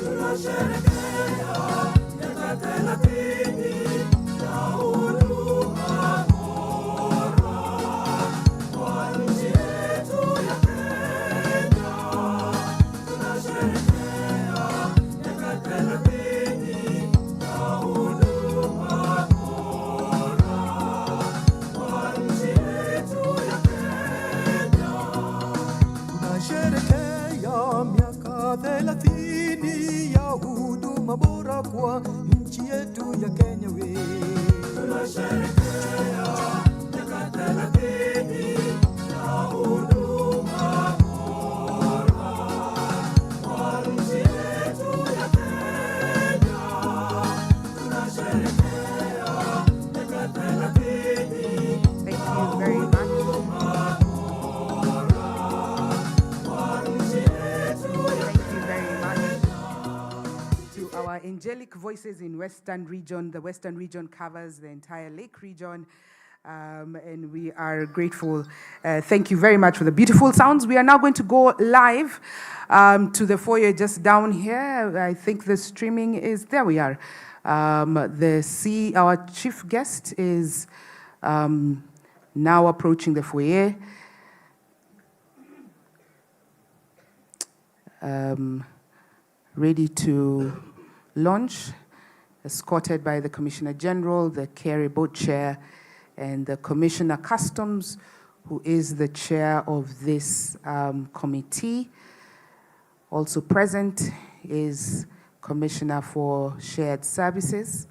Tunasherehekea miaka 30 ya huduma bora kwa nchi yetu ya Kenya. Tunasherehekea miaka 30 ya huduma bora kwa nchi yetu ya Kenya. tunasherekea miaka 30 ya huduma bora kwa nchi yetu ya Kenya we. Tunasherekea miaka 30 ya huduma bora kwa nchi yetu ya Kenya. Tunasherekea miaka 30. Thank you very much. Our angelic voices in Western region. The Western region covers the entire Lake region, and we are grateful. Thank you very much for the beautiful sounds. We are now going to go live to the foyer just down here. I think the streaming is, there we are. Our chief guest is now approaching the foyer. Ready to launch, escorted by the Commissioner General, the KRA Board Chair, and the Commissioner Customs, who is the chair of this committee. Also present is Commissioner for Shared Services.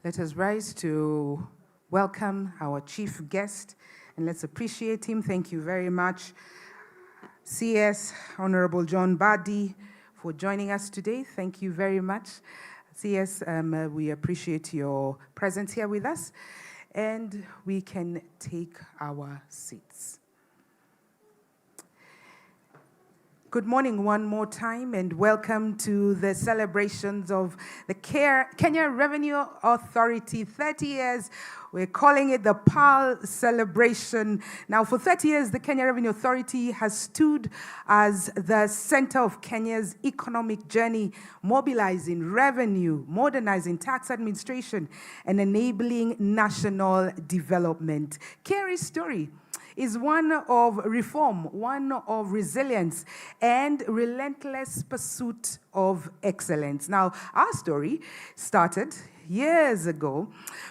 Let us rise to welcome our chief guest, and let's appreciate him. Thank you very much, CS Honorable John Badi, for joining us today. Thank you very much. CS, we appreciate your presence here with us, and we can take our seats. Good morning one more time, and welcome to the celebrations of the Kenya Revenue Authority 30 years. We're calling it the PAL celebration. Now, for 30 years, the Kenya Revenue Authority has stood as the center of Kenya's economic journey, mobilizing revenue, modernizing tax administration, and enabling national development. KRA's story is one of reform, one of resilience, and relentless pursuit of excellence. Now, our story started years ago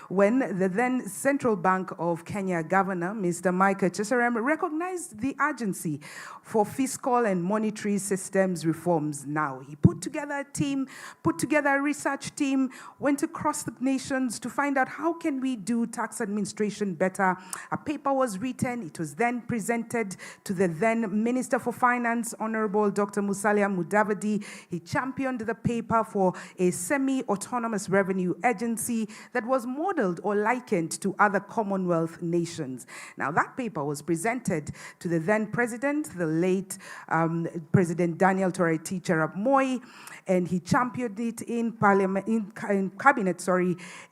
when the then Central Bank of Kenya Governor, Mr. Michael Chesarem, recognized the urgency for fiscal and monetary systems reforms. Now, he put together a team, put together a research team, went across the nations to find out how can we do tax administration better. A paper was written. It was then presented to the then Minister for Finance, Honorable Dr. Musalia Mudavadi. He championed the paper for a semi-autonomous revenue agency that was modeled or likened to other Commonwealth nations. Now, that paper was presented to the then president, the late President Daniel Toroitich arap Moi, and he championed it in Parliament, in cabinet,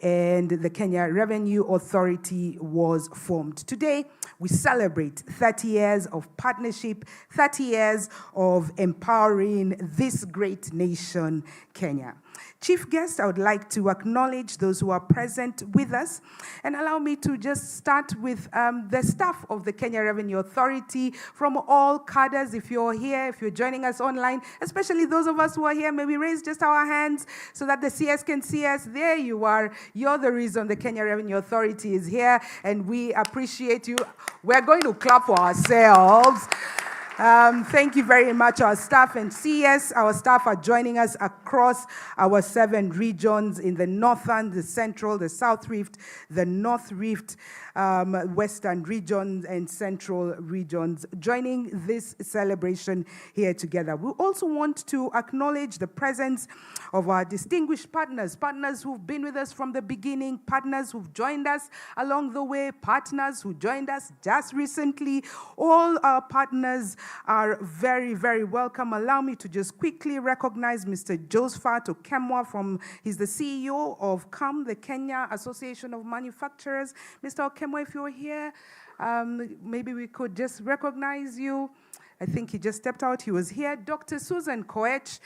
and the Kenya Revenue Authority was formed. Today, we celebrate 30 years of partnership, 30 years of empowering this great nation, Kenya. Chief guest, I would like to acknowledge those who are present with us, and allow me to just start with the staff of the Kenya Revenue Authority from all cadres. If you're here, if you're joining us online, especially those of us who are here, may we raise just our hands so that the CS can see us. There you are. You're the reason the Kenya Revenue Authority is here, and we appreciate you. We're going to clap for ourselves. Thank you very much, our staff and CS. Our staff are joining us across our 7 regions in the Northern, the Central, the South Rift, the North Rift, Western regions, and Central regions, joining this celebration here together. We also want to acknowledge the presence of our distinguished partners, partners who've been with us from the beginning, partners who've joined us along the way, partners who joined us just recently. All our partners are very, very welcome. Allow me to just quickly recognize Mr. Josephat Okemwa he's the CEO of KAM, the Kenya Association of Manufacturers. Mr. Okemwa, if you're here, maybe we could just recognize you. I think he just stepped out. He was here. Dr. Susan Koech,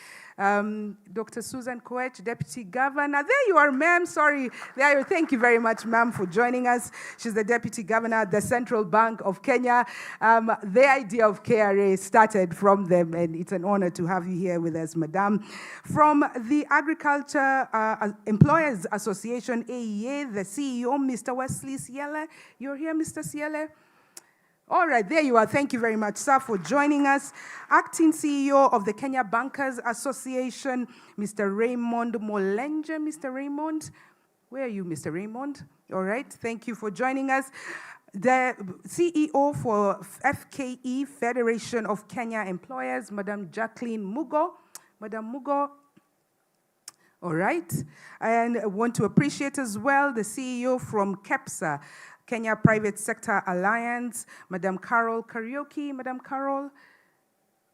Deputy Governor. There you are, ma'am. Sorry. There. Thank you very much, ma'am, for joining us. She's the Deputy Governor at the Central Bank of Kenya. The idea of KRA started from them, and it's an honor to have you here with us, madam. From the Agriculture Employers Association, AEA, the CEO, Mr. Wesley Siele. You're here, Mr. Siele? All right, there you are. Thank you very much, sir, for joining us. Acting CEO of the Kenya Bankers Association, Mr. Raymond Molenje. Mr. Raymond, where are you, Mr. Raymond? All right, thank you for joining us. The CEO for FKE, Federation of Kenya Employers, Madam Jacqueline Mugo. Madam Mugo. All right, and I want to appreciate as well the CEO from KEPSA, Kenya Private Sector Alliance, Madam Carol Karaoke. Madam Carol.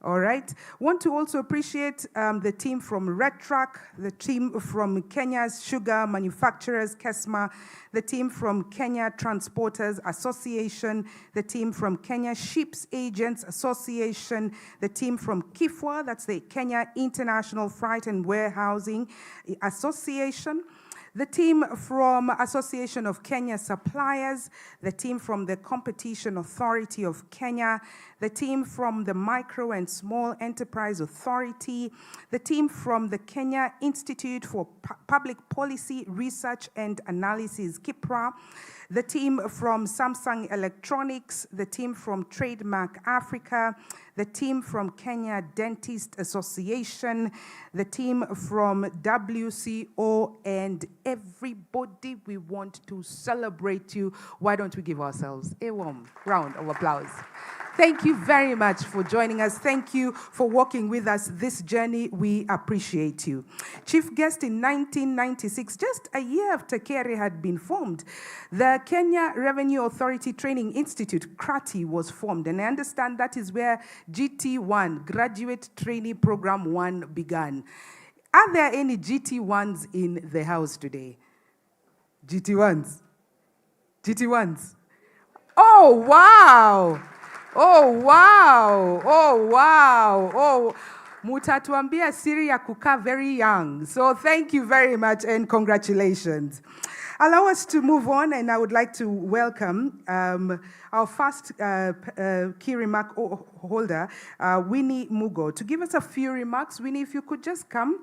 All right. Want to also appreciate the team from Red Truck, the team from Kenya's Sugar Manufacturers, KESMA, the team from Kenya Transporters Association, the team from Kenya Ships Agents Association, the team from KIFWA, that's the Kenya International Freight and Warehousing Association, the team from Association of Kenya Suppliers, the team from the Competition Authority of Kenya, the team from the Micro and Small Enterprise Authority, the team from the Kenya Institute for Public Policy Research and Analysis, KIPRA, the team from Samsung Electronics, the team from Trademark Africa, the team from Kenya Dentist Association, the team from WCO and everybody. We want to celebrate you. Why don't we give ourselves a warm round of applause? Thank you very much for joining us. Thank you for walking with us this journey. We appreciate you. Chief guest in 1996, just a year after KRA had been formed, the Kenya Revenue Authority Training Institute, KRATI, was formed. And I understand that is where GT1, Graduate Trainee Program 1, began. Are there any GT1s in the house today? GT1s? GT1s? Oh, wow! Oh, wow. Oh, wow. Oh, mutatuambia siri ya kukaa very young. So thank you very much and congratulations. Allow us to move on, and I would like to welcome our first key remark holder, Winnie Mugo, to give us a few remarks. Winnie, if you could just come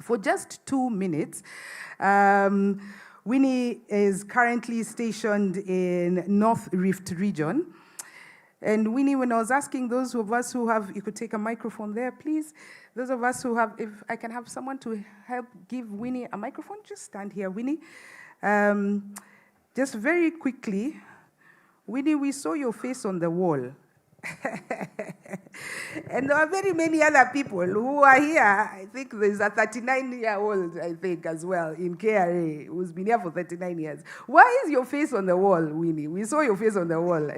for just 2 minutes. Winnie is currently stationed in North Rift region. And Winnie, when I was asking those of us who have, you could take a microphone there, please. Those of us who have, if I can have someone to help give Winnie a microphone, just stand here, Winnie. Just very quickly, Winnie, we saw your face on the wall. And there are very many other people who are here. I think there's a 39-year-old, I think, as well, in KRA, who's been here for 39 years. Why is your face on the wall, Winnie? We saw your face on the wall.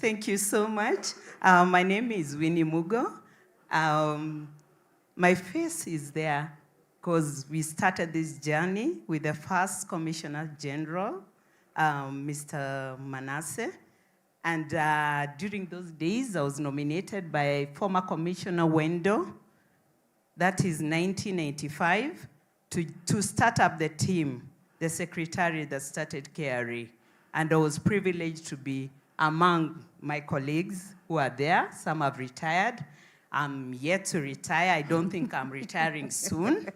Thank you so much. My name is Winnie Mugo. My face is there because we started this journey with the first Commissioner General, Mr. Manasseh. And during those days, I was nominated by former Commissioner Wendo, that is 1985, to start up the team, the secretary that started KRA. And I was privileged to be among my colleagues who are there. Some have retired. I'm yet to retire. I don't think I'm retiring soon.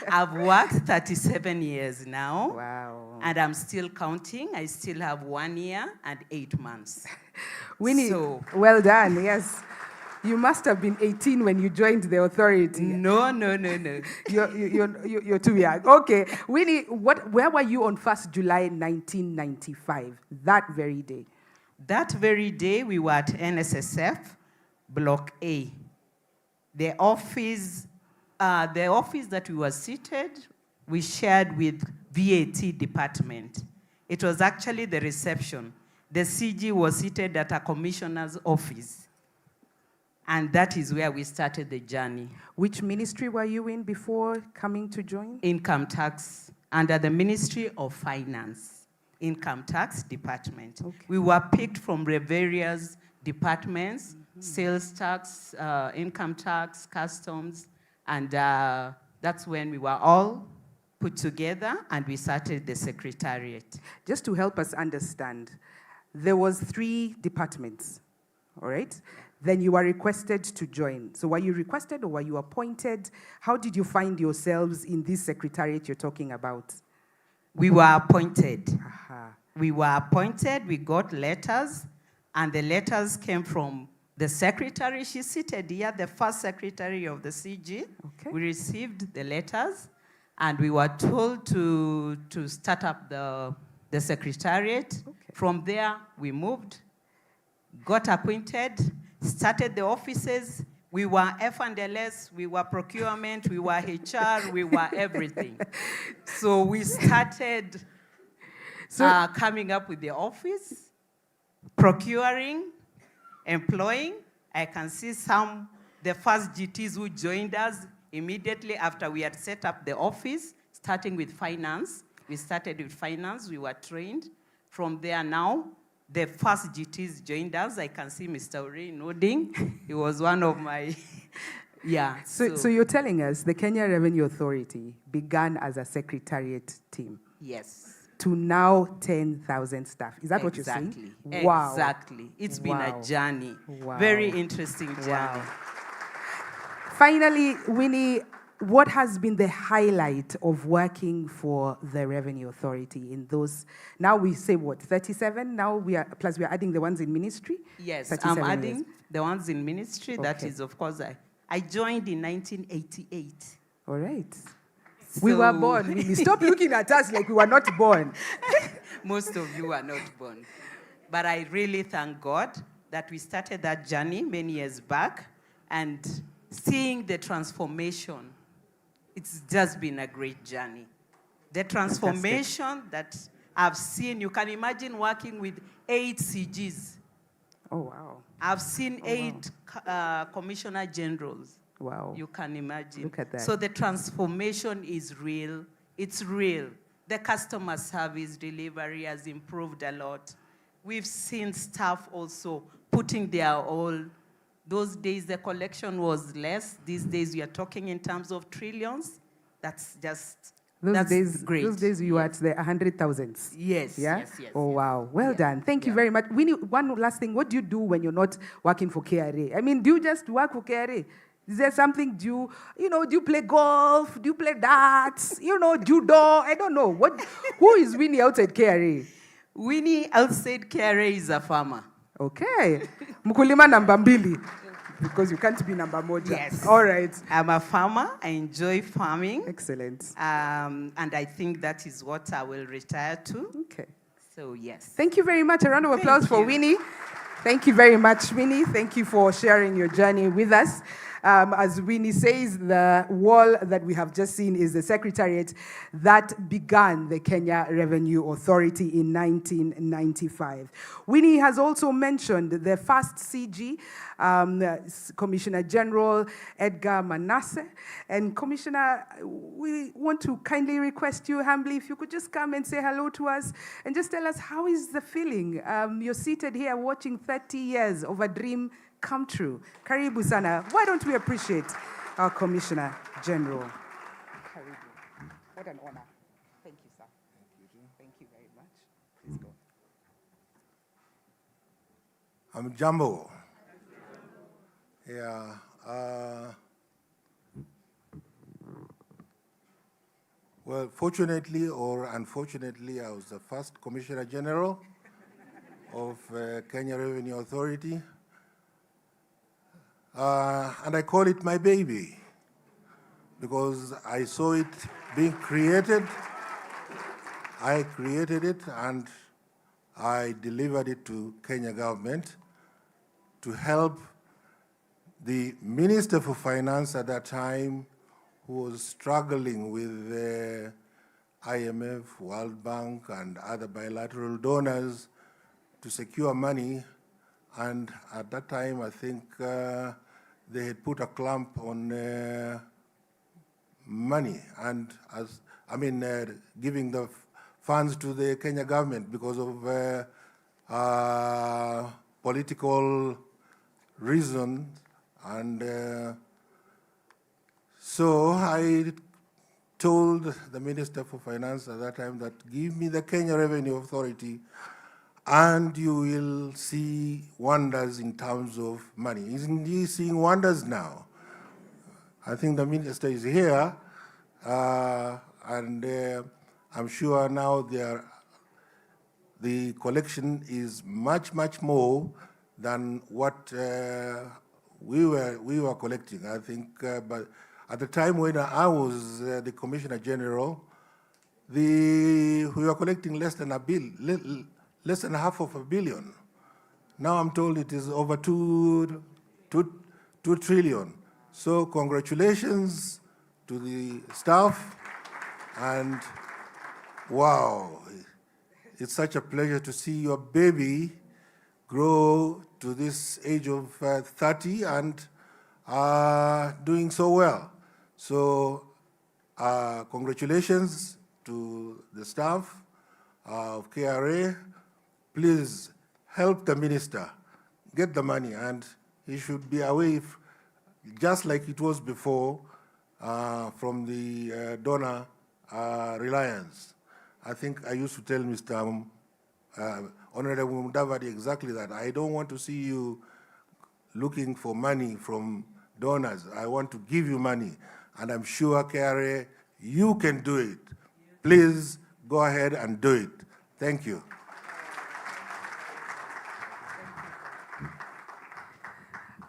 I've worked 37 years now. Wow. And I'm still counting. I still have 1 year and 8 months. Winnie, well done, yes. You must have been 18 when you joined the authority. No. You're too young. Okay, Winnie, where were you on 1st July 1995, that very day? That very day, we were at NSSF, Block A. The office that we were seated, we shared with VAT department. It was actually the reception. The CG was seated at a commissioner's office. And that is where we started the journey. Which ministry were you in before coming to join? Income tax, under the Ministry of Finance, Income Tax Department. Okay. We were picked from the various departments, sales tax, income tax, customs, and that's when we were all put together and we started the secretariat. Just to help us understand, there was 3 departments, all right? Then you were requested to join. So were you requested or were you appointed? How did you find yourselves in this secretariat you're talking about? We were appointed. We were appointed, we got letters, and the letters came from the secretary. She's seated here, the first secretary of the CG. Okay. We received the letters, and we were told to start up the secretariat. Okay. From there, we moved, got appointed, started the offices. We were F&LS, we were procurement, we were HR, we were everything. So we started coming up with the office, procuring, employing. I can see the first GTs who joined us immediately after we had set up the office, starting with finance. We started with finance, we were trained. From there now, the first GTs joined us. I can see Mr. Uri nodding. He was one of my, yeah. So you're telling us the Kenya Revenue Authority began as a secretariat team? Yes. To now 10,000 staff. Is that what you're saying? Wow. Exactly. It's been a journey. Wow. Very interesting journey. Wow. Finally, Winnie, what has been the highlight of working for the Revenue Authority in those, now we say what, 37? Now we are adding the ones in ministry? Yes, I'm adding the ones in ministry. Okay. That is, of course, I joined in 1988. All right. We were born, Winnie. Stop looking at us like we were not born. Most of you are not born. But I really thank God that we started that journey many years back, and seeing the transformation, it's just been a great journey. The transformation that I've seen, you can imagine working with 8 CGs. Oh, wow. I've seen 8 commissioner generals. Wow. You can imagine. Look at that. So the transformation is real. It's real. The customer service delivery has improved a lot. We've seen staff also putting their all. Those days the collection was less. These days we are talking in terms of trillions. That's just great. Those days you were at the 100,000s. Yes, yeah? yes. Oh, wow. Well done. Thank you very much. Winnie, one last thing. What do you do when you're not working for KRA? I mean, do you just work for KRA? Is there something, do you play golf? Do you play darts? Judo? I don't know. Who is Winnie outside KRA? Winnie outside KRA is a farmer. Okay. Mkulima namba mbili. Because you can't be number moja. Yes. All right. I'm a farmer. I enjoy farming. Excellent. And I think that is what I will retire to. Okay. So, yes. Thank you very much. A round of applause for Winnie. Thank you very much, Winnie. Thank you for sharing your journey with us. As Winnie says, the wall that we have just seen is the secretariat that began the Kenya Revenue Authority in 1995. Winnie has also mentioned the first CG, Commissioner General Edgar Manasseh. And Commissioner, we want to kindly request you humbly if you could just come and say hello to us and just tell us how is the feeling. You're seated here watching 30 years of a dream come true. Karibu sana. Why don't we appreciate our Commissioner General? Karibu. What an honor. Thank you, sir. Thank you very much. Please go. I'm Jumbo. Yeah. Well, fortunately or unfortunately, I was the first Commissioner General of Kenya Revenue Authority. And I call it my baby because I saw it being created. I created it and I delivered it to Kenya government to help the Minister for Finance at that time, who was struggling with the IMF, World Bank, and other bilateral donors to secure money. And at that time, I think they had put a clamp on money and giving the funds to the Kenya government because of political reasons. And so I told the Minister for Finance at that time that give me the Kenya Revenue Authority and you will see wonders in terms of money. Isn't he seeing wonders now? I think the minister is here, and I'm sure now the collection is much, much more than what we were collecting. I think, but at the time when I was the Commissioner General, we were collecting less than less than $500 million. Now I'm told it is over 2 trillion. So congratulations to the staff, and wow, it's such a pleasure to see your baby grow to this age of 30 and doing so well. So congratulations to the staff of KRA. Please help the minister get the money, and he should be away, just like it was before, from the donor reliance. I think I used to tell Mr. Honorable Mudavadi exactly that. I don't want to see you looking for money from donors. I want to give you money, and I'm sure, KRA, you can do it. Please go ahead and do it. Thank you.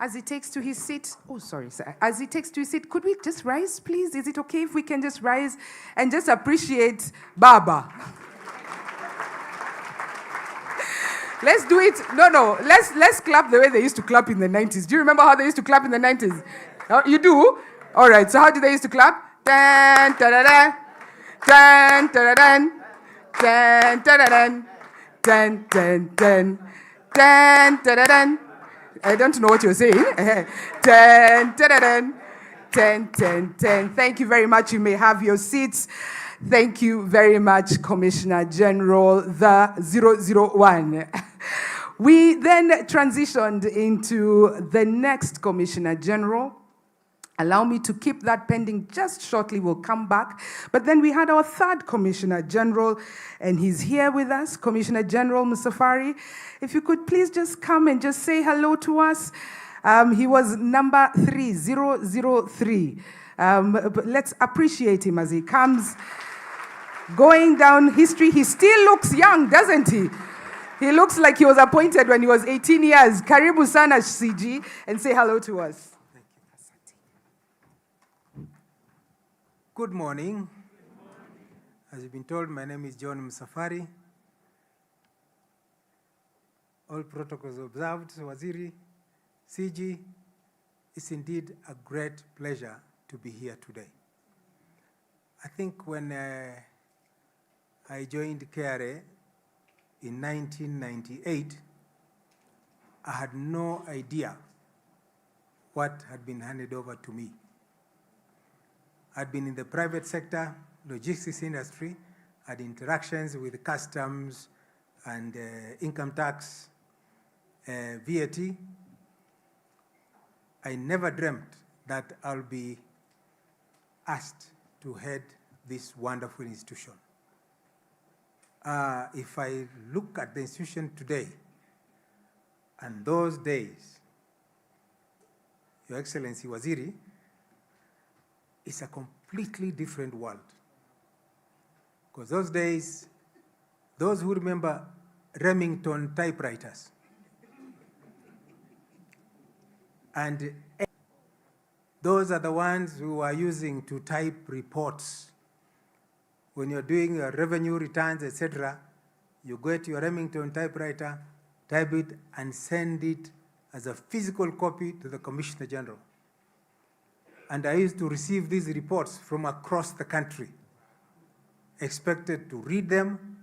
as he takes to his seat, oh, sorry, sir. As he takes to his seat, could we just rise, please? Is it okay if we can just rise and just appreciate Baba? Let's do it. No. Let's clap the way they used to clap in the 90s. Do you remember how they used to clap in the 90s? You do? All right. So how did they used to clap? Dun, da-da-da. Dun, da-da-dun. Dun, da-da-dun. Dun, dun, dun. Dun, da-da-dun. I don't know what you're saying. Dun, da-da-dun. Dun, dun, dun. Thank you very much. You may have your seats. Thank you very much, Commissioner General, the 001. We then transitioned into the next Commissioner General. Allow me to keep that pending just shortly. We'll come back. But then we had our third Commissioner General, and he's here with us, Commissioner General Musafari. If you could please just come and just say hello to us. He was number 3003. But let's appreciate him as he comes. Going down history, he still looks young, doesn't he? He looks like he was appointed when he was 18 years. Karibu sana, CG, and say hello to us. Good morning. As you've been told, my name is John Musafari. All protocols observed, Waziri, CG. It's indeed a great pleasure to be here today. I think when I joined KRA in 1998, I had no idea what had been handed over to me. I'd been in the private sector, logistics industry, had interactions with customs and income tax, VAT. I never dreamt that I'll be asked to head this wonderful institution. If I look at the institution today and those days, Your Excellency Waziri, it's a completely different world. Because those days, those who remember Remington typewriters, and those are the ones who are using to type reports. When you're doing your revenue returns, etc., you get your Remington typewriter, type it, and send it as a physical copy to the Commissioner General. And I used to receive these reports from across the country, expected to read them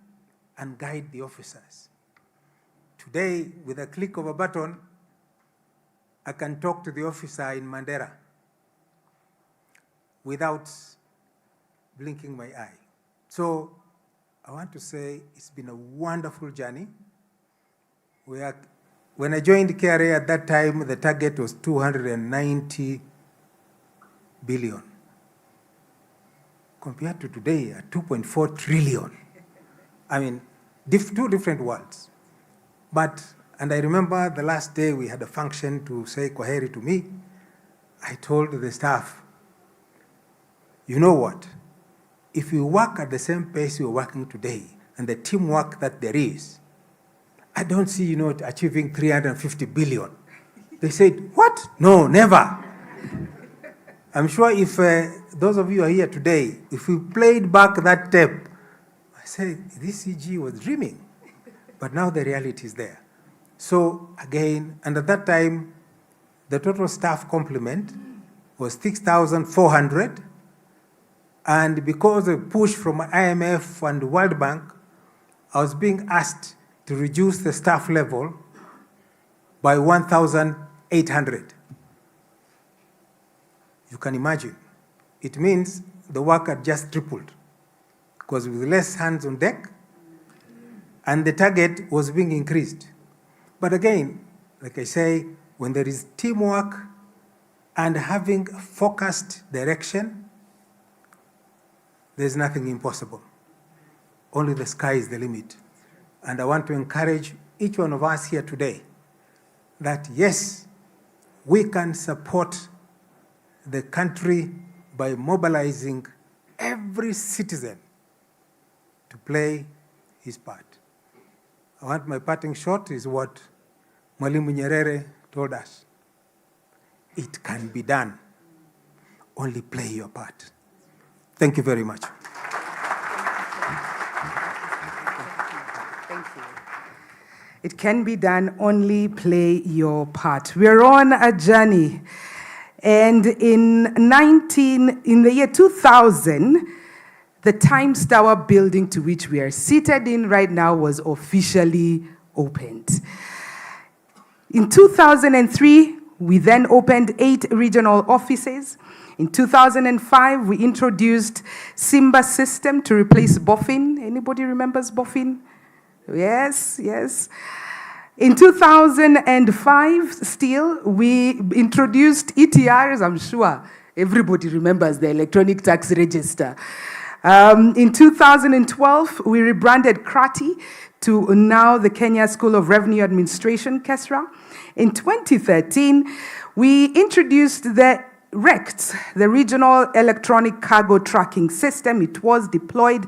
and guide the officers. Today, with a click of a button, I can talk to the officer in Mandera without blinking my eye. So I want to say it's been a wonderful journey. When I joined KRA at that time, the target was 290 billion. Compared to today, at 2.4 trillion. I mean, two different worlds. And I remember the last day we had a function to say kwaheri to me. I told the staff, you know what? If we work at the same pace we're working today and the teamwork that there is, I don't see you achieving 350 billion. They said, what? No, never. I'm sure if those of you are here today, if we played back that tape, I said, this CG was dreaming. But now the reality is there. So again, and at that time, the total staff complement was 6,400. And because of push from IMF and World Bank, I was being asked to reduce the staff level by 1,800. You can imagine. It means the work had just tripled because with less hands on deck, and the target was being increased. But again, like I say, when there is teamwork and having focused direction, there's nothing impossible. Only the sky is the limit. And I want to encourage each one of us here today that yes, we can support the country by mobilizing every citizen to play his part. I want my parting shot is what Mwalimu Nyerere told us. It can be done. Only play your part. Thank you very much. Thank you. It can be done, only play your part. We're on a journey. And in the year 2000, the Times Tower building to which we are seated in right now was officially opened. In 2003, we then opened 8 regional offices. In 2005, we introduced Simba system to replace Boffin. Anybody remembers Boffin? Yes, yes. In 2005, still, we introduced ETRs. I'm sure everybody remembers the electronic tax register. In 2012, we rebranded KRATI to now the Kenya School of Revenue Administration, KESRA. In 2013, we introduced the RECT, the Regional Electronic Cargo Tracking System. It was deployed.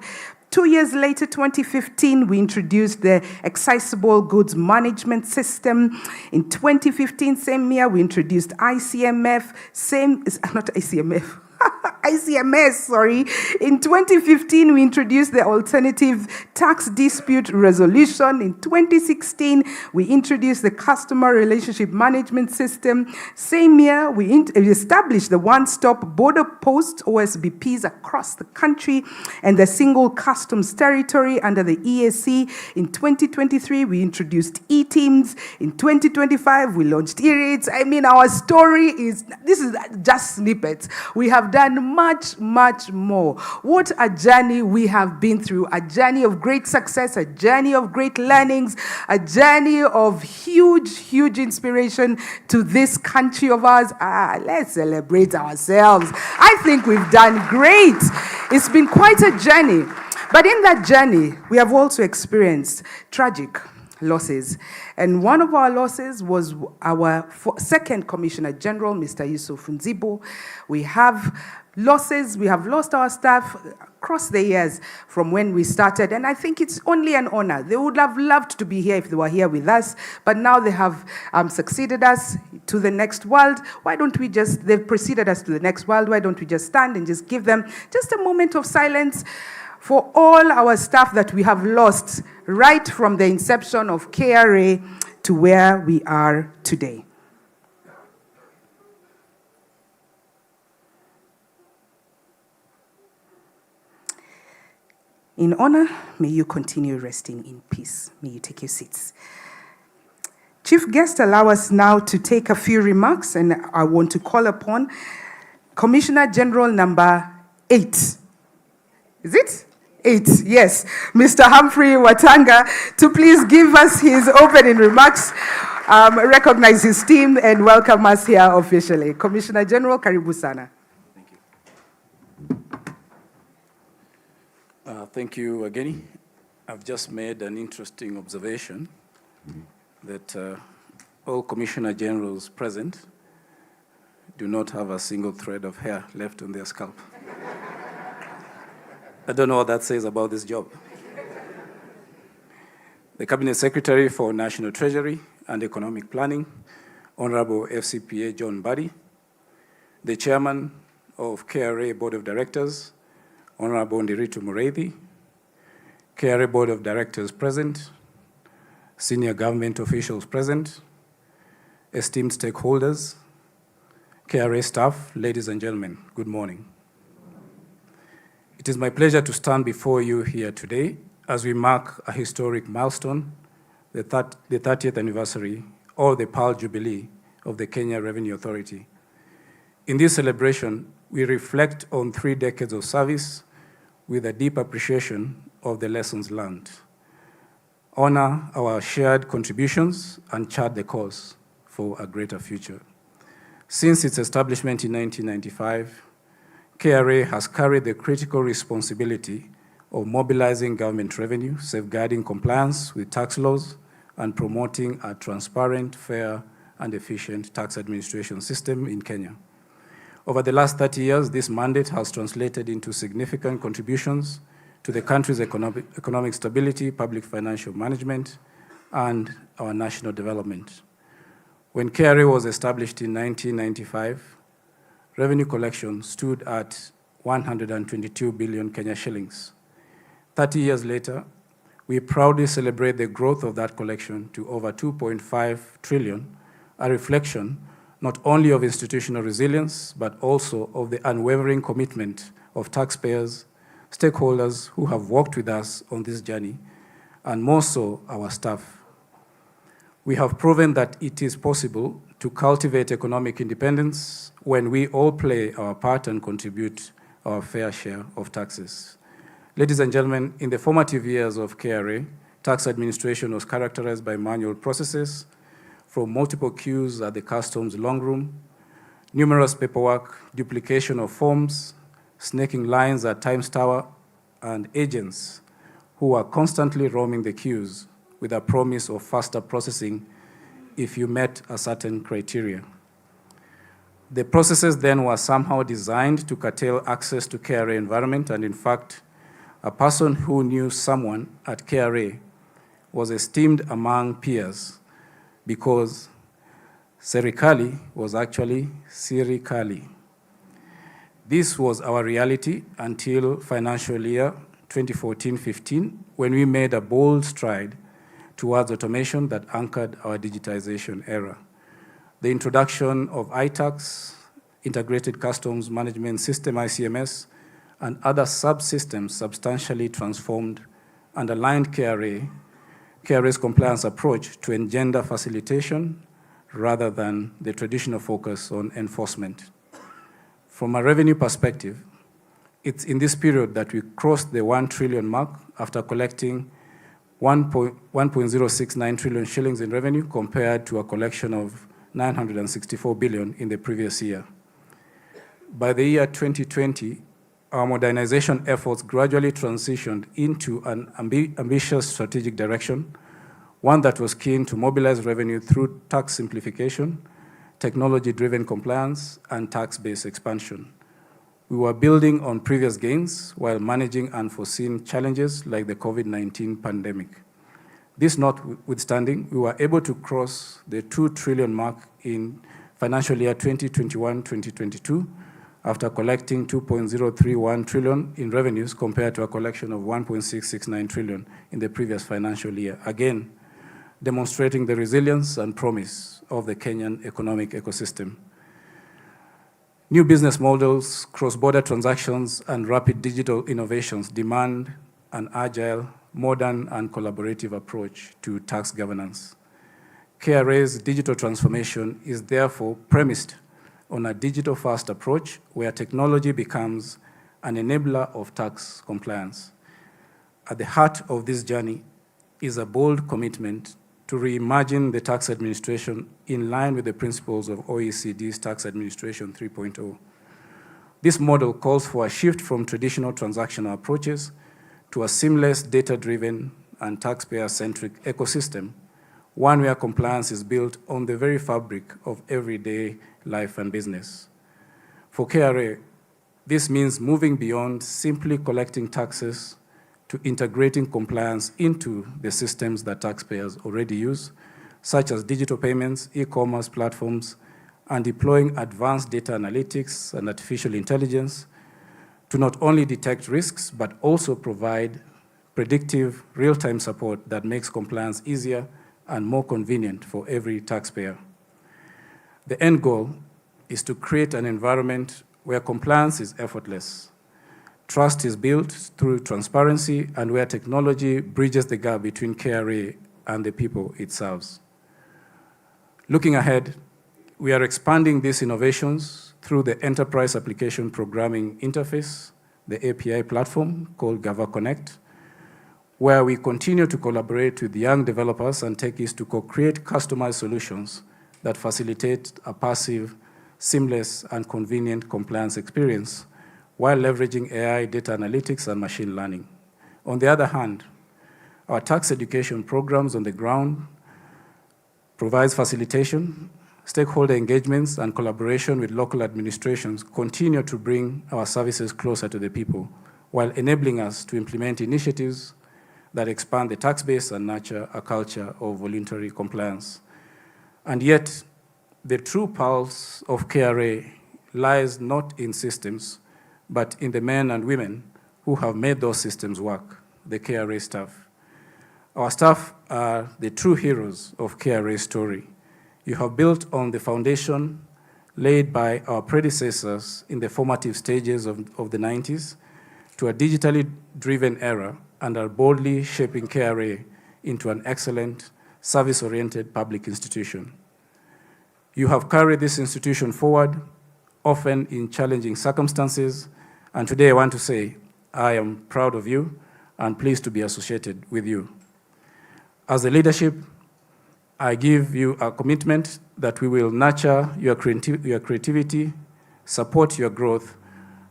2 years later, 2015, we introduced the Accessible Goods Management System. In 2015, same year, we introduced ICMF, ICMS, sorry. In 2015, we introduced the Alternative Tax Dispute Resolution. In 2016, we introduced the Customer Relationship Management System. Same year, we established the One-Stop Border Post, OSBPs, across the country, and the Single Customs Territory under the EAC. In 2023, we introduced e-teams. In 2025, we launched e-rates. I mean, our story this is just snippets. We have done much, much more. What a journey we have been through. A journey of great success, a journey of great learnings, a journey of huge, huge inspiration to this country of ours. Let's celebrate ourselves. I think we've done great. It's been quite a journey. But in that journey, we have also experienced tragic losses. And one of our losses was our second Commissioner General, Mr. Yusuf Nzibo. We have losses, we have lost our staff across the years from when we started, and I think it's only an honor. They would have loved to be here if they were here with us, but now they have succeeded us to the next world. They've preceded us to the next world, why don't we just stand and just give them just a moment of silence for all our staff that we have lost right from the inception of KRA to where we are today. In honor, may you continue resting in peace. May you take your seats. Chief guest, allow us now to take a few remarks, and I want to call upon Commissioner General number 8. Is it? 8, yes. Mr. Humphrey Watanga, to please give us his opening remarks, recognize his team, and welcome us here officially. Commissioner General, karibu sana. Thank you, Ageni. I've just made an interesting observation that all Commissioner Generals present do not have a single thread of hair left on their scalp. I don't know what that says about this job. The Cabinet Secretary for National Treasury and Economic Planning, Honorable FCPA John Buddy, the Chairman of KRA Board of Directors, Honorable Ndiritu Mureithi, KRA Board of Directors present, senior government officials present, esteemed stakeholders, KRA staff, ladies and gentlemen, good morning. It is my pleasure to stand before you here today as we mark a historic milestone, the 30th anniversary or the Pearl Jubilee of the Kenya Revenue Authority. In this celebration, we reflect on 3 decades of service with a deep appreciation of the lessons learned, honor our shared contributions, and chart the course for a greater future. Since its establishment in 1995, KRA has carried the critical responsibility of mobilizing government revenue, safeguarding compliance with tax laws, and promoting a transparent, fair, and efficient tax administration system in Kenya. Over the last 30 years, this mandate has translated into significant contributions to the country's economic stability, public financial management, and our national development. When KRA was established in 1995, revenue collection stood at 122 billion Kenya shillings. 30 years later, we proudly celebrate the growth of that collection to over 2.5 trillion, a reflection not only of institutional resilience, but also of the unwavering commitment of taxpayers, stakeholders who have worked with us on this journey, and more so our staff. We have proven that it is possible to cultivate economic independence when we all play our part and contribute our fair share of taxes. Ladies and gentlemen, in the formative years of KRA, tax administration was characterized by manual processes, from multiple queues at the customs long room, numerous paperwork, duplication of forms, snaking lines at Times Tower, and agents who were constantly roaming the queues with a promise of faster processing if you met a certain criteria. The processes then were somehow designed to curtail access to KRA environment, and in fact, a person who knew someone at KRA was esteemed among peers because serikali was actually sirikali. This was our reality until financial year 2014-15, when we made a bold stride towards automation that anchored our digitization era. The introduction of iTax, Integrated Customs Management System, ICMS, and other subsystems substantially transformed and aligned KRA's compliance approach to engender facilitation rather than the traditional focus on enforcement. From a revenue perspective, it's in this period that we crossed the 1 trillion mark after collecting 1.069 trillion shillings in revenue compared to a collection of 964 billion in the previous year. By the year 2020, our modernization efforts gradually transitioned into an ambitious strategic direction, one that was keen to mobilize revenue through tax simplification, technology-driven compliance, and tax-based expansion. We were building on previous gains while managing unforeseen challenges like the COVID-19 pandemic. This notwithstanding, we were able to cross the 2 trillion mark in financial year 2021-2022 after collecting 2.031 trillion in revenues compared to a collection of 1.669 trillion in the previous financial year, again, demonstrating the resilience and promise of the Kenyan economic ecosystem. New business models, cross-border transactions, and rapid digital innovations demand an agile, modern, and collaborative approach to tax governance. KRA's digital transformation is therefore premised on a digital-first approach where technology becomes an enabler of tax compliance. At the heart of this journey is a bold commitment to reimagine the tax administration in line with the principles of OECD's Tax Administration 3.0. This model calls for a shift from traditional transactional approaches to a seamless, data-driven, and taxpayer-centric ecosystem, one where compliance is built on the very fabric of everyday life and business. For KRA, this means moving beyond simply collecting taxes to integrating compliance into the systems that taxpayers already use, such as digital payments, e-commerce platforms, and deploying advanced data analytics and artificial intelligence to not only detect risks, but also provide predictive, real-time support that makes compliance easier and more convenient for every taxpayer. The end goal is to create an environment where compliance is effortless, trust is built through transparency, and where technology bridges the gap between KRA and the people it serves. Looking ahead, we are expanding these innovations through the Enterprise Application Programming Interface, the API platform called GavaConnect, where we continue to collaborate with young developers and techies to co-create customized solutions that facilitate a passive, seamless, and convenient compliance experience while leveraging AI, data analytics, and machine learning. On the other hand, our tax education programs on the ground provides facilitation, stakeholder engagements, and collaboration with local administrations continue to bring our services closer to the people, while enabling us to implement initiatives that expand the tax base and nurture a culture of voluntary compliance. And yet, the true pulse of KRA lies not in systems, but in the men and women who have made those systems work, the KRA staff. Our staff are the true heroes of KRA's story. You have built on the foundation laid by our predecessors in the formative stages of the 90s to a digitally driven era and are boldly shaping KRA into an excellent, service-oriented public institution. You have carried this institution forward, often in challenging circumstances, and today I want to say I am proud of you and pleased to be associated with you. As a leadership, I give you a commitment that we will nurture your creativity, support your growth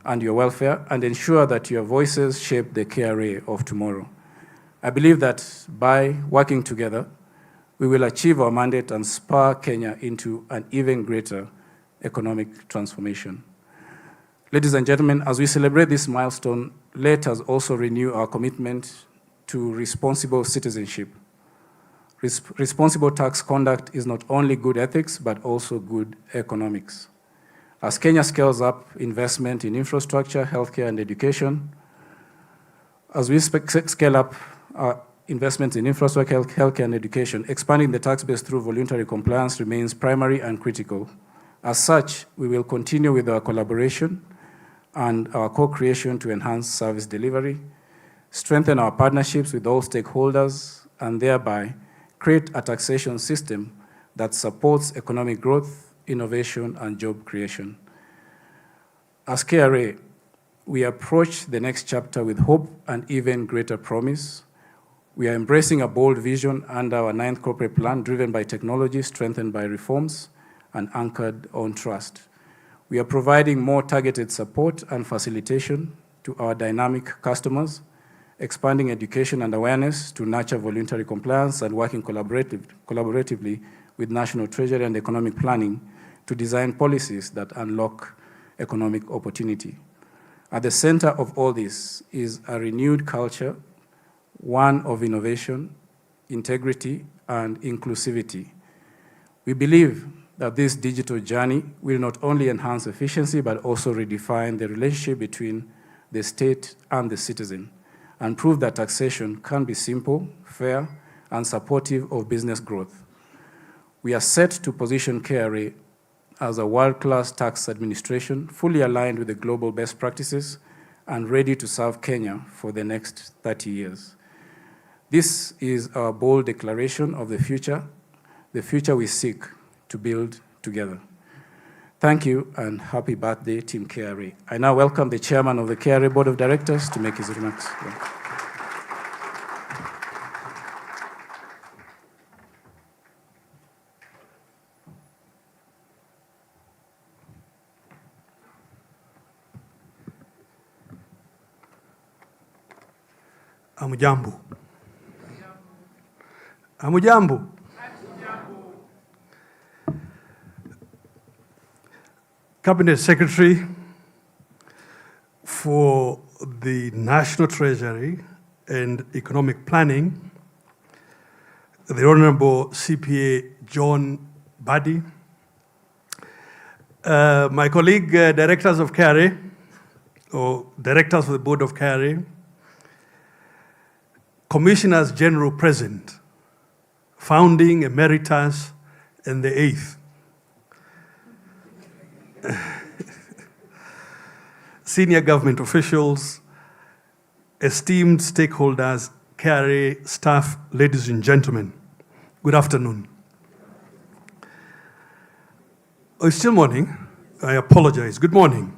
and your welfare, and ensure that your voices shape the KRA of tomorrow. I believe that by working together, we will achieve our mandate and spur Kenya into an even greater economic transformation. Ladies and gentlemen, as we celebrate this milestone, let us also renew our commitment to responsible citizenship. Responsible tax conduct is not only good ethics, but also good economics. As Kenya scales up investment in infrastructure, healthcare, and education, as we scale up our investments in infrastructure, healthcare, and education, expanding the tax base through voluntary compliance remains primary and critical. As such, we will continue with our collaboration and our co-creation to enhance service delivery, strengthen our partnerships with all stakeholders, and thereby create a taxation system that supports economic growth, innovation, and job creation. As KRA, we approach the next chapter with hope and even greater promise. We are embracing a bold vision under our 9th corporate plan, driven by technology, strengthened by reforms, and anchored on trust. We are providing more targeted support and facilitation to our dynamic customers, expanding education and awareness to nurture voluntary compliance, and working collaboratively with National Treasury and economic planning to design policies that unlock economic opportunity. At the center of all this is a renewed culture, one of innovation, integrity, and inclusivity. We believe that this digital journey will not only enhance efficiency, but also redefine the relationship between the state and the citizen, and prove that taxation can be simple, fair, and supportive of business growth. We are set to position KRA as a world-class tax administration, fully aligned with the global best practices and ready to serve Kenya for the next 30 years. This is our bold declaration of the future we seek to build together. Thank you, and happy birthday, Team KRA. I now welcome the chairman of the KRA Board of Directors to make his remarks. Hamujambo. Hamujambo. Cabinet Secretary for the National Treasury and Economic Planning, the Honorable CPA John Buddy, my colleague directors of KRA, or directors of the Board of KRA, Commissioners General present, founding emeritus and the 8th. Senior government officials, esteemed stakeholders, KRA staff, ladies and gentlemen, good afternoon. Oh, it's still morning. I apologize. Good morning.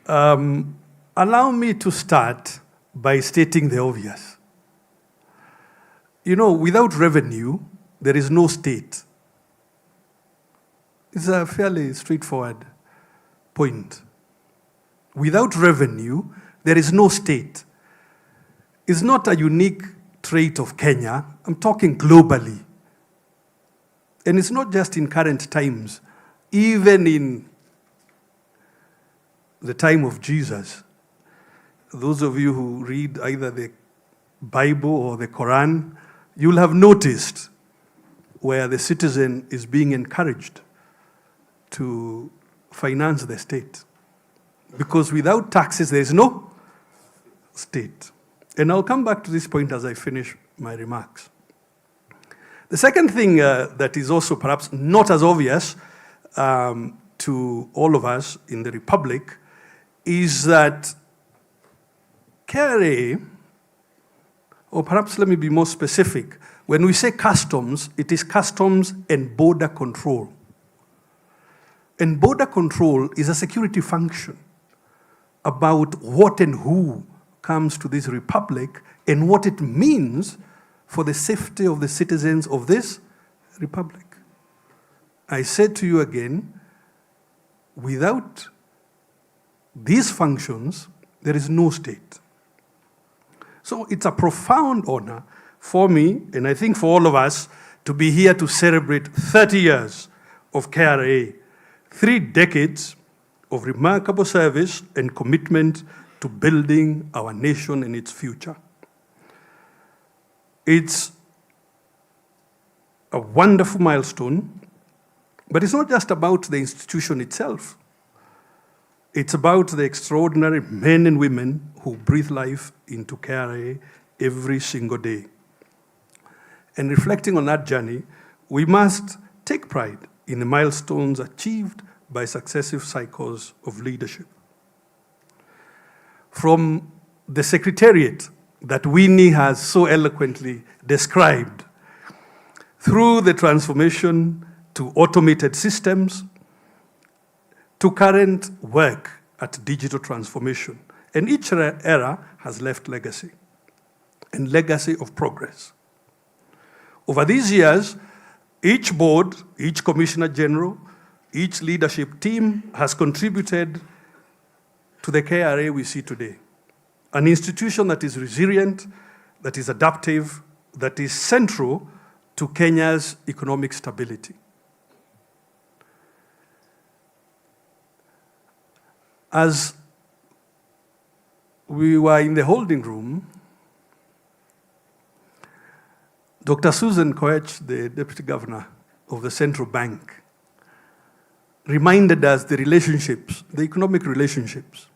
Allow me to start by stating the obvious. You know, without revenue, there is no state. It's a fairly straightforward point. Without revenue, there is no state. It's not a unique trait of Kenya. I'm talking globally. And it's not just in current times. Even in the time of Jesus, those of you who read either the Bible or the Quran, you'll have noticed where the citizen is being encouraged to finance the state. Because without taxes, there is no state. And I'll come back to this point as I finish my remarks. The second thing that is also perhaps not as obvious to all of us in the Republic is that KRA, or perhaps let me be more specific, when we say customs, it is customs and border control. And border control is a security function about what and who comes to this republic and what it means for the safety of the citizens of this republic. I said to you again, without these functions, there is no state. So it's a profound honor for me, and I think for all of us, to be here to celebrate 30 years of KRA, 3 decades of remarkable service and commitment to building our nation and its future. It's a wonderful milestone, but it's not just about the institution itself. It's about the extraordinary men and women who breathe life into KRA every single day. And reflecting on that journey, we must take pride in the milestones achieved by successive cycles of leadership. From the secretariat that Winnie has so eloquently described, through the transformation to automated systems, to current work at digital transformation. And each era has left legacy, and legacy of progress. Over these years, each board, each commissioner general, each leadership team has contributed to the KRA we see today. An institution that is resilient, that is adaptive, that is central to Kenya's economic stability. As we were in the holding room, Dr. Susan Koech, the Deputy Governor of the Central Bank, reminded us the relationships, the economic relationships,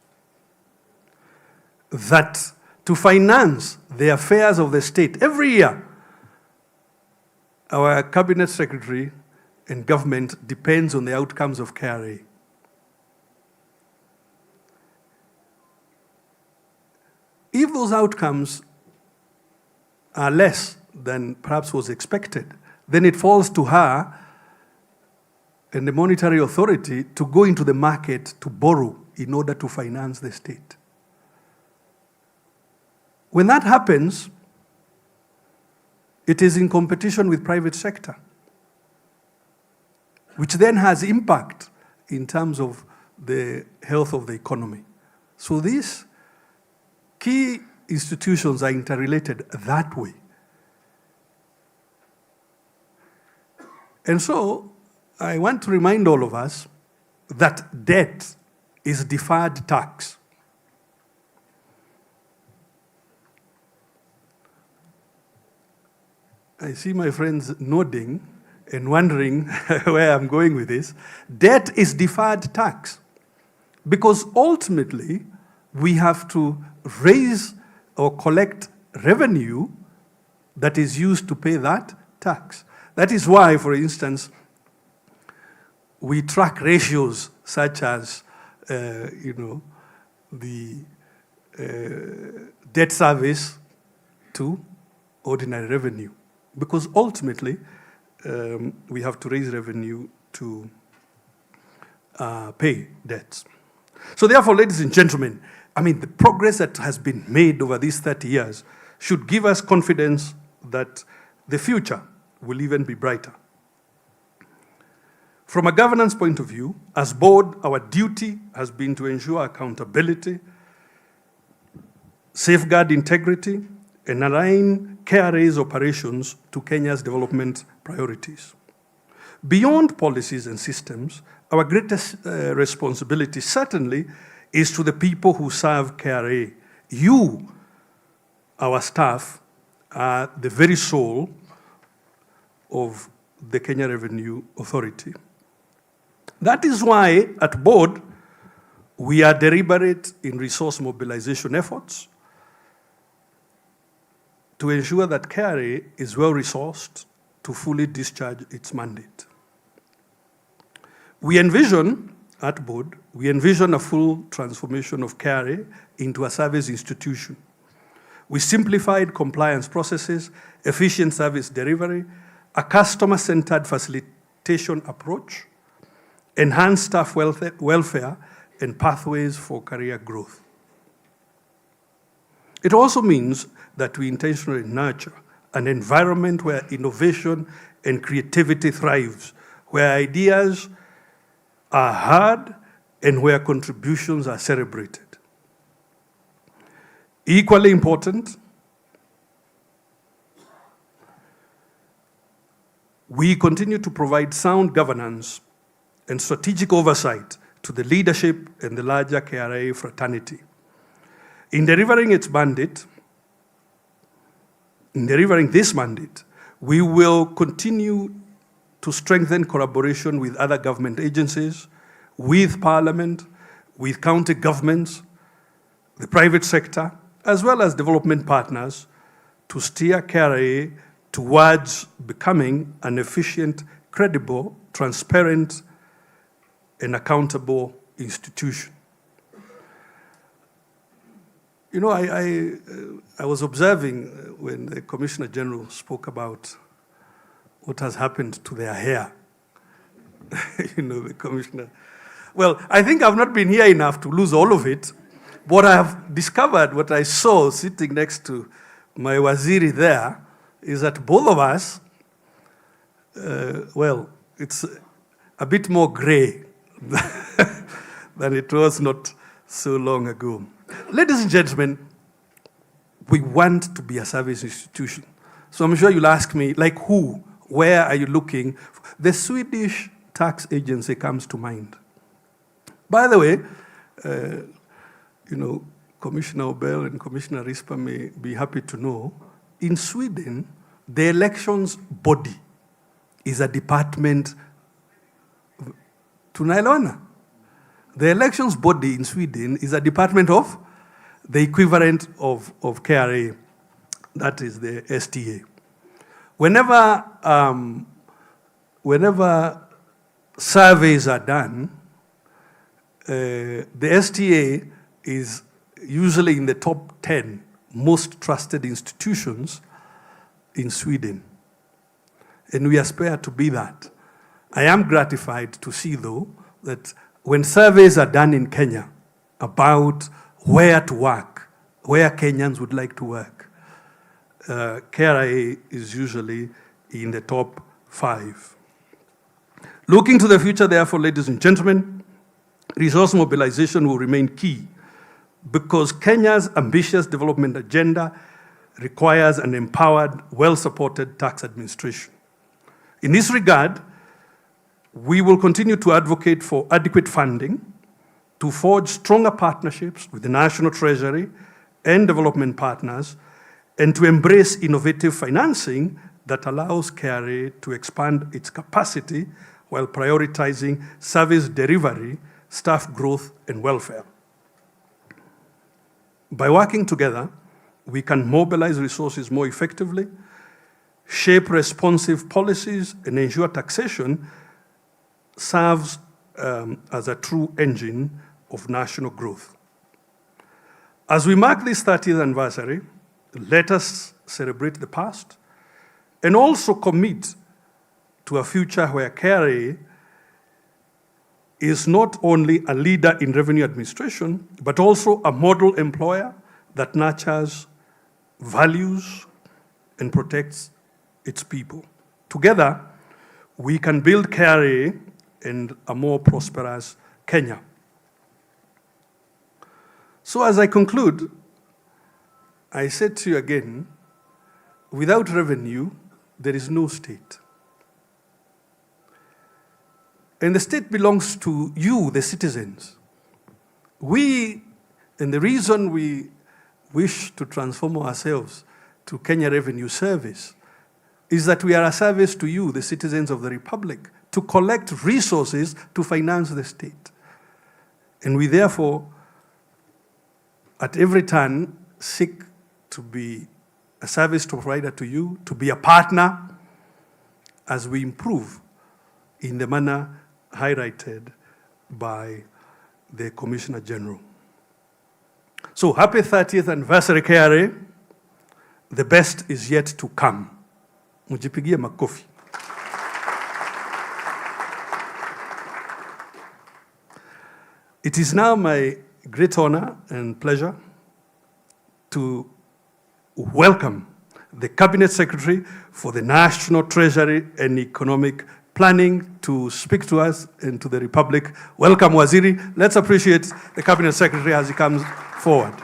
that to finance the affairs of the state, every year, our cabinet secretary and government depends on the outcomes of KRA. If those outcomes are less than perhaps was expected, then it falls to her and the monetary authority to go into the market to borrow in order to finance the state. When that happens, it is in competition with private sector, which then has impact in terms of the health of the economy. So these key institutions are interrelated that way. And so I want to remind all of us that debt is deferred tax. I see my friends nodding and wondering where I'm going with this. Debt is deferred tax because ultimately we have to raise or collect revenue that is used to pay that tax. That is why, for instance, we track ratios such as, the debt service to ordinary revenue, because ultimately we have to raise revenue to pay debts. So therefore, ladies and gentlemen, the progress that has been made over these 30 years should give us confidence that the future will even be brighter. From a governance point of view, as board, our duty has been to ensure accountability, safeguard integrity, and align KRA's operations to Kenya's development priorities. Beyond policies and systems, our greatest responsibility certainly is to the people who serve KRA. You, our staff, are the very soul of the Kenya Revenue Authority. That is why at board, we are deliberate in resource mobilization efforts to ensure that KRA is well-resourced to fully discharge its mandate. We envision, at board, a full transformation of KRA into a service institution. We simplified compliance processes, efficient service delivery, a customer-centered facilitation approach, enhanced staff welfare, and pathways for career growth. It also means that we intentionally nurture an environment where innovation and creativity thrives, where ideas are heard and where contributions are celebrated. Equally important, we continue to provide sound governance and strategic oversight to the leadership and the larger KRA fraternity. In delivering this mandate, we will continue to strengthen collaboration with other government agencies, with Parliament, with county governments, the private sector, as well as development partners to steer KRA towards becoming an efficient, credible, transparent, and accountable institution. You know, I was observing when the Commissioner General spoke about what has happened to their hair. You know, the Commissioner. Well, I think I've not been here enough to lose all of it. What I have discovered, what I saw sitting next to my waziri there, is that both of us, well, it's a bit more gray than it was not so long ago. Ladies and gentlemen, we want to be a service institution. So I'm sure you'll ask me, like who? Where are you looking? The Swedish tax agency comes to mind. By the way, you know, Commissioner Obel and Commissioner Rispa may be happy to know, in Sweden, the elections body is a department. Tunaelewana? The elections body in Sweden is a department of the equivalent of KRA, that is the STA. Whenever surveys are done, the STA is usually in the top 10 most trusted institutions in Sweden. And we aspire to be that. I am gratified to see, though, that when surveys are done in Kenya about where to work, where Kenyans would like to work, KRA is usually in the top 5. Looking to the future, therefore, ladies and gentlemen, resource mobilization will remain key because Kenya's ambitious development agenda requires an empowered, well-supported tax administration. In this regard, we will continue to advocate for adequate funding to forge stronger partnerships with the National Treasury and development partners and to embrace innovative financing that allows KRA to expand its capacity while prioritizing service delivery, staff growth, and welfare. By working together, we can mobilize resources more effectively, shape responsive policies, and ensure taxation serves as a true engine of national growth. As we mark this 30th anniversary, let us celebrate the past and also commit to a future where KRA is not only a leader in revenue administration, but also a model employer that nurtures, values, and protects its people. Together, we can build KRA and a more prosperous Kenya. So as I conclude, I said to you again, without revenue, there is no state. And the state belongs to you, the citizens. And the reason we wish to transform ourselves to Kenya Revenue Service, is that we are a service to you, the citizens of the Republic, to collect resources to finance the state. And we therefore, at every turn, seek to be a service provider to you, to be a partner as we improve in the manner highlighted by the Commissioner General. So happy 30th anniversary, KRA. The best is yet to come. Mujipigie makofi. It is now my great honor and pleasure to welcome the Cabinet Secretary for the National Treasury and Economic Planning to speak to us and to the Republic. Welcome, Waziri. Let's appreciate the Cabinet Secretary as he comes forward.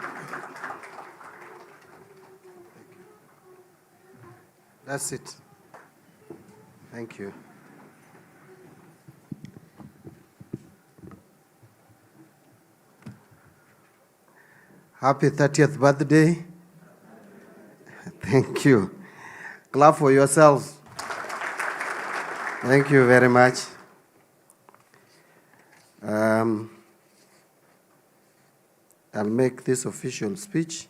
That's it. Thank you. Happy 30th birthday. Thank you. Clap for yourselves. Thank you very much. I'll make this official speech.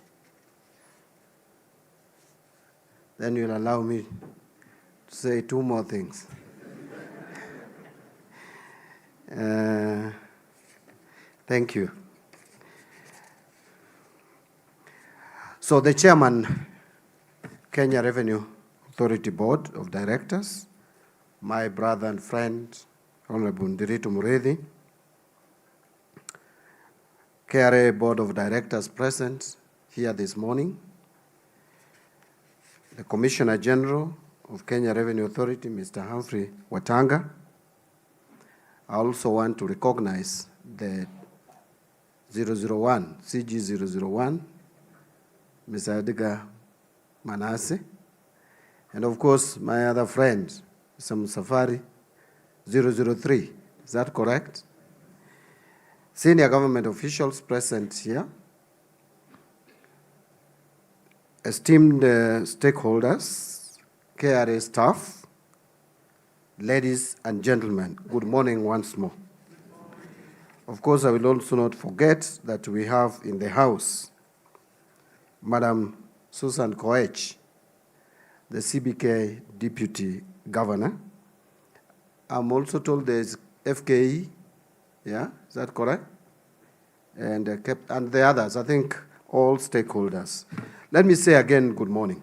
Then you'll allow me to say two more things. Thank you. So the chairman, Kenya Revenue Authority Board of Directors, my brother and friend, Honorable Ndiritu Mureithi, KRA Board of Directors present here this morning, the Commissioner General of Kenya Revenue Authority, Mr. Humphrey Watanga. I also want to recognize the 001, CG 001, Mr. Edgar Manasseh, and of course my other friend, Mr. Musafari 003. Is that correct? Senior government officials present here, esteemed stakeholders, KRA staff, ladies and gentlemen, good morning once more. Of course, I will also not forget that we have in the house Madam Susan Koech, the CBK Deputy Governor. I'm also told there's FKE, yeah, is that correct? And the others, I think all stakeholders. Let me say again, good morning.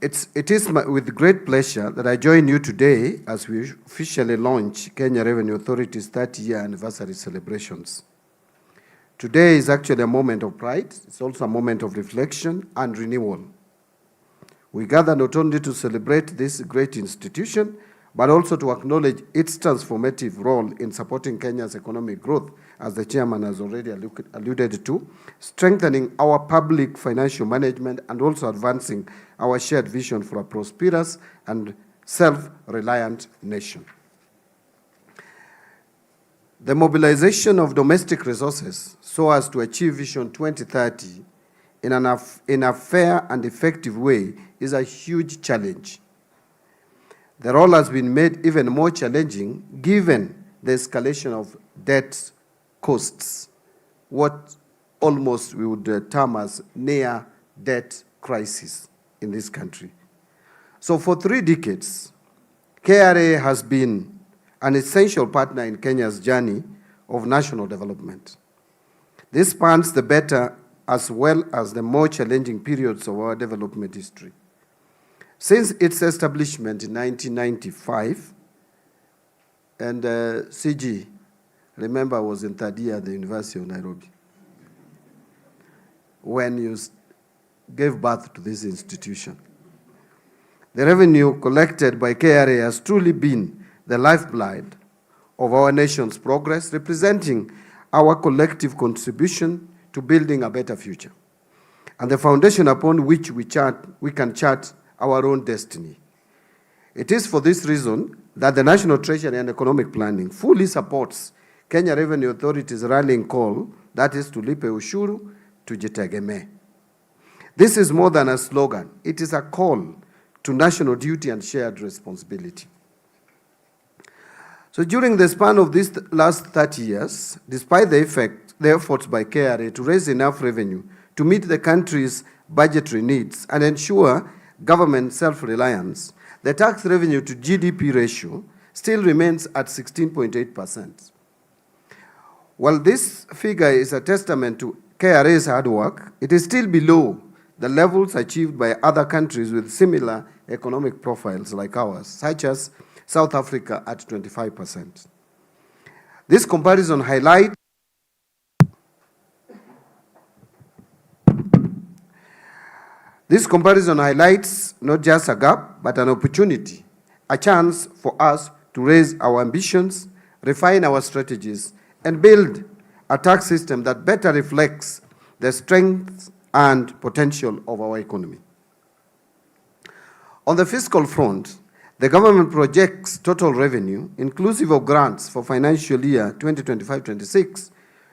It is with great pleasure that I join you today as we officially launch Kenya Revenue Authority's 30-year anniversary celebrations. Today is actually a moment of pride. It's also a moment of reflection and renewal. We gather not only to celebrate this great institution, but also to acknowledge its transformative role in supporting Kenya's economic growth, as the chairman has already alluded to, strengthening our public financial management, and also advancing our shared vision for a prosperous and self-reliant nation. The mobilization of domestic resources so as to achieve Vision 2030 in a fair and effective way is a huge challenge. The role has been made even more challenging given the escalation of debt costs, what almost we would term as near debt crisis in this country. So for 3 decades, KRA has been an essential partner in Kenya's journey of national development. This spans the better as well as the more challenging periods of our development history. Since its establishment in 1995, and CG, remember, I was in 3rd year at the University of Nairobi when you gave birth to this institution. The revenue collected by KRA has truly been the lifeblood of our nation's progress, representing our collective contribution to building a better future, and the foundation upon which we can chart our own destiny. It is for this reason that the National Treasury and Economic Planning fully supports Kenya Revenue Authority's rallying call, that is tulipe ushuru, tujitegemee. This is more than a slogan. It is a call to national duty and shared responsibility. So during the span of these last 30 years, despite the efforts by KRA to raise enough revenue to meet the country's budgetary needs and ensure government self-reliance, the tax revenue to GDP ratio still remains at 16.8%. While this figure is a testament to KRA's hard work, it is still below the levels achieved by other countries with similar economic profiles like ours, such as South Africa at 25%. This comparison highlights not just a gap, but an opportunity, a chance for us to raise our ambitions, refine our strategies, and build a tax system that better reflects the strengths and potential of our economy. On the fiscal front, the government projects total revenue, inclusive of grants for financial year 2025-26,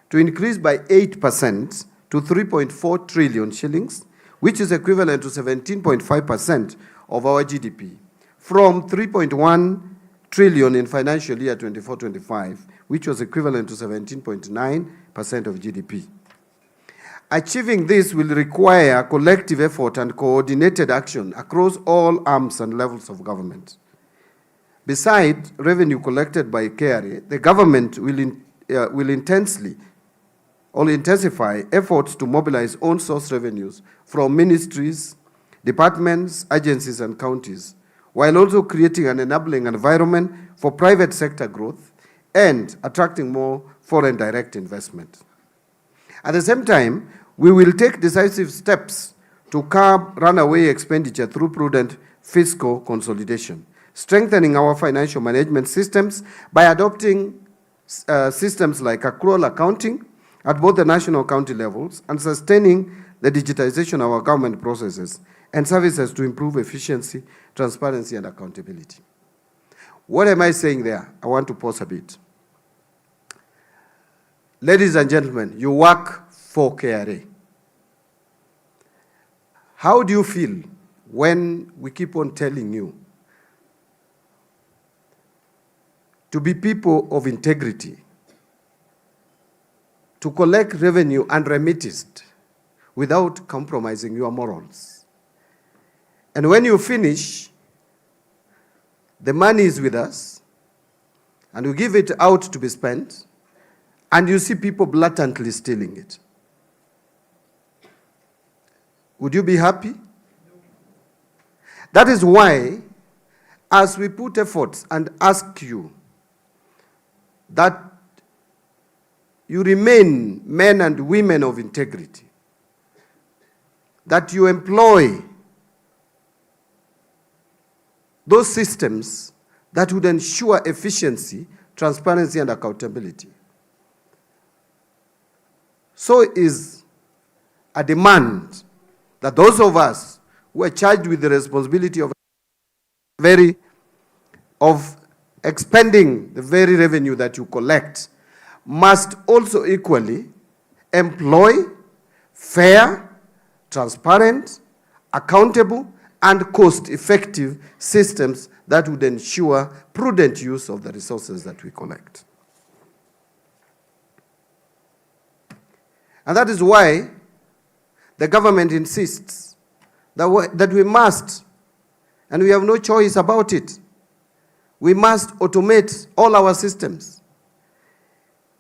to increase by 8% to 3.4 trillion shillings, which is equivalent to 17.5% of our GDP, from 3.1 trillion in financial year 24-25, which was equivalent to 17.9% of GDP. Achieving this will require collective effort and coordinated action across all arms and levels of government. Besides revenue collected by KRA, the government will intensify efforts to mobilize own source revenues from ministries, departments, agencies, and counties, while also creating an enabling environment for private sector growth and attracting more foreign direct investment. At the same time, we will take decisive steps to curb runaway expenditure through prudent fiscal consolidation, strengthening our financial management systems by adopting systems like accrual accounting at both the national county levels and sustaining the digitization of our government processes and services to improve efficiency, transparency, and accountability. What am I saying there? I want to pause a bit. Ladies and gentlemen, you work for KRA. How do you feel when we keep on telling you to be people of integrity, to collect revenue and remit it without compromising your morals? And when you finish, the money is with us, and we give it out to be spent, and you see people blatantly stealing it. Would you be happy? That is why, as we put efforts and ask you that you remain men and women of integrity, that you employ those systems that would ensure efficiency, transparency, and accountability. So is a demand that those of us who are charged with the responsibility of expending the very revenue that you collect must also equally employ fair, transparent, accountable, and cost-effective systems that would ensure prudent use of the resources that we collect. And that is why the government insists that we must, and we have no choice about it, we must automate all our systems.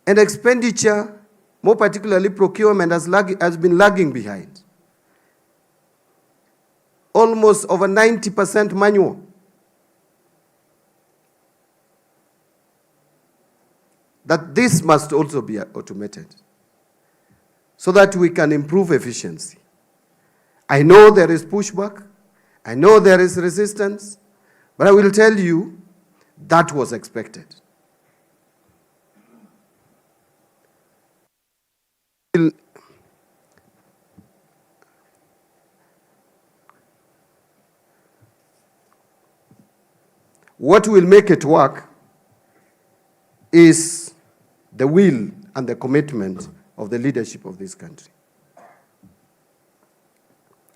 And expenditure, more particularly procurement, has been lagging behind. Almost over 90% manual. That this must also be automated so that we can improve efficiency. I know there is pushback, I know there is resistance, but I will tell you that was expected. What will make it work is the will and the commitment of the leadership of this country.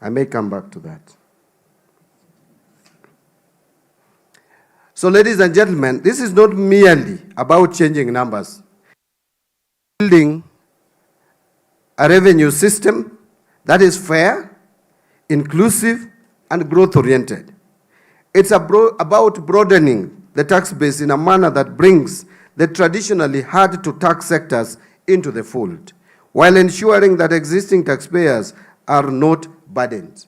I may come back to that. So ladies and gentlemen, this is not merely about changing numbers. Building a revenue system that is fair, inclusive, and growth-oriented. It's about broadening the tax base in a manner that brings the traditionally hard-to-tax sectors into the fold, while ensuring that existing taxpayers are not burdened.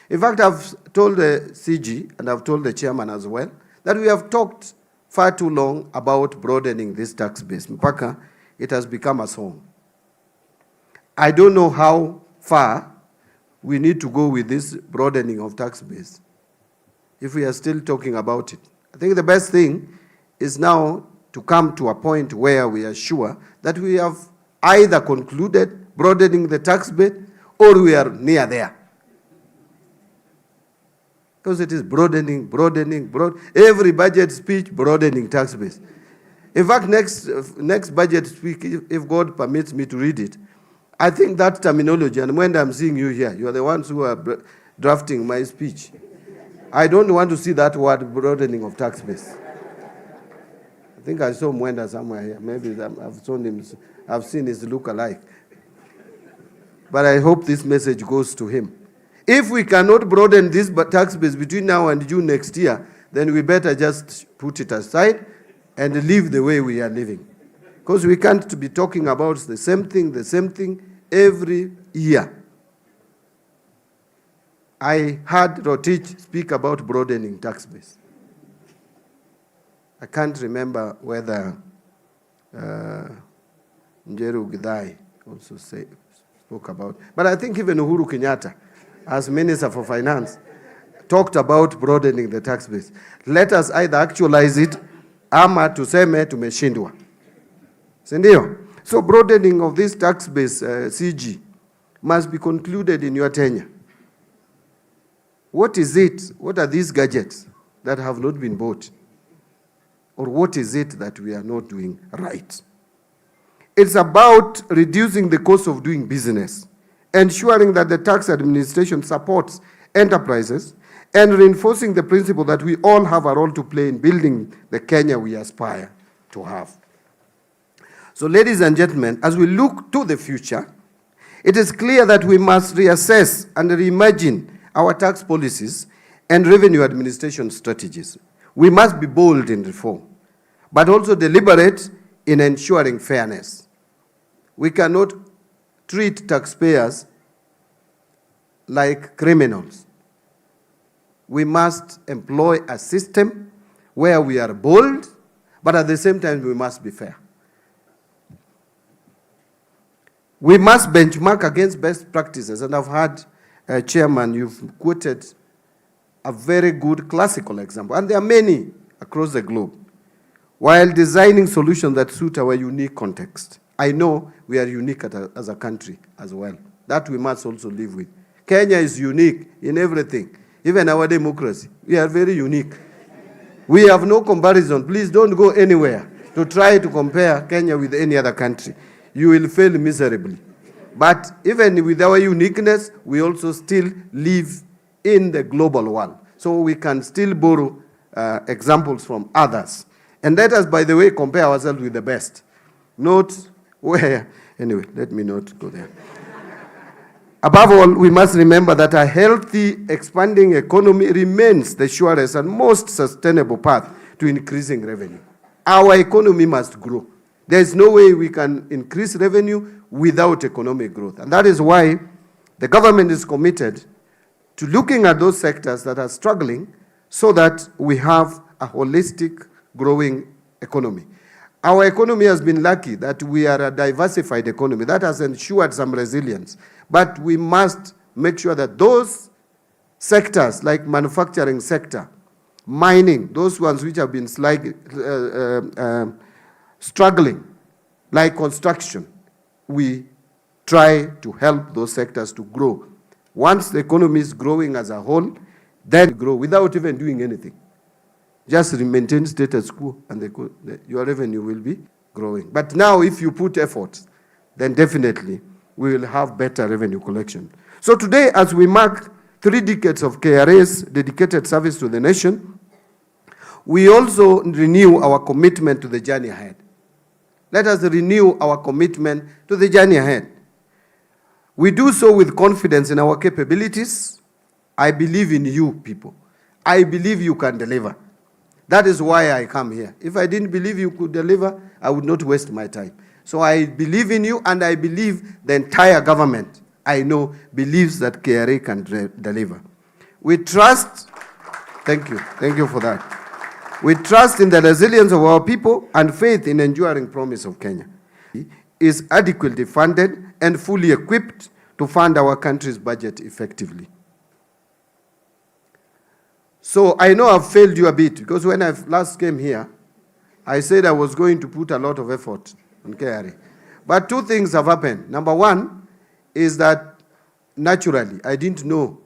In fact, I've told the CG, and I've told the chairman as well, that we have talked far too long about broadening this tax base. Mpaka, it has become a song. I don't know how far we need to go with this broadening of tax base if we are still talking about it. I think the best thing is now to come to a point where we are sure that we have either concluded broadening the tax base or we are near there. Because it is broadening. Every budget speech, broadening tax base. In fact, next budget speech, if God permits me to read it, I think that terminology, and when I'm seeing you here, you are the ones who are drafting my speech. I don't want to see that word broadening of tax base. I think I saw Mwenda somewhere here. Maybe I've seen his look-alike. But I hope this message goes to him. If we cannot broaden this tax base between now and June next year, then we better just put it aside and live the way we are living. Because we can't be talking about the same thing every year. I heard Rotich speak about broadening tax base. I can't remember whether Njeru Gidai also spoke about, but I think even Uhuru Kenyatta, as Minister for Finance, talked about broadening the tax base. Let us either actualize it, ama tuseme tumeshindwa. Sindio? So broadening of this tax base, CG, must be concluded in your tenure. What is it? What are these gadgets that have not been bought? Or what is it that we are not doing right? It's about reducing the cost of doing business, ensuring that the tax administration supports enterprises, and reinforcing the principle that we all have a role to play in building the Kenya we aspire to have. So, ladies and gentlemen, as we look to the future, it is clear that we must reassess and reimagine our tax policies and revenue administration strategies. We must be bold in reform, but also deliberate in ensuring fairness. We cannot treat taxpayers like criminals. We must employ a system where we are bold, but at the same time we must be fair. We must benchmark against best practices, and I've heard, Chairman, you've quoted a very good classical example, and there are many across the globe, while designing solutions that suit our unique context. I know we are unique as a country as well. That we must also live with. Kenya is unique in everything, even our democracy. We are very unique. We have no comparison. Please don't go anywhere to try to compare Kenya with any other country. You will fail miserably. But even with our uniqueness, we also still live in the global world. So we can still borrow examples from others. And let us, by the way, compare ourselves with the best. Not where, anyway, let me not go there. Above all, we must remember that a healthy, expanding economy remains the surest and most sustainable path to increasing revenue. Our economy must grow. There is no way we can increase revenue without economic growth. And that is why the government is committed to looking at those sectors that are struggling so that we have a holistic, growing economy. Our economy has been lucky that we are a diversified economy. That has ensured some resilience. But we must make sure that those sectors, like manufacturing sector, mining, those ones which have been struggling, like construction, we try to help those sectors to grow. Once the economy is growing as a whole, then grow without even doing anything. Just maintain status quo and your revenue will be growing. But now if you put effort, then definitely we will have better revenue collection. So today, as we mark 3 decades of KRA's dedicated service to the nation, we also renew our commitment to the journey ahead. Let us renew our commitment to the journey ahead. We do so with confidence in our capabilities. I believe in you, people. I believe you can deliver. That is why I come here. If I didn't believe you could deliver, I would not waste my time. So I believe in you, and I believe the entire government, I know, believes that KRA can deliver. We trust, thank you for that. We trust in the resilience of our people and faith in the enduring promise of Kenya. Is adequately funded and fully equipped to fund our country's budget effectively. So I know I've failed you a bit, because when I last came here, I said I was going to put a lot of effort on KRA. But two things have happened. Number one is that naturally I didn't know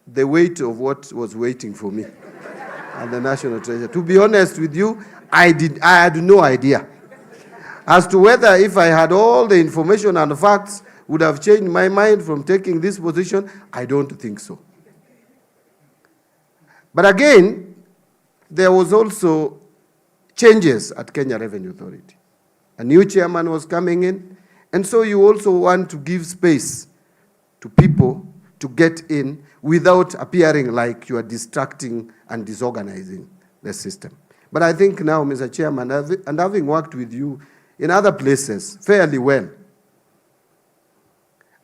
the weight of what was waiting for me at the National Treasury. To be honest with you, I had no idea as to whether, if I had all the information and the facts, would have changed my mind from taking this position. I don't think so. But again, there was also changes at Kenya Revenue Authority. A new chairman was coming in, and so you also want to give space to people to get in without appearing like you are distracting and disorganizing the system. But I think now, Mr. Chairman, and having worked with you in other places fairly well,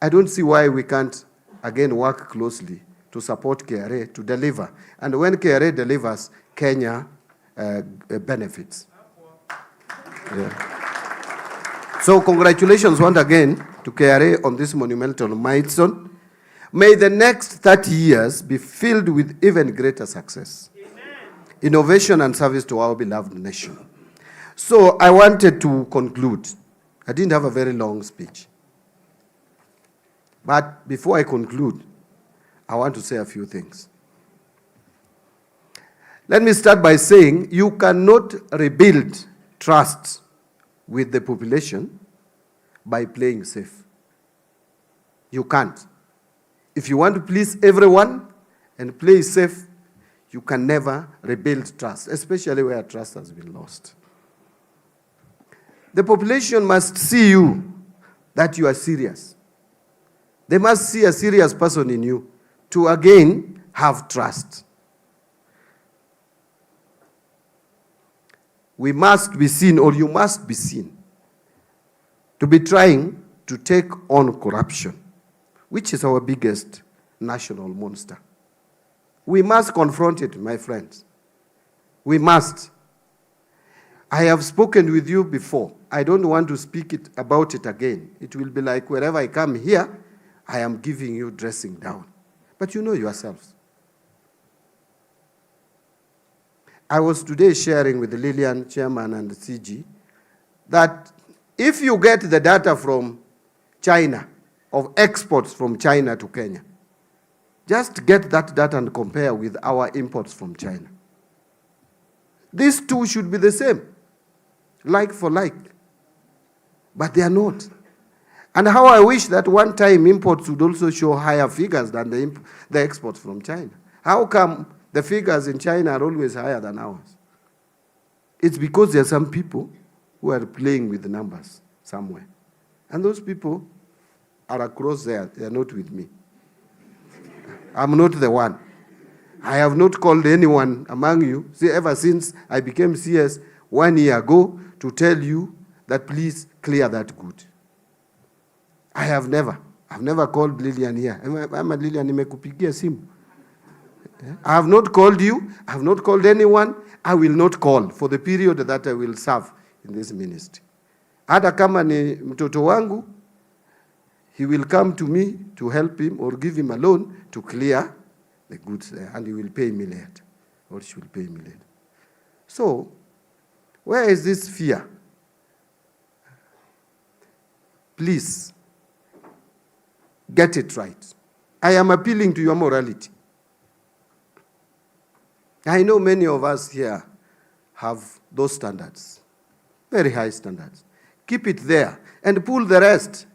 I don't see why we can't again work closely to support KRA to deliver. And when KRA delivers, Kenya benefits. Yeah. So congratulations once again to KRA on this monumental milestone. May the next 30 years be filled with even greater success, innovation, and service to our beloved nation. So I wanted to conclude. I didn't have a very long speech. But before I conclude, I want to say a few things. Let me start by saying you cannot rebuild trust with the population by playing safe. You can't. If you want to please everyone and play safe, you can never rebuild trust, especially where trust has been lost. The population must see you, that you are serious. They must see a serious person in you to again have trust. We must be seen, or you must be seen, to be trying to take on corruption, which is our biggest national monster. We must confront it, my friends. We must. I have spoken with you before. I don't want to speak about it again. It will be like wherever I come here, I am giving you dressing down. But you know yourselves. I was today sharing with Lillian, Chairman, and the CG, that if you get the data from China, of exports from China to Kenya, just get that data and compare with our imports from China. These two should be the same, like for like. But they are not. And how I wish that one time imports would also show higher figures than the exports from China. How come the figures in China are always higher than ours? It's because there are some people who are playing with the numbers somewhere. And those people are across there. They are not with me. I'm not the one. I have not called anyone among you, see, ever since I became CS 1 year ago, to tell you that please clear that good. I've never called Lillian here. I'm a Lillian, nimekupigia simu. I have not called you. I have not called anyone. I will not call for the period that I will serve in this ministry. Hata kama ni mtoto wangu, he will come to me to help him or give him a loan to clear the goods there, and he will pay me later, or she will pay me later. So, where is this fear? Please, get it right. I am appealing to your morality. I know many of us here have those standards, very high standards. Keep it there and pull the rest.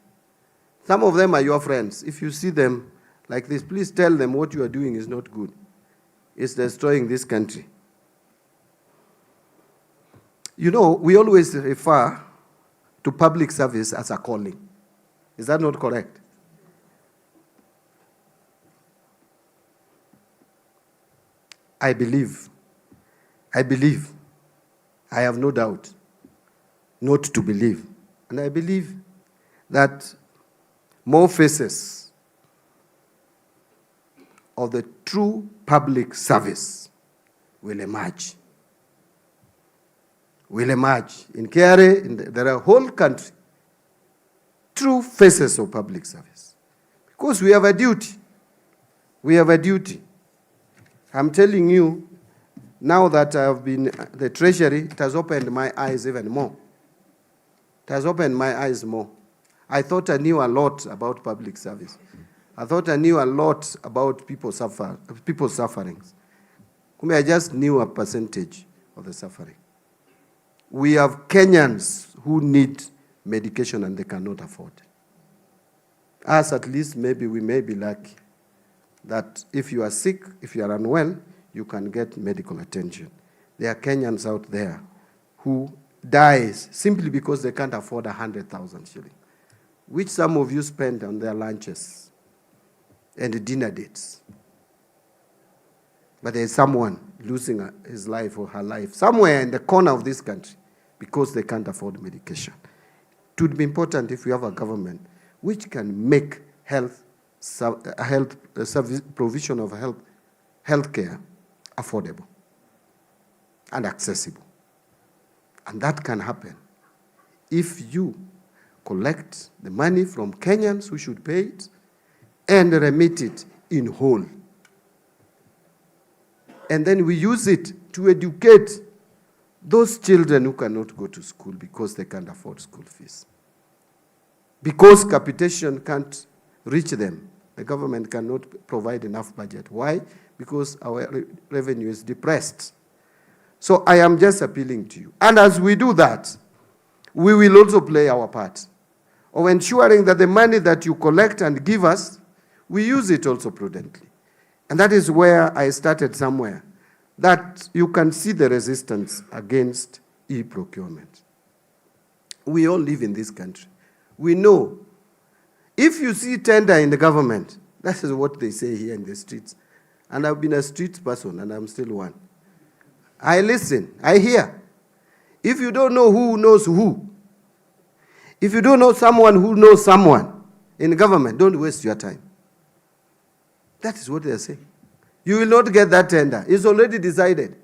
Some of them are your friends. If you see them like this, please tell them what you are doing is not good. It's destroying this country. You know, we always refer to public service as a calling. Is that not correct? I believe, I have no doubt not to believe, and I believe that more faces of the true public service will emerge. Will emerge. In KRA, there are whole country, true faces of public service. Because we have a duty. We have a duty. I'm telling you, now that I have been the Treasury, it has opened my eyes even more. It has opened my eyes more. I thought I knew a lot about public service. I thought I knew a lot about people's sufferings. I just knew a percentage of the suffering. We have Kenyans who need medication and they cannot afford. Us, at least, maybe we may be lucky that if you are sick, if you are unwell, you can get medical attention. There are Kenyans out there who dies simply because they can't afford 100,000 shillings, which some of you spend on their lunches and dinner dates. But there is someone losing his life or her life somewhere in the corner of this country because they can't afford medication. It would be important if we have a government which can make service provision of health care affordable and accessible. And that can happen if you collect the money from Kenyans who should pay it and remit it in whole. And then we use it to educate those children who cannot go to school because they can't afford school fees. Because capitation can't reach them, the government cannot provide enough budget. Why? Because our revenue is depressed. So I am just appealing to you. And as we do that, we will also play our part of ensuring that the money that you collect and give us, we use it also prudently. And that is where I started somewhere, that you can see the resistance against e-procurement. We all live in this country. We know. If you see tender in the government, that is what they say here in the streets. And I've been a street person, and I'm still one. I listen, I hear. If you don't know who knows who, if you don't know someone who knows someone in government, don't waste your time. That is what they are saying. You will not get that tender. It's already decided.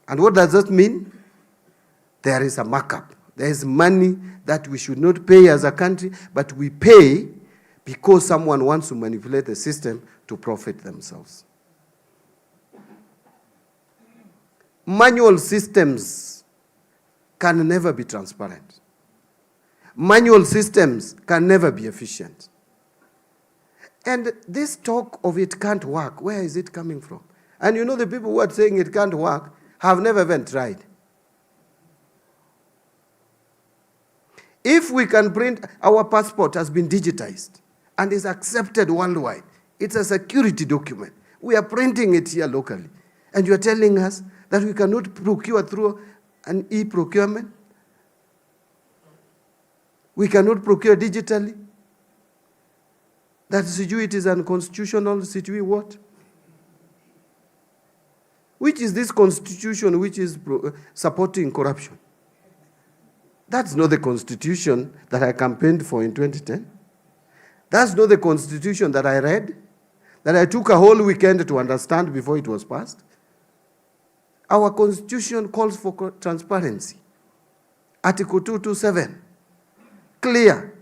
And what does that mean? There is a markup. There is money that we should not pay as a country, but we pay because someone wants to manipulate the system to profit themselves. Manual systems can never be transparent. Manual systems can never be efficient. And this talk of it can't work, where is it coming from? And you know the people who are saying it can't work have never even tried. If we can print, our passport has been digitized and is accepted worldwide. It's a security document. We are printing it here locally. And you are telling us that we cannot procure through an e-procurement? We cannot procure digitally? That it is unconstitutional, what? Which is this constitution which is supporting corruption? That's not the constitution that I campaigned for in 2010. That's not the constitution that I read, that I took a whole weekend to understand before it was passed. Our constitution calls for transparency. Article 227, clear,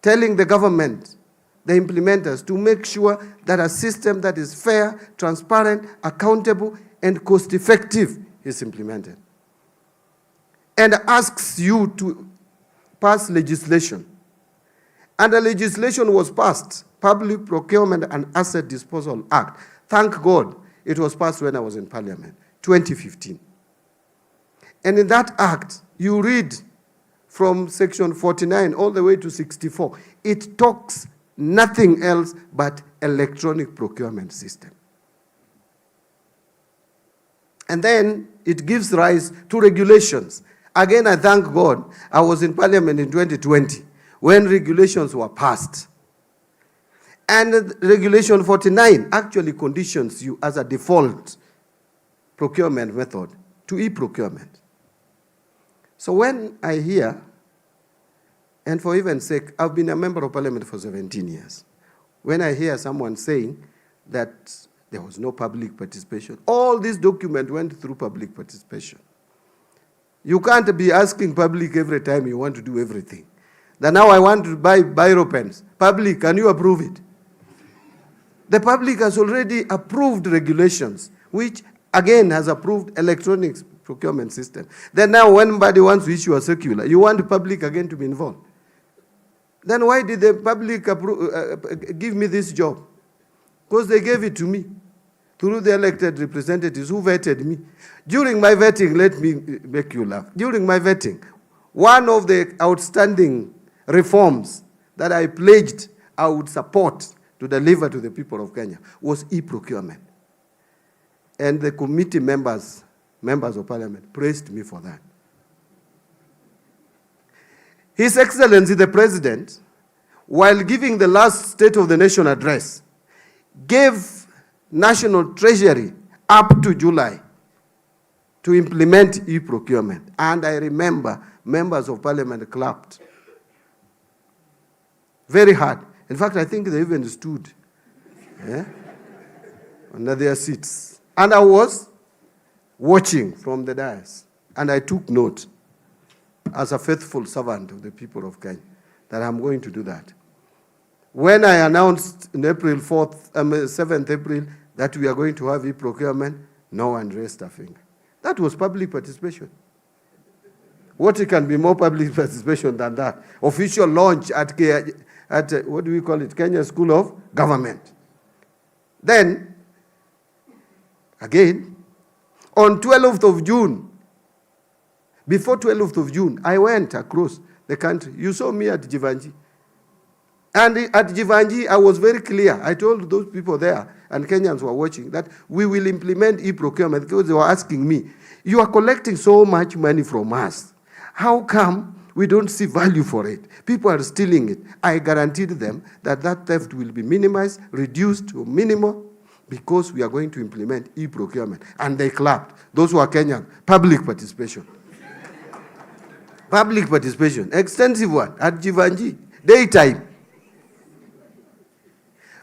telling the government, the implementers, to make sure that a system that is fair, transparent, accountable, and cost-effective is implemented. And asks you to pass legislation. And the legislation was passed, Public Procurement and Asset Disposal Act. Thank God it was passed when I was in Parliament, 2015. And in that act, you read from section 49 all the way to 64. It talks nothing else but electronic procurement system. And then it gives rise to regulations. Again, I thank God I was in Parliament in 2020 when regulations were passed. And Regulation 49 actually conditions you as a default procurement method to e-procurement. So when I hear, and for even's sake, I've been a member of Parliament for 17 years. When I hear someone saying that there was no public participation, all this document went through public participation. You can't be asking public every time you want to do everything. That now I want to buy biro pens. Public, can you approve it? The public has already approved regulations, which again has approved electronic procurement system. Then now when somebody wants to issue a circular, you want the public again to be involved. Then why did the public give me this job? Because they gave it to me through the elected representatives who vetted me. During my vetting, let me make you laugh. During my vetting, one of the outstanding reforms that I pledged I would support to deliver to the people of Kenya was e-procurement. And the committee members of Parliament praised me for that. His Excellency the President, while giving the last State of the Nation address, gave National Treasury up to July to implement e-procurement. And I remember members of Parliament clapped very hard. In fact, I think they even stood under their seats. And I was watching from the dais. And I took note as a faithful servant of the people of Kenya that I'm going to do that. When I announced on April 7th April, that we are going to have e-procurement, no one raised a finger. That was public participation. What can be more public participation than that? Official launch at what do we call it? Kenya School of Government. Then, again, on 12th of June, before 12th of June, I went across the country. You saw me at Jivanji. And at Jivanji, I was very clear. I told those people there, and Kenyans were watching, that we will implement e-procurement, because they were asking me, you are collecting so much money from us. How come we don't see value for it? People are stealing it. I guaranteed them that that theft will be minimized, reduced to minimum, because we are going to implement e-procurement. And they clapped. Those who are Kenyan, public participation. Public participation, extensive one, at Jivanji, daytime.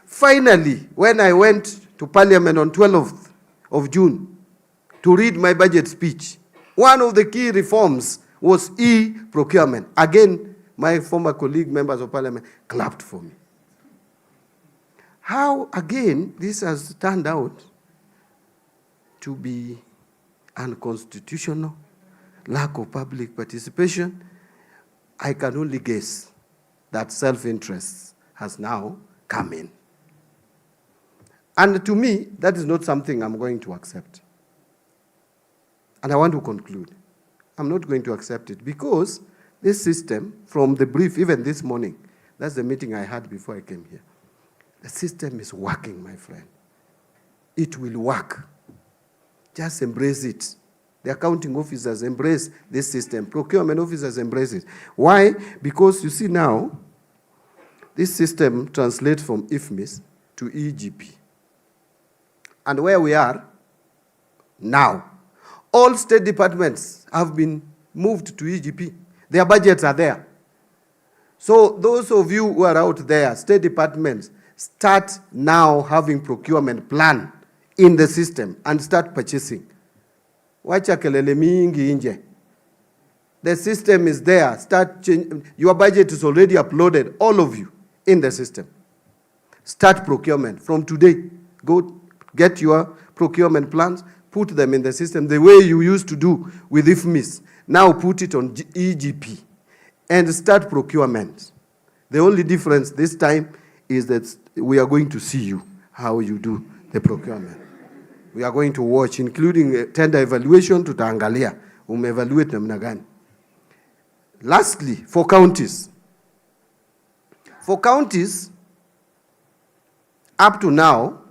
Finally, when I went to Parliament on 12th of June to read my budget speech, one of the key reforms was e-procurement. Again, my former colleague, members of Parliament, clapped for me. How, again, this has turned out to be unconstitutional, lack of public participation, I can only guess that self-interest has now come in. And to me, that is not something I'm going to accept. And I want to conclude. I'm not going to accept it because this system, from the brief, even this morning, that's the meeting I had before I came here, the system is working, my friend. It will work. Just embrace it. The accounting officers embrace this system. Procurement officers embrace it. Why? Because you see now, this system translates from IFMIS to EGP. And where we are now, all state departments have been moved to EGP. Their budgets are there. So those of you who are out there, state departments, start now having procurement plan in the system and start purchasing. Wacha kelele mingi nje. The system is there. Start changing. Your budget is already uploaded, all of you, in the system. Start procurement from today. Go get your procurement plans, put them in the system the way you used to do with IFMIS. Now put it on EGP and start procurement. The only difference this time is that we are going to see you, how you do the procurement. We are going to watch, including tender evaluation, tutaangalia umeevaluate namna gani. Lastly, for counties. For counties, up to now,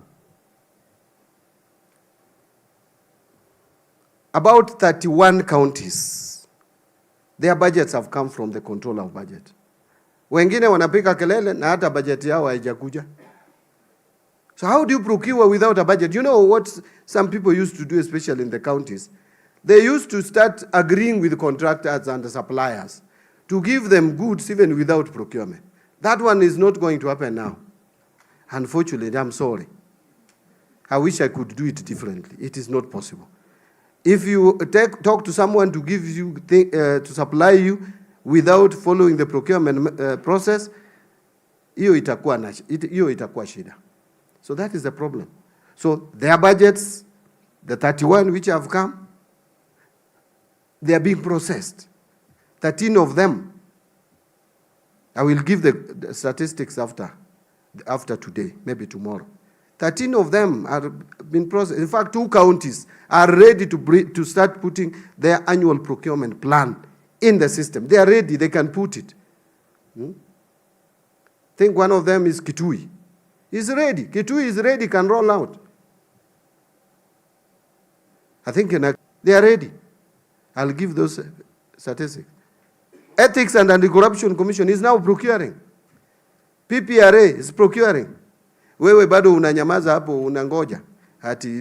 about 31 counties, their budgets have come from the controller of budget. Wengine wanapika kelele na hata budget yao haijakuja. So how do you procure without a budget? You know what some people used to do, especially in the counties? They used to start agreeing with contractors and the suppliers to give them goods even without procurement. That one is not going to happen now. Unfortunately, I'm sorry. I wish I could do it differently. It is not possible. If you talk to someone to give you to supply you without following the procurement process, hiyo itakuwa shida. So that is the problem. So their budgets, the 31 which have come, they are being processed. 13 of them, I will give the statistics after today, maybe tomorrow. 13 of them are being processed. In fact, 2 counties are ready to start putting their annual procurement plan in the system. They are ready, they can put it. I think one of them is Kitui. He's ready. Kitui is ready, can roll out. I think they are ready. I'll give those statistics. Ethics and Anti-Corruption Commission is now procuring. PPRA is procuring. Wewe bado unanyamaza hapo unangoja.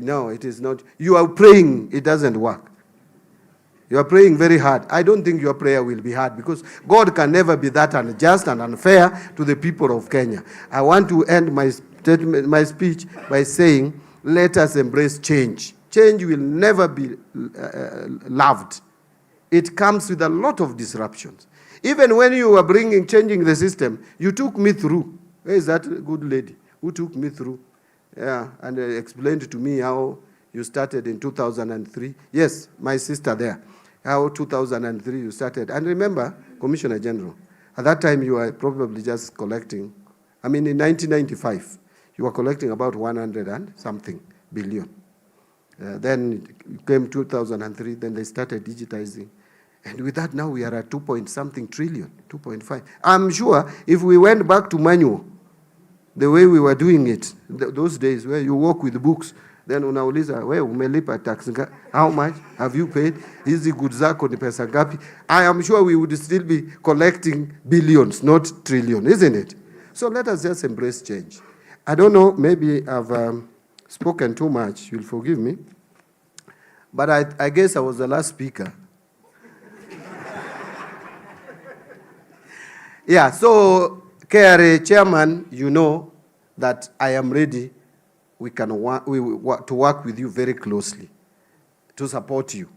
No, it is not. You are praying, it doesn't work. You are praying very hard. I don't think your prayer will be hard because God can never be that unjust and unfair to the people of Kenya. I want to end my speech by saying, let us embrace change. Change will never be loved. It comes with a lot of disruptions. Even when you were changing the system, you took me through. Where is that good lady who took me through? Yeah, and explained to me how you started in 2003. Yes, my sister there. How 2003 you started. And remember, Commissioner General, at that time you were probably just collecting, in 1995, you were collecting about 100 and something billion. Then it came 2003, then they started digitizing. And with that now we are at 2.something trillion, 2.5. I'm sure if we went back to manual, the way we were doing it, those days where you walk with books, then unauliza, wewe umelipa tax, how much have you paid? Hizi goods zako ni pesa ngapi? I am sure we would still be collecting billions, not trillion, isn't it? So let us just embrace change. I don't know, maybe I've spoken too much, you'll forgive me. But I guess I was the last speaker. Yeah, so KRA chairman, you know that I am ready. We to work with you very closely to support you.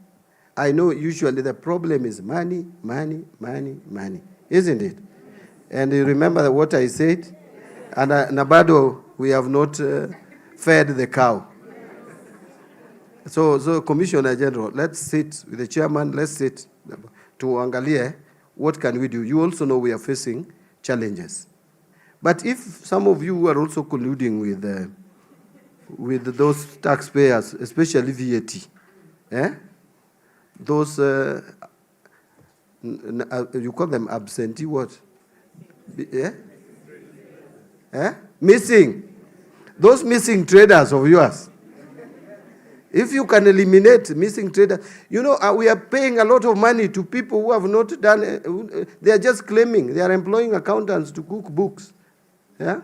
I know usually the problem is money, money, money, money, isn't it? And you remember what I said? And Nabado, we have not fed the cow. So Commissioner General, let's sit with the chairman, let's sit to angalia, what can we do? You also know we are facing challenges. But if some of you are also colluding with those taxpayers, especially VAT, those, you call them absentee what? Missing. Those missing traders of yours. If you can eliminate missing traders, you know, we are paying a lot of money to people who have not done, they are just claiming, they are employing accountants to cook books. Yeah?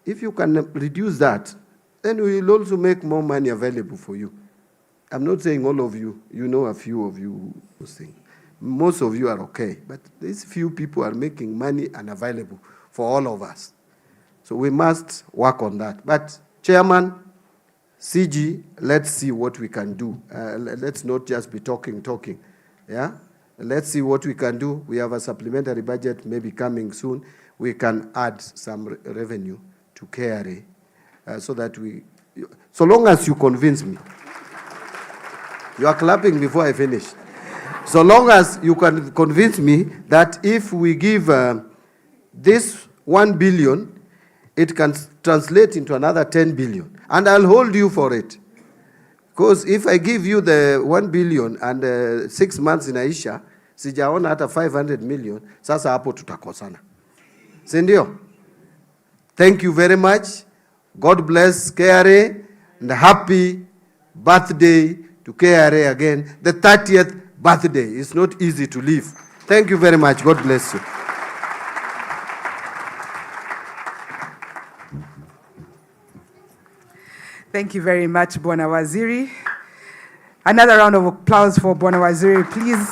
If you can reduce that, then we will also make more money available for you. I'm not saying all of you, you know a few of you who sing. Most of you are okay, but these few people are making money unavailable for all of us. So we must work on that. But Chairman, CG, let's see what we can do. Let's not just be talking. Yeah? Let's see what we can do. We have a supplementary budget maybe coming soon. We can add some revenue to KRA so that so long as you convince me. You are clapping before I finish. So long as you can convince me that if we give this 1 billion, it can translate into another 10 billion. And I'll hold you for it. Because if I give you the 1 billion and 6 months inaisha, sijaona hata 500 million, sasa hapo tutakosana. Sindio? Thank you very much. God bless KRA and happy birthday to to KRA again. The 30th birthday is not easy to live. Thank you very much. God bless you. Thank you very much, Bwana Waziri. Another round of applause for Bwana Waziri, please.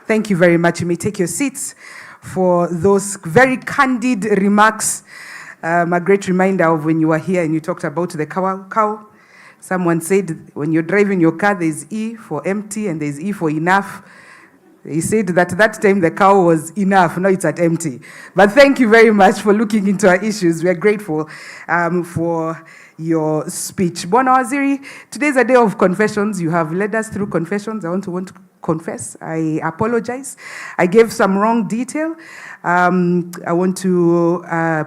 Thank you very much. You may take your seats for those very candid remarks. A great reminder of when you were here and you talked about the cow. Someone said when you're driving your car, there's E for empty and there's E for enough. He said that time the cow was enough, now it's at empty. But thank you very much for looking into our issues. We are grateful for your speech. Bwana Waziri, today is a day of confessions. You have led us through confessions. I want to confess. I apologize. I gave some wrong detail. I want to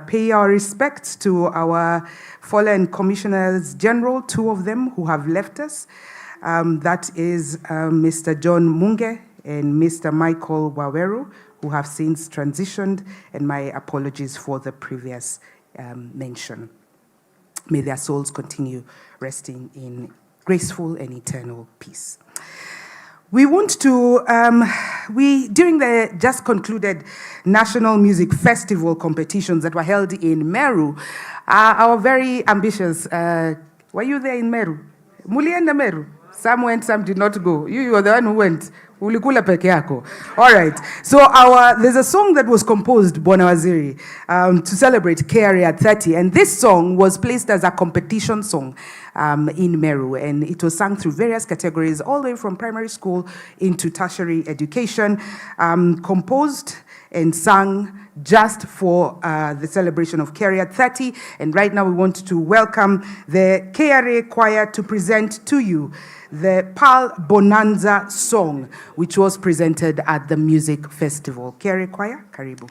pay our respects to our fallen commissioners general, 2 of them who have left us. That is Mr. John Munge and Mr. Michael Waweru, who have since transitioned, and my apologies for the previous mention. May their souls continue resting in graceful and eternal peace. We want to, during the just concluded National Music Festival competitions that were held in Meru, our very ambitious, were you there in Meru? Mulienda Meru? Some went, some did not go. You were the one who went. Ulikula peke yako. All right. So there's a song that was composed, Bwana Waziri, to celebrate KRA at 30. And this song was placed as a competition song in Meru. And it was sung through various categories, all the way from primary school into tertiary education, composed and sung just for the celebration of KRA at 30. And right now we want to welcome the KRA choir to present to you the Pearl Bonanza song, which was presented at the music festival. KRA choir, karibu.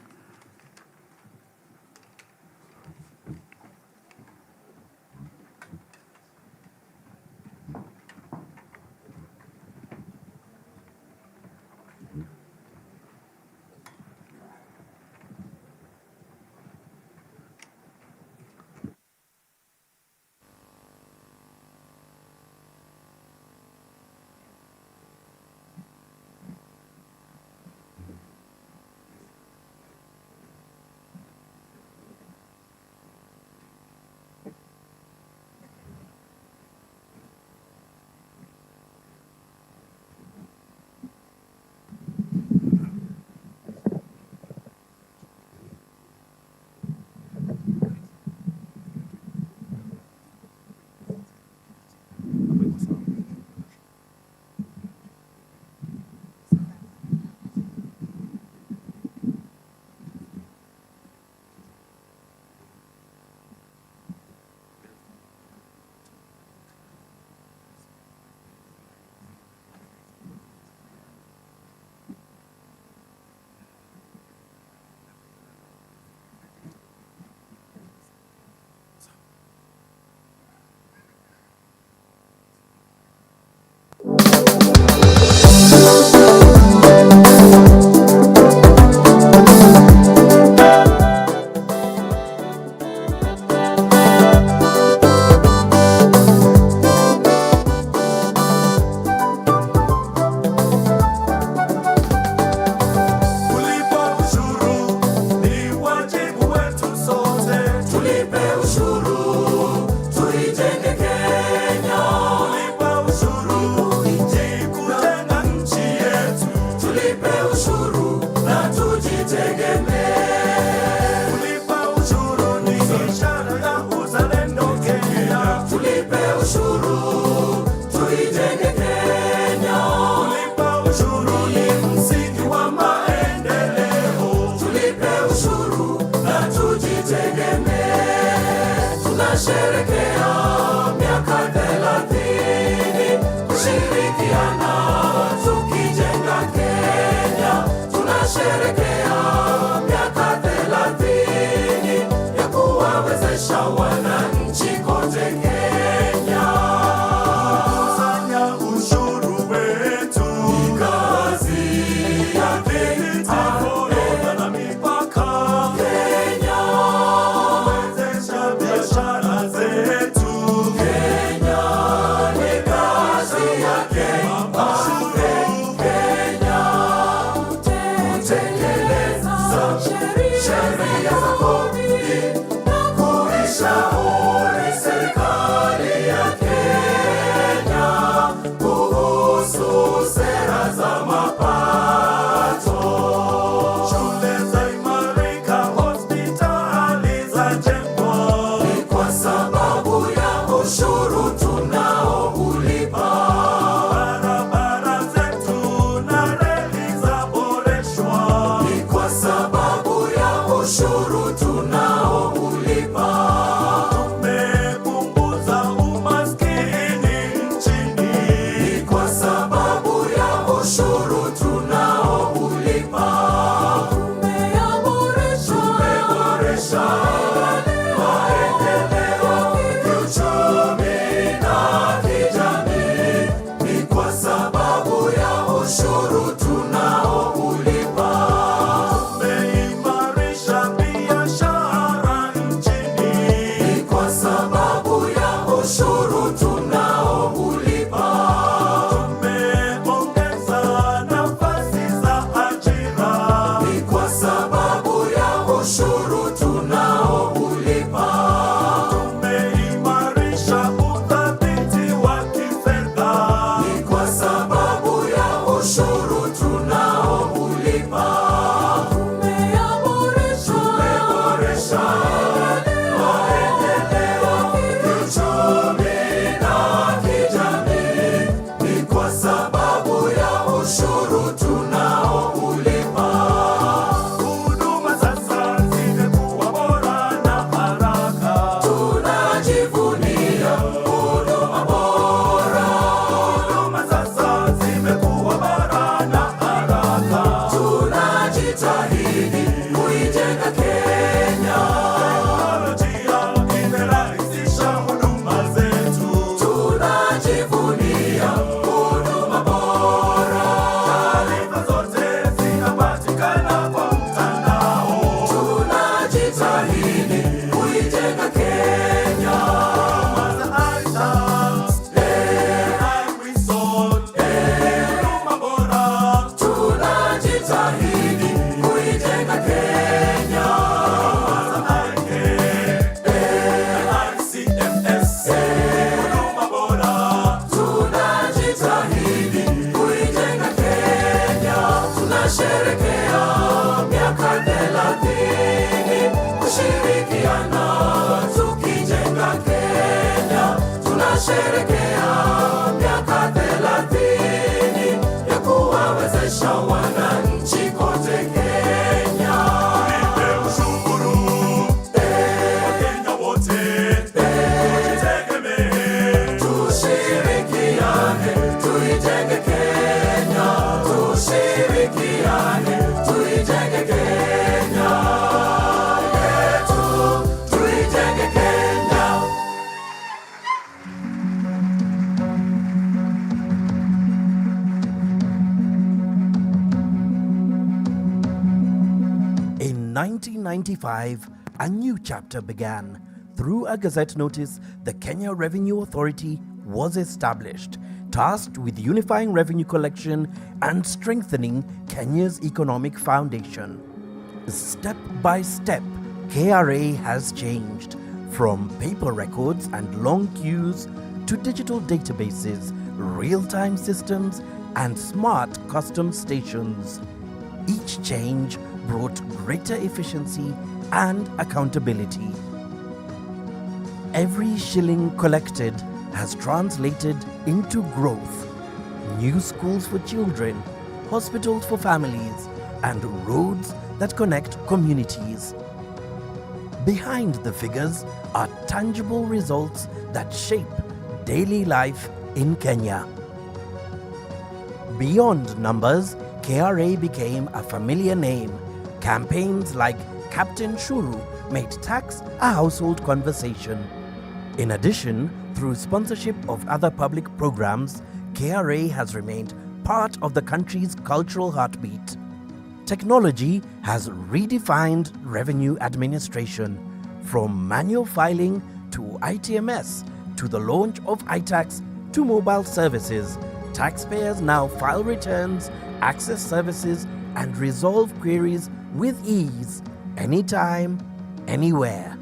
Kenya 1995, a new chapter began. Through a Gazette notice, the Kenya Revenue Authority was established, tasked with unifying revenue collection and strengthening Kenya's economic foundation. Step by step, KRA has changed from paper records and long queues to digital databases, real-time systems, and smart custom stations. Each change brought greater efficiency and accountability. Every shilling collected has translated into growth. New schools for children, hospitals for families, and roads that connect communities. Behind the figures are tangible results that shape daily life in Kenya. Beyond numbers, KRA became a familiar name. Campaigns like Captain Shuru made tax a household conversation. In addition, through sponsorship of other public programs, KRA has remained part of the country's cultural heartbeat. Technology has redefined revenue administration, from manual filing to ITMS to the launch of iTax to mobile services. Taxpayers now file returns, access services, and resolve queries with ease, anytime, anywhere.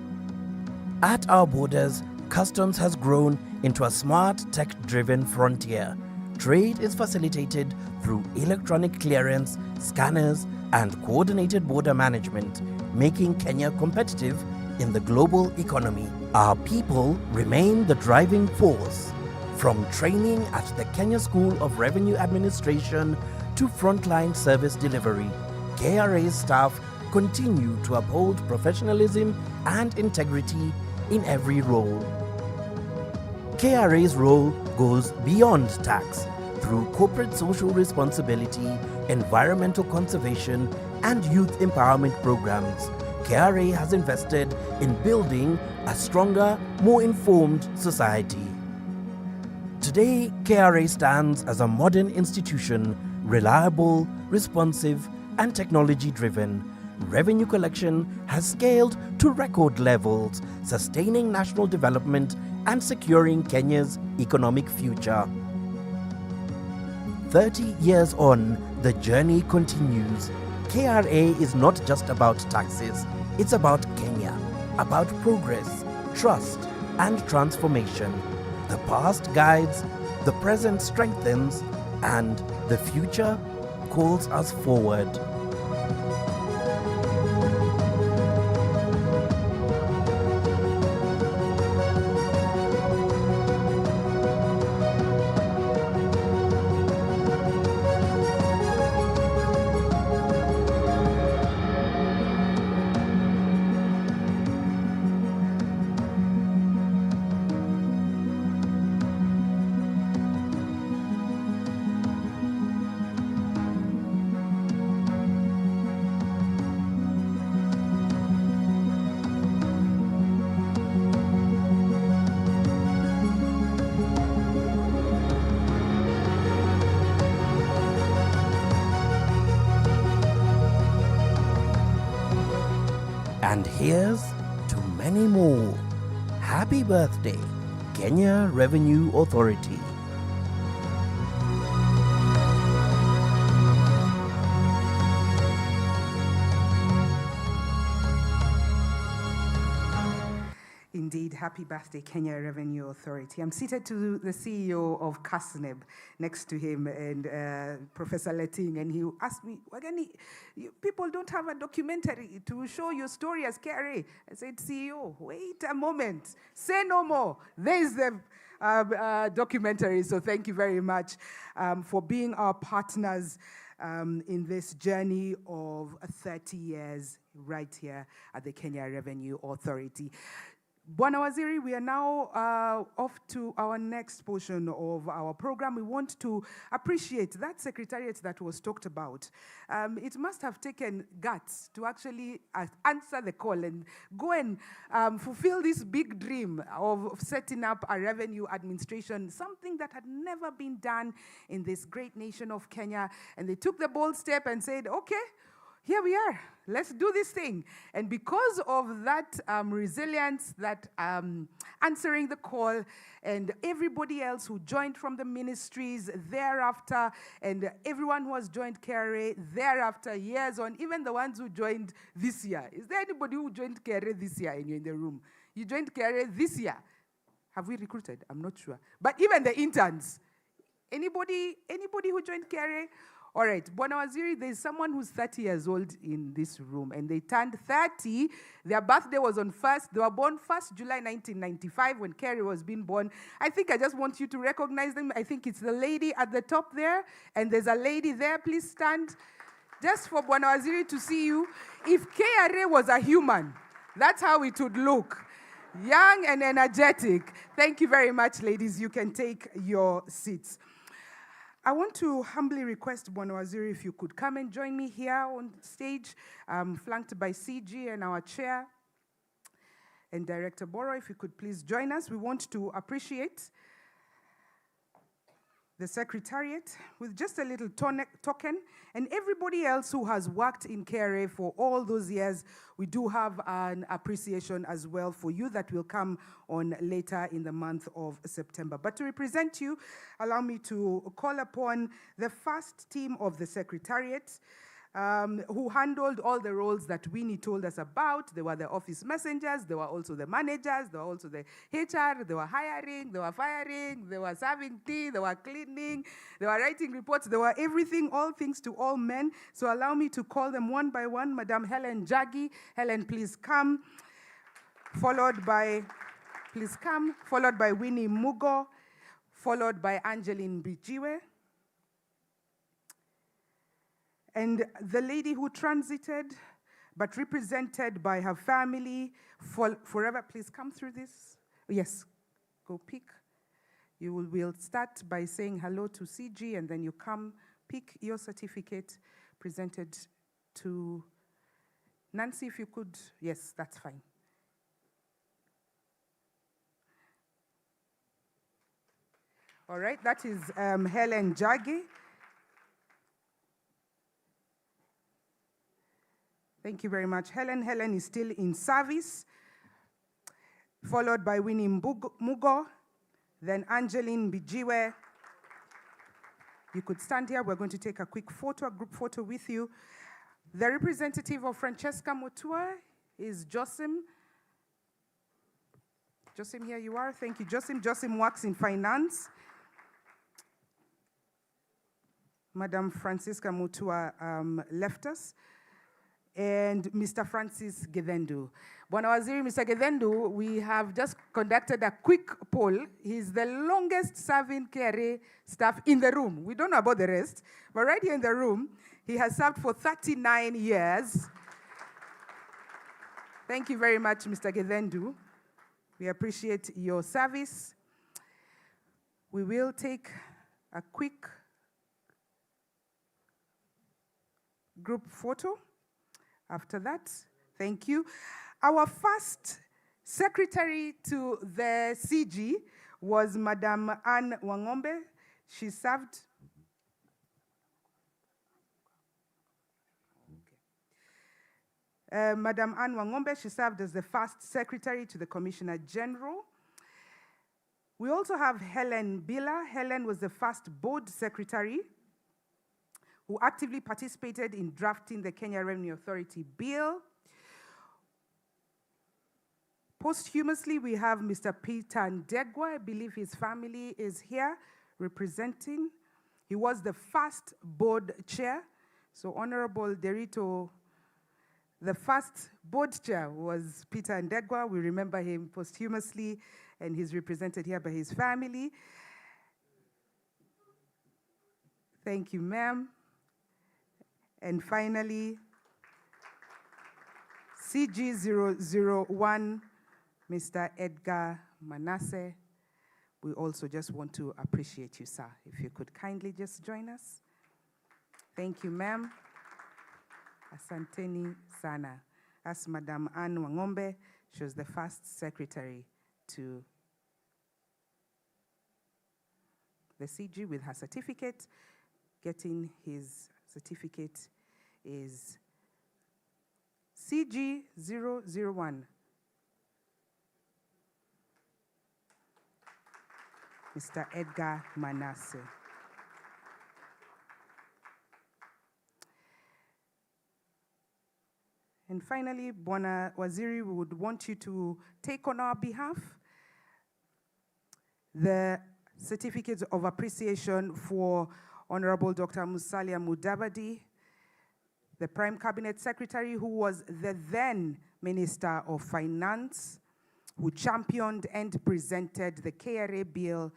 At our borders, customs has grown into a smart, tech-driven frontier. Trade is facilitated through electronic clearance, scanners, and coordinated border management, making Kenya competitive in the global economy. Our people remain the driving force. From training at the Kenya School of Revenue Administration to frontline service delivery, KRA's staff continue to uphold professionalism and integrity in every role. KRA's role goes beyond tax. Through corporate social responsibility, environmental conservation, and youth empowerment programs, KRA has invested in building a stronger, more informed society. Today, KRA stands as a modern institution, reliable, responsive, and technology-driven. Revenue collection has scaled to record levels, sustaining national development and securing Kenya's economic future. 30 years on, the journey continues. KRA is not just about taxes, it's about Kenya, about progress, trust, and transformation. The past guides, the present strengthens, and the future calls us forward. And here's to many more. Happy birthday, Kenya Revenue Authority. Indeed, happy birthday, Kenya Revenue Authority. I'm seated to the CEO of KASNEB next to him, and Professor Letting, and he asked me, Wagani, people don't have a documentary to show your story as KRA. I said, CEO, wait a moment, say no more. There's the documentary, so thank you very much for being our partners in this journey of 30 years right here at the Kenya Revenue Authority. Bwana Waziri, we are now off to our next portion of our program. We want to appreciate that secretariat that was talked about. It must have taken guts to actually answer the call and go and fulfill this big dream of setting up a revenue administration, something that had never been done in this great nation of Kenya. And they took the bold step and said, okay, here we are. Let's do this thing. And because of that resilience, that answering the call, and everybody else who joined from the ministries thereafter, and everyone who has joined KRA thereafter, years on, even the ones who joined this year. Is there anybody who joined KRA this year and you're in the room? You joined KRA this year. Have we recruited? I'm not sure. But even the interns. Anybody who joined KRA? All right, Bwana Waziri, there's someone who's 30 years old in this room, and they turned 30. Their birthday was on 1st. They were born 1st July 1995 when Kerry was being born. I think I just want you to recognize them. I think it's the lady at the top there, and there's a lady there. Please stand just for Bwana Waziri to see you. If KRA was a human, that's how it would look. Young and energetic. Thank you very much, ladies. You can take your seats. I want to humbly request Bwana Waziri if you could come and join me here on stage, flanked by CG and our chair. And Director Boro, if you could please join us. We want to appreciate the Secretariat with just a little token, and everybody else who has worked in KRA for all those years. We do have an appreciation as well for you that will come on later in the month of September. But to represent you, allow me to call upon the first team of the Secretariat, who handled all the roles that Winnie told us about. They were the office messengers, they were also the managers, they were also the HR, they were hiring, they were firing, they were serving tea, they were cleaning, they were writing reports, they were everything, all things to all men. So allow me to call them one by one. Madam Helen Jagi. Helen, please come. Followed by Winnie Mugo, followed by Angeline Bijiwe. And the lady who transited, but represented by her family forever, please come through this. Yes, go pick. Will start by saying hello to CG, and then you come pick your certificate presented to Nancy, if you could. Yes, that's fine. All right, that is Helen Jagi. Thank you very much, Helen. Helen is still in service, followed by Winnie Mugo, then Angeline Bijiwe. You could stand here. We're going to take a quick photo, a group photo with you. The representative of Francesca Mutua is Josim. Josim, here you are. Thank you, Josim. Josim works in finance. Madam Francisca Mutua left us. And Mr. Francis Gedendu. Bwana Waziri, Mr. Gedendu, we have just conducted a quick poll. He's the longest serving KRA staff in the room. We don't know about the rest, but right here in the room, he has served for 39 years. Thank you very much, Mr. Gedendu. We appreciate your service. We will take a quick group photo. After that, thank you. Our first secretary to the CG was Madam Anne Wangombe. She served. Madam Anne Wangombe, she served as the first secretary to the Commissioner General. We also have Helen Bila. Helen was the first board secretary who actively participated in drafting the Kenya Revenue Authority bill. Posthumously, we have Mr. Peter Ndegwa. I believe his family is here representing. He was the first board chair. So Honorable Derito, the first board chair was Peter Ndegwa. We remember him posthumously, and he's represented here by his family. Thank you, ma'am. And finally, CG001, Mr. Edgar Manasseh. We also just want to appreciate you, sir. If you could kindly just join us. Thank you, ma'am. Asanteni sana. As Madam Anne Wangombe, she was the first secretary to the CG with her certificate. Getting his certificate is CG001. Mr. Edgar Manasseh. And finally, Bwana Waziri, we would want you to take on our behalf the certificate of appreciation for Honorable Dr. Musalia Mudavadi, the Prime Cabinet Secretary, who was the then Minister of Finance, who championed and presented the KRA bill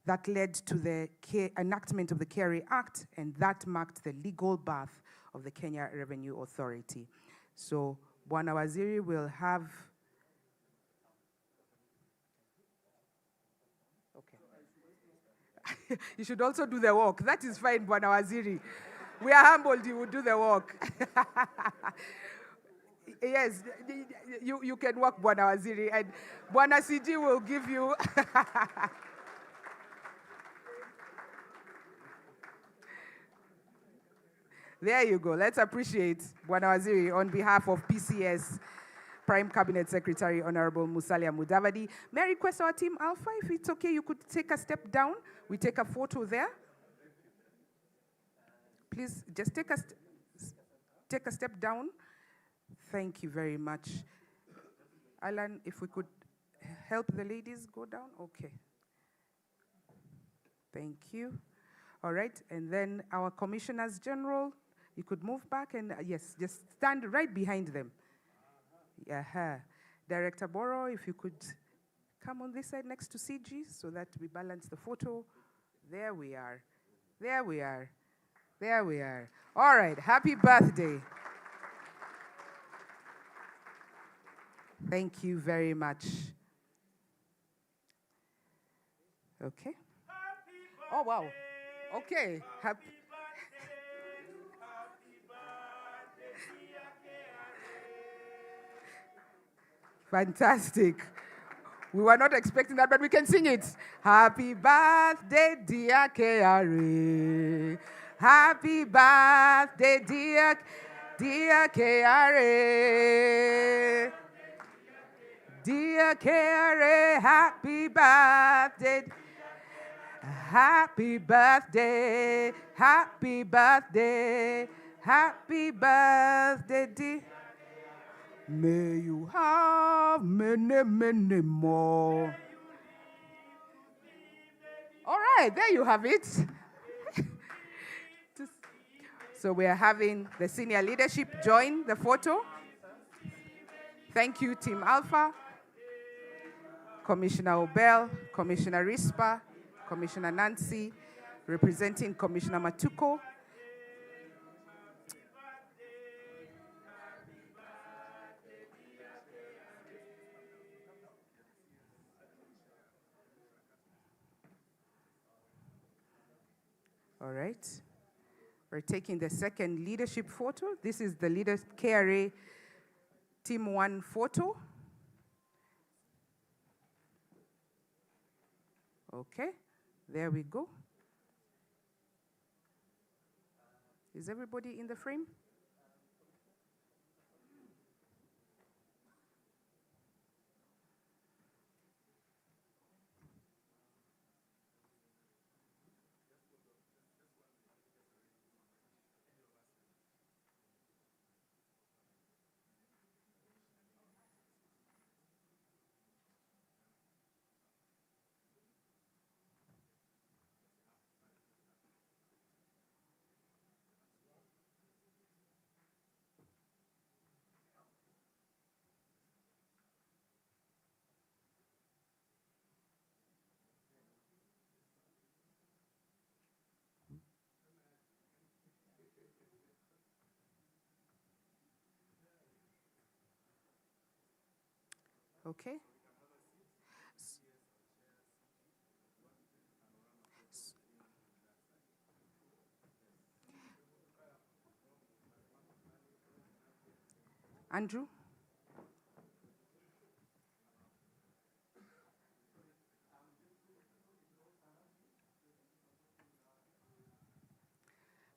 that led to the enactment of the KRA Act, and that marked the legal birth of the Kenya Revenue Authority. So, Bwana Waziri will have... Okay. You should also do the walk. That is fine, Bwana Waziri. We are humbled you will do the walk. Yes, you can walk, Bwana Waziri, and Bwana CG will give you... There you go. Let's appreciate Bwana Waziri on behalf of PCS Prime Cabinet Secretary Honorable Musalia Mudavadi. May I request our team Alpha, if it's okay, you could take a step down. We take a photo there. Please just take a step down. Thank you very much. Alan, if we could help the ladies go down. Okay. Thank you. All right, and then our Commissioners General, you could move back and, yes, just stand right behind them. Director Boro, if you could come on this side next to CG so that we balance the photo. There we are. There we are. There we are. All right, happy birthday. Thank you very much. Okay. Oh, wow. Okay. Fantastic. We were not expecting that, but we can sing it. Happy birthday, dear KRA. Happy birthday, dear KRA. Dear KRA, happy birthday. Happy birthday, happy birthday, happy birthday, dear. May you have many, many more. All right, there you have it. So we are having the senior leadership join the photo. Thank you, Team Alpha, Commissioner Obel, Commissioner Rispa, Commissioner Nancy, representing Commissioner Matuko. All right. We're taking the second leadership photo. This is the KRA Team 1 photo. Okay. There we go. Is everybody in the frame? Okay. Andrew?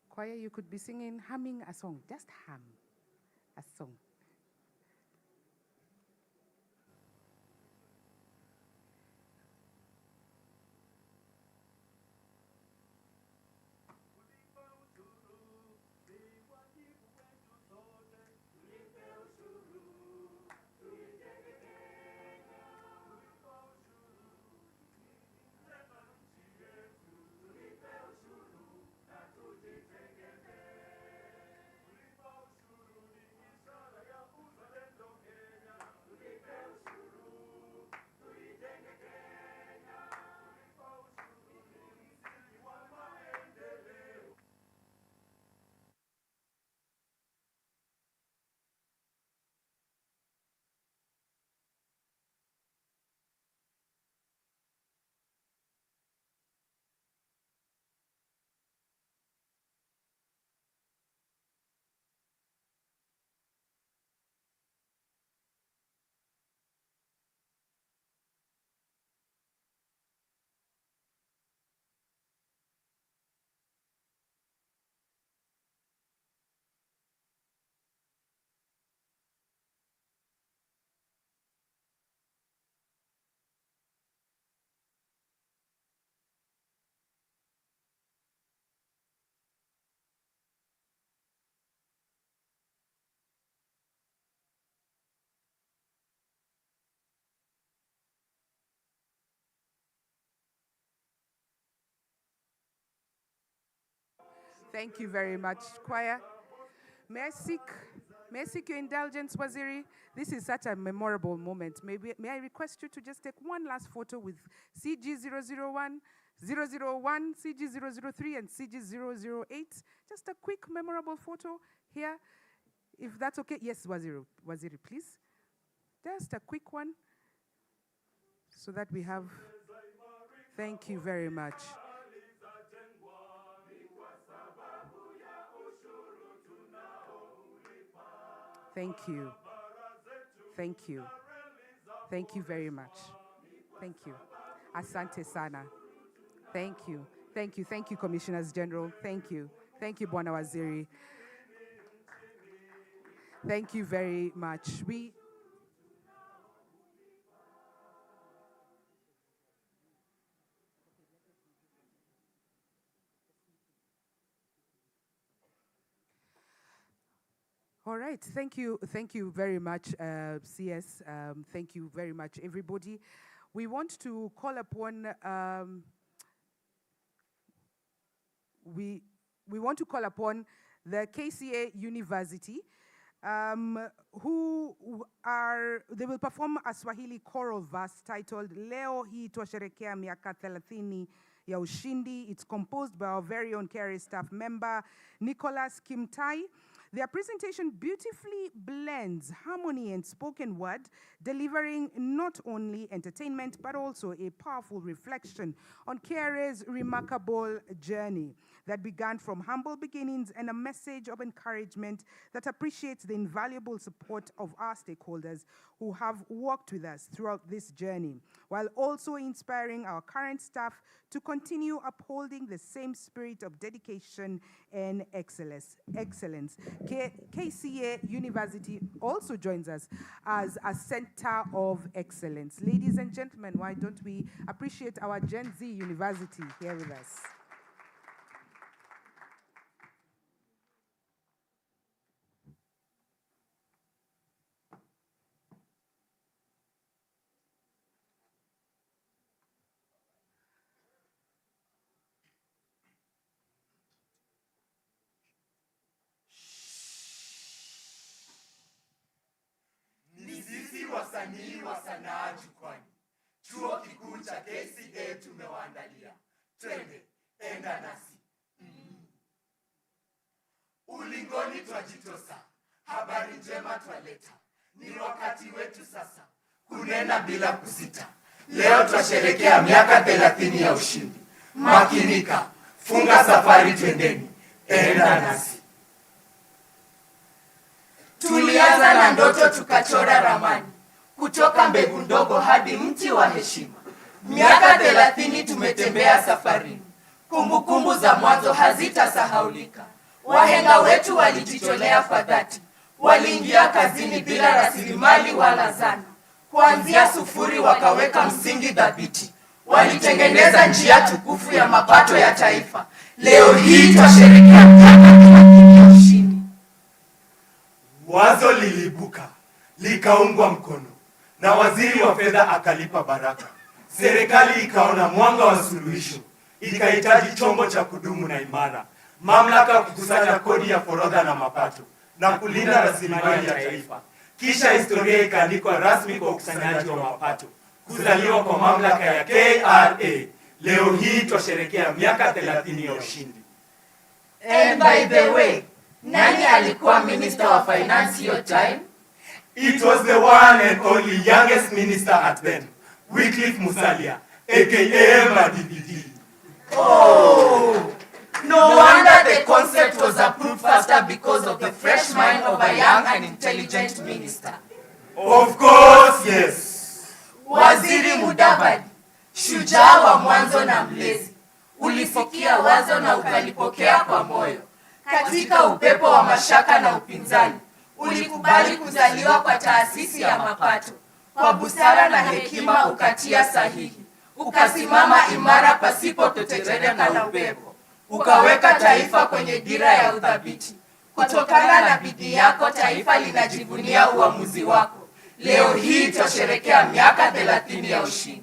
Choir, you could be singing, humming a song. Just hum. a song. Thank you very much, choir. May I seek your indulgence, Waziri? This is such a memorable moment. May I request you to just take one last photo with CG001, 001, CG003, and CG008. Just a quick, memorable photo here, if that's okay. Yes, Waziri, please. Just a quick one, so that we have. Thank you very much. Thank you. Thank you. Thank you very much. Thank you. Asante sana. Thank you. Thank you. Thank you, Commissioners General. Thank you. Thank you, Bwana Waziri. Thank you very much. All right, thank you very much, CS. Thank you very much, everybody. We want to call upon we want to call upon the KCA University, they will perform a Swahili choral verse titled Leo Hii Twasherekea Miaka 30 ya Ushindi. It's composed by our very own KRA staff member, Nicholas Kimtai. Their presentation beautifully blends harmony and spoken word, delivering not only entertainment, but also a powerful reflection on KRA's remarkable journey that began from humble beginnings and a message of encouragement that appreciates the invaluable support of our stakeholders who have worked with us throughout this journey, while also inspiring our current staff to continue upholding the same spirit of dedication and excellence. KCA University also joins us as a center of excellence. Ladies and gentlemen, why don't we appreciate our Gen Z University here with us? Wasanii wa sanaa jukwani, chuo kikuu cha KCA tumewaandalia. Twende, enda nasi. Ulingoni twajitosa, habari njema twaleta. Ni wakati wetu sasa, kunena bila kusita. Leo twasherekea miaka 30 ya ushindi. Makinika, funga safari twendeni, enda nasi. Tulianza na ndoto tukachora ramani, kutoka mbegu ndogo hadi mti wa heshima. Miaka 30 tumetembea safarini, kumbukumbu za mwanzo hazitasahaulika. Wahenga wetu walijitolea kwa dhati, Waliingia kazini bila rasilimali wala zana. Kuanzia sufuri wakaweka msingi dhabiti. Walitengeneza njia tukufu ya mapato ya taifa. Leo hii twasherehekea miaka 30 ya ushindi. Wazo liliibuka, likaungwa mkono, na waziri wa fedha akalipa baraka. Serikali ikaona mwanga wa suluhisho, ikahitaji chombo cha kudumu na imara, mamlaka kukusanya kodi ya forodha na mapato, na kulinda rasilimali ya taifa. Kisha historia ikaandikwa rasmi kwa ukusanyaji wa mapato, kuzaliwa kwa mamlaka ya KRA. Leo hii twasherehekea miaka 30 ya ushindi. And by the way, nani alikuwa minister wa finance hiyo time? It was the one and only youngest minister at then, Wycliffe Musalia, aka Madividi. Oh, no wonder the concept was approved faster because of the fresh mind of a young and intelligent minister. Of course, yes. Waziri Mudavadi, shujaa wa mwanzo na mlezi, ulisikia wazo na ukalipokea kwa moyo. Katika upepo wa mashaka na upinzani, ulikubali kuzaliwa kwa taasisi ya mapato. Kwa busara na hekima ukatia sahihi. Ukasimama imara pasipo tetereka na upepo. Ukaweka taifa kwenye dira ya udhabiti. Kutokana na bidii yako taifa linajivunia uamuzi wako. Leo hii twasherehekea miaka 30 ya ushindi.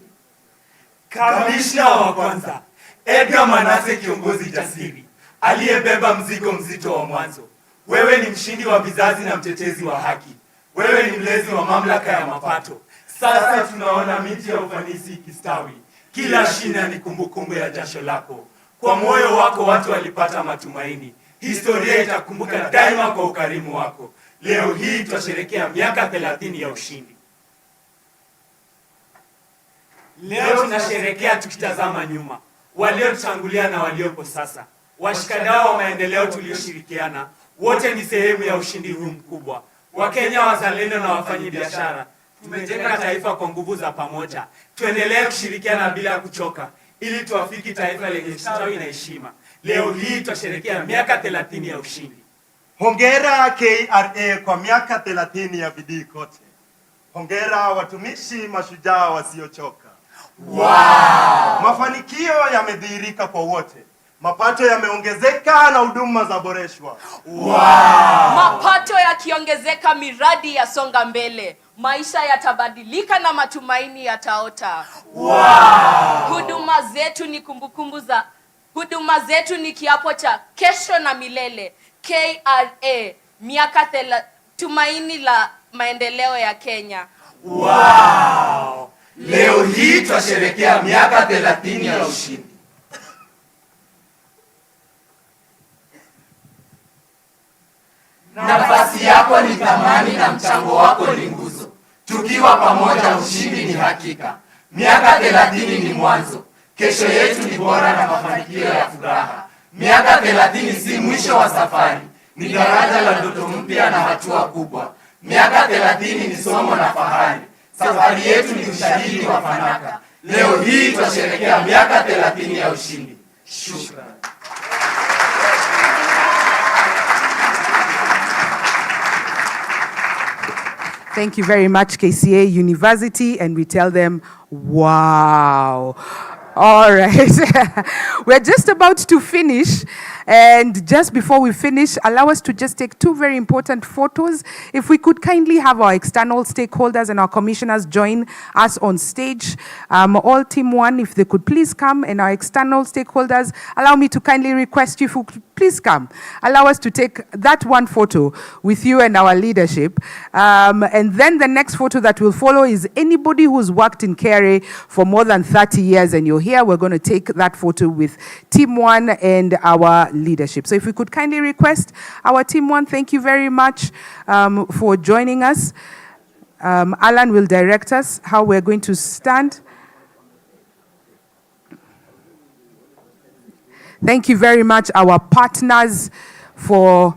Kamishna wa kwanza, Edgar Manase, kiongozi jasiri, aliyebeba mzigo mzito wa mwanzo. Wewe ni mshindi wa vizazi na mtetezi wa haki. Wewe ni mlezi wa mamlaka ya mapato. Sasa tunaona miti ya ufanisi ikistawi. Kila shina ni kumbukumbu ya jasho lako. Kwa moyo wako watu walipata matumaini. Historia itakumbuka daima kwa ukarimu wako. Leo hii twasherehekea miaka 30 ya ushindi. Leo tunasherehekea tukitazama nyuma, waliotutangulia na waliopo sasa. Washikadau wa maendeleo tulioshirikiana, wote ni sehemu ya ushindi huu mkubwa. Wakenya wazalendo na wafanyabiashara, tumejenga taifa kwa nguvu za pamoja. Tuendelee kushirikiana bila kuchoka, ili tuafiki taifa lenye ustawi na heshima. Leo hii twasherehekea miaka 30 ya ushindi. Hongera KRA kwa miaka 30 ya bidii kote. Hongera watumishi mashujaa wasiochoka. Wow! Mafanikio yamedhihirika kwa wote. Mapato yameongezeka na huduma zaboreshwa. Wow! Mapato yakiongezeka, miradi yasonga mbele. Maisha yatabadilika na matumaini yataota. Wow! Huduma zetu ni kiapo cha kesho na milele. KRA, miaka tumaini la maendeleo ya Kenya. Wow! Leo hii twasherehekea miaka 30 ya ushindi. Nafasi yako ni thamani na mchango wako ni nguzo. Tukiwa pamoja ushindi ni hakika. Miaka 30 ni mwanzo. Kesho yetu ni bora na mafanikio ya furaha. Miaka 30 si mwisho wa safari. Ni daraja la ndoto mpya na hatua kubwa. Miaka 30 ni somo na fahari. Safari yetu ni ushahidi wa fanaka. Leo hii twasherehekea miaka 30 ya ushindi. Shukrani. Thank you very much, KCA University, and we tell them, wow. All right. We're just about to finish. And just before we finish, allow us to just take two very important photos. If we could kindly have our external stakeholders and our commissioners join us on stage. All Team 1, if they could please come, and our external stakeholders, allow me to kindly request you if you could please come. Allow us to take that one photo with you and our leadership. And then the next photo that will follow is anybody who's worked in KRA for more than 30 years and you're here, we're going to take that photo with Team 1 and our leadership. So if we could kindly request our Team 1, thank you very much for joining us. Alan will direct us how we're going to stand. Thank you very much, our partners, for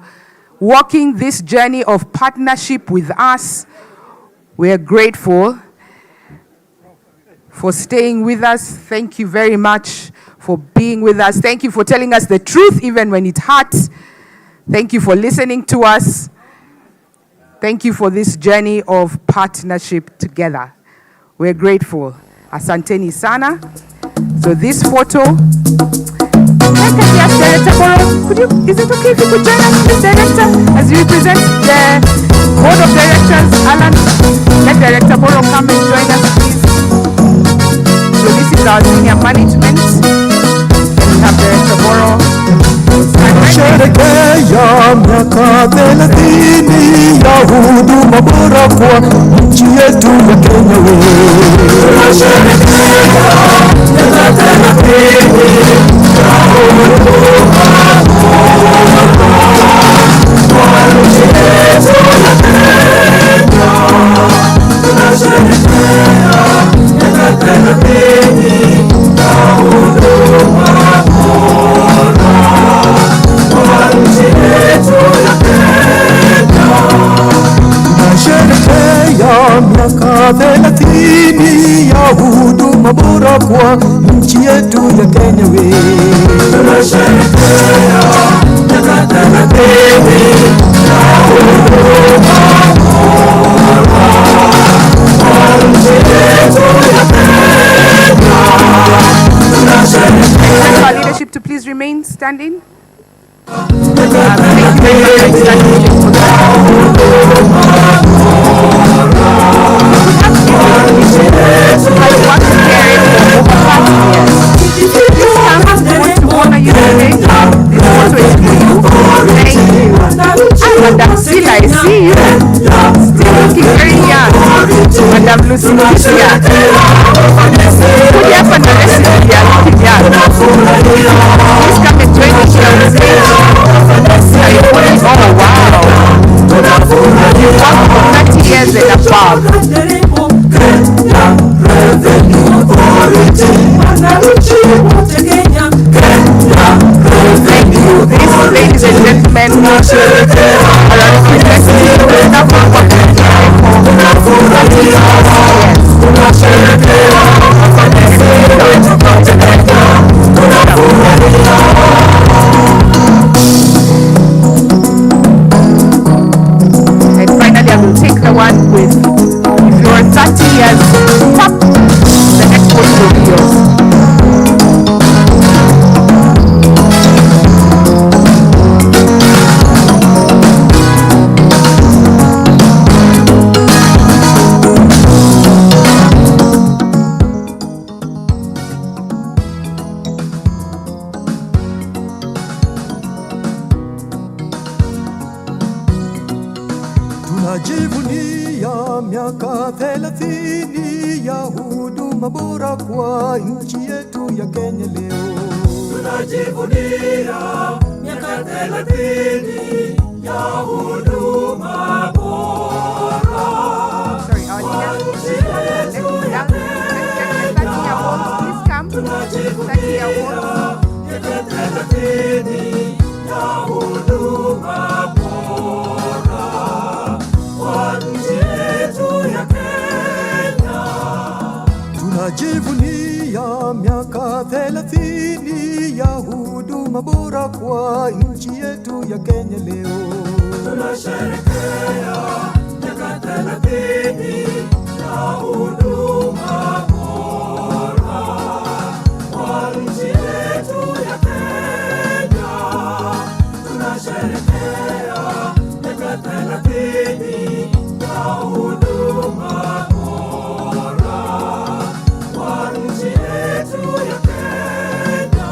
walking this journey of partnership with us. We're grateful for staying with us. Thank you very much for being with us. Thank you for telling us the truth even when it hurts. Thank you for listening to us. Thank you for this journey of partnership together. We're grateful. Asanteni sana. So this photo, is it okay if you could join us, please, Director, as we present the Board of Directors? Alan, let Director Boro come and join us, please. So this is our senior management. And we have Director Boro. Tunasherehekea miaka 30 ya huduma bora kwa nchi yetu ya Kenya. Tunasherehekea miaka 30 ya huduma kwa nchi yetu ya Kenya. Tunasherehekea miaka 30 ya huduma tunasherehekea miaka 30 ya huduma bora kwa nchi yetu ya Kenya. Tunasherehekea miaka 30 ya huduma bora kwa nchi yetu ya Kenya. Our leadership to please remain standing. Madam Sila, I see you. Still looking very young. Madam Lucy, please up and the rest of you are looking young. Please come and join us here on the stage. Oh, wow. You work for 30 years and above. Thank you. These ladies and gentlemen are representing the staff of for 30 years. And finally, I will take the one with, if you are 30 years, tap, the next one will be yours. Tunajivunia miaka 30 ya huduma bora kwa nchi yetu ya Kenya leo. Tunajivunia miaka 30 ya huduma bora. Sorry, our leaders, let's get 30 awards, please come. 30 awards. Miaka 30 ya huduma bora. Tunajivunia miaka 30 ya huduma bora kwa nchi yetu ya Kenya leo. Tunasherehekea miaka 30 ya huduma bora kwa nchi yetu ya Kenya. Tunasherehekea miaka 30 ya huduma bora kwa nchi yetu ya Kenya.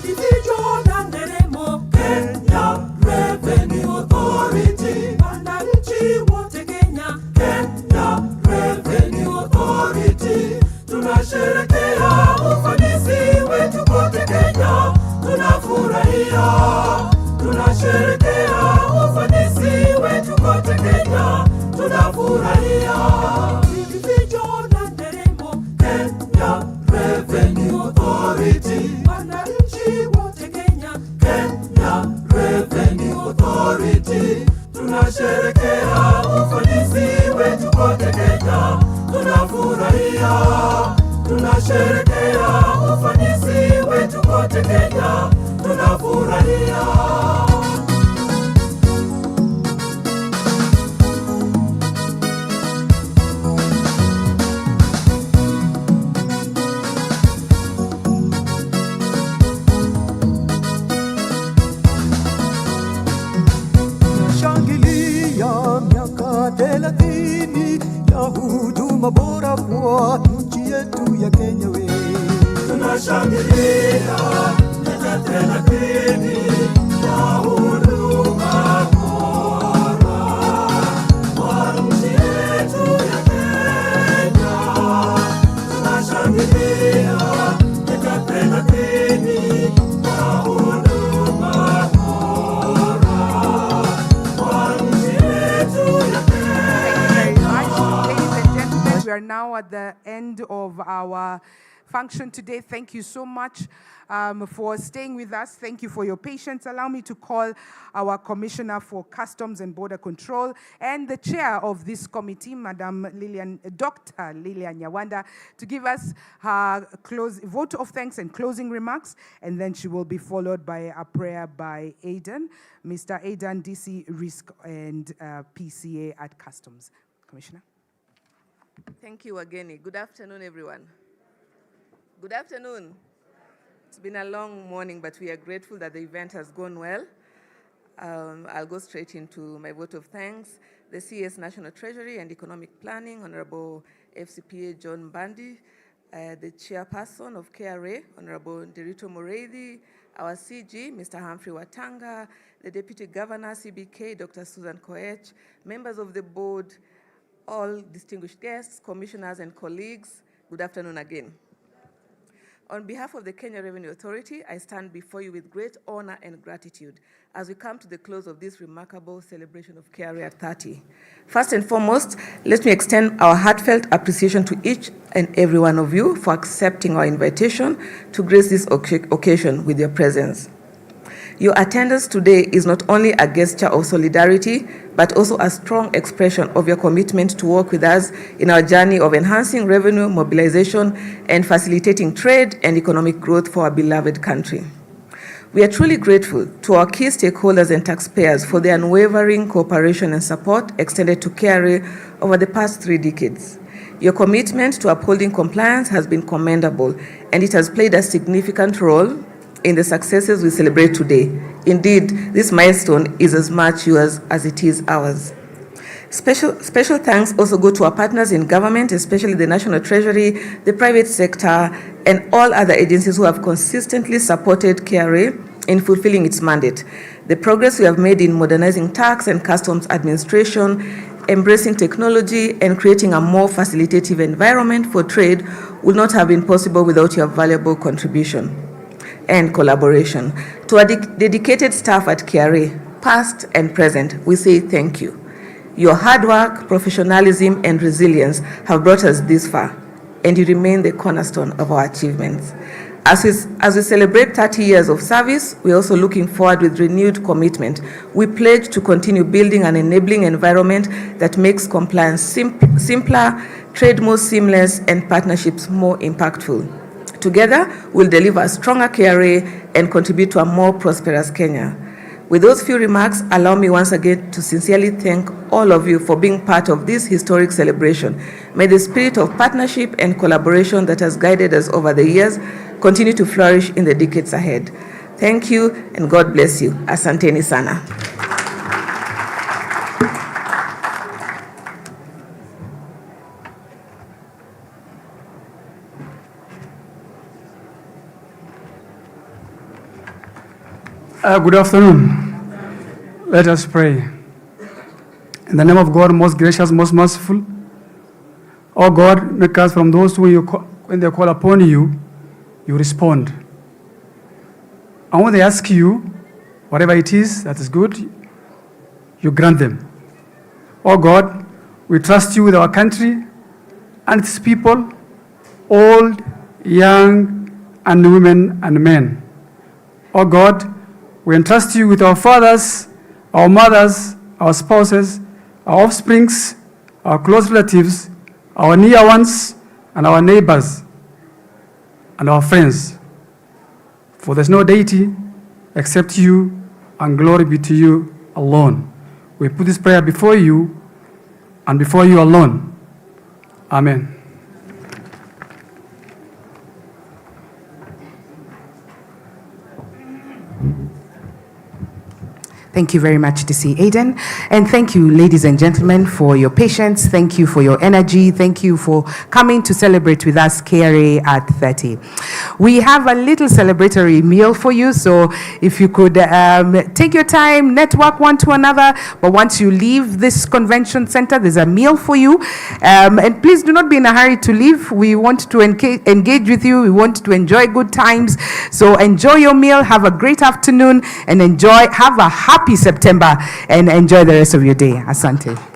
Ikijona nderemo Kenya Revenue Authority, wananchi wote Kenya, Kenya Revenue Authority. Tunasherehekea ufanisi wetu kote Kenya, tunafurahia. Tunasherehekea ufanisi wetu kote Kenya, tunafurahia. Ikijona nderemo Kenya Revenue Authority, wananchi wote Kenya, Kenya Revenue Authority. Tunasherehekea ufanisi wetu kote Kenya, tunafurahia. Tunasherehekea ufanisi wetu kote Kenya, tunafurahia. huduma bora kwa nchi yetu ya Kenya we. Tunashangilia miaka 30 kwa huduma bora kwa nchi yetu ya Kenya. Tunashangilia miaka 30 kwa huduma bora kwa nchi yetu ya Kenya. Ladies and gentlemen, we are now at the end of our function today. Thank you so much for staying with us. Thank you for your patience. Allow me to call our Commissioner for Customs and Border Control and the chair of this committee, Dr. Lilian Nyawanda, to give us her vote of thanks and closing remarks, and then she will be followed by a prayer by Aidan, Mr. Aidan, DC Risk and PCA at Customs. Commissioner. Thank you again. Good afternoon, everyone. Good afternoon. It's been a long morning, but we are grateful that the event has gone well. I'll go straight into my vote of thanks. The CS National Treasury and Economic Planning, Honorable FCPA John Bandi, the chairperson of KRA, Honorable Derito Moreithi, our CG, Mr. Humphrey Watanga, the Deputy Governor, CBK, Dr. Susan Koech, members of the board, all distinguished guests, commissioners and colleagues, good afternoon again. On behalf of the Kenya Revenue Authority, I stand before you with great honor and gratitude as we come to the close of this remarkable celebration of KRA at 30. First and foremost, let me extend our heartfelt appreciation to each and every one of you for accepting our invitation to grace this occasion with your presence. Your attendance today is not only a gesture of solidarity, but also a strong expression of your commitment to work with us in our journey of enhancing revenue mobilization and facilitating trade and economic growth for our beloved country. We are truly grateful to our key stakeholders and taxpayers for their unwavering cooperation and support extended to KRA over the past 3 decades. Your commitment to upholding compliance has been commendable, and it has played a significant role in the successes we celebrate today. Indeed, this milestone is as much yours as it is ours. Special thanks also go to our partners in government, especially the National Treasury, the private sector, and all other agencies who have consistently supported KRA in fulfilling its mandate. The progress we have made in modernizing tax and customs administration, embracing technology, and creating a more facilitative environment for trade would not have been possible without your valuable contribution and collaboration. To our dedicated staff at KRA, past and present, we say thank you. Your hard work, professionalism, and resilience have brought us this far, and you remain the cornerstone of our achievements. As we celebrate 30 years of service, we're also looking forward with renewed commitment. We pledge to continue building an enabling environment that makes compliance simpler, trade more seamless, and partnerships more impactful. Together, we'll deliver a stronger KRA and contribute to a more prosperous Kenya. With those few remarks, allow me once again to sincerely thank all of you for being part of this historic celebration. May the spirit of partnership and collaboration that has guided us over the years continue to flourish in the decades ahead. Thank you, and God bless you. Asanteni sana. Good afternoon. Let us pray. In the name of God, most gracious, most merciful, oh God, make us from those who when they call upon you, you respond. And when they ask you, whatever it is that is good, you grant them. Oh God, we trust you with our country and its people, old, young, and women and men. Oh God, we entrust you with our fathers, our mothers, our spouses, our offsprings, our close relatives, our near ones, and our neighbors, and our friends. For there's no deity except you, and glory be to you alone. We put this prayer before you, and before you alone. Amen. Thank you very much, DC Aiden. And thank you, ladies and gentlemen, for your patience. Thank you for your energy. Thank you for coming to celebrate with us KRA at 30. We have a little celebratory meal for you. So if you could take your time, network one to another. But once you leave this convention center, there's a meal for you. And please do not be in a hurry to leave. We want to engage with you. We want to enjoy good times. So enjoy your meal. Have a great afternoon and have a happy September and enjoy the rest of your day. Asante.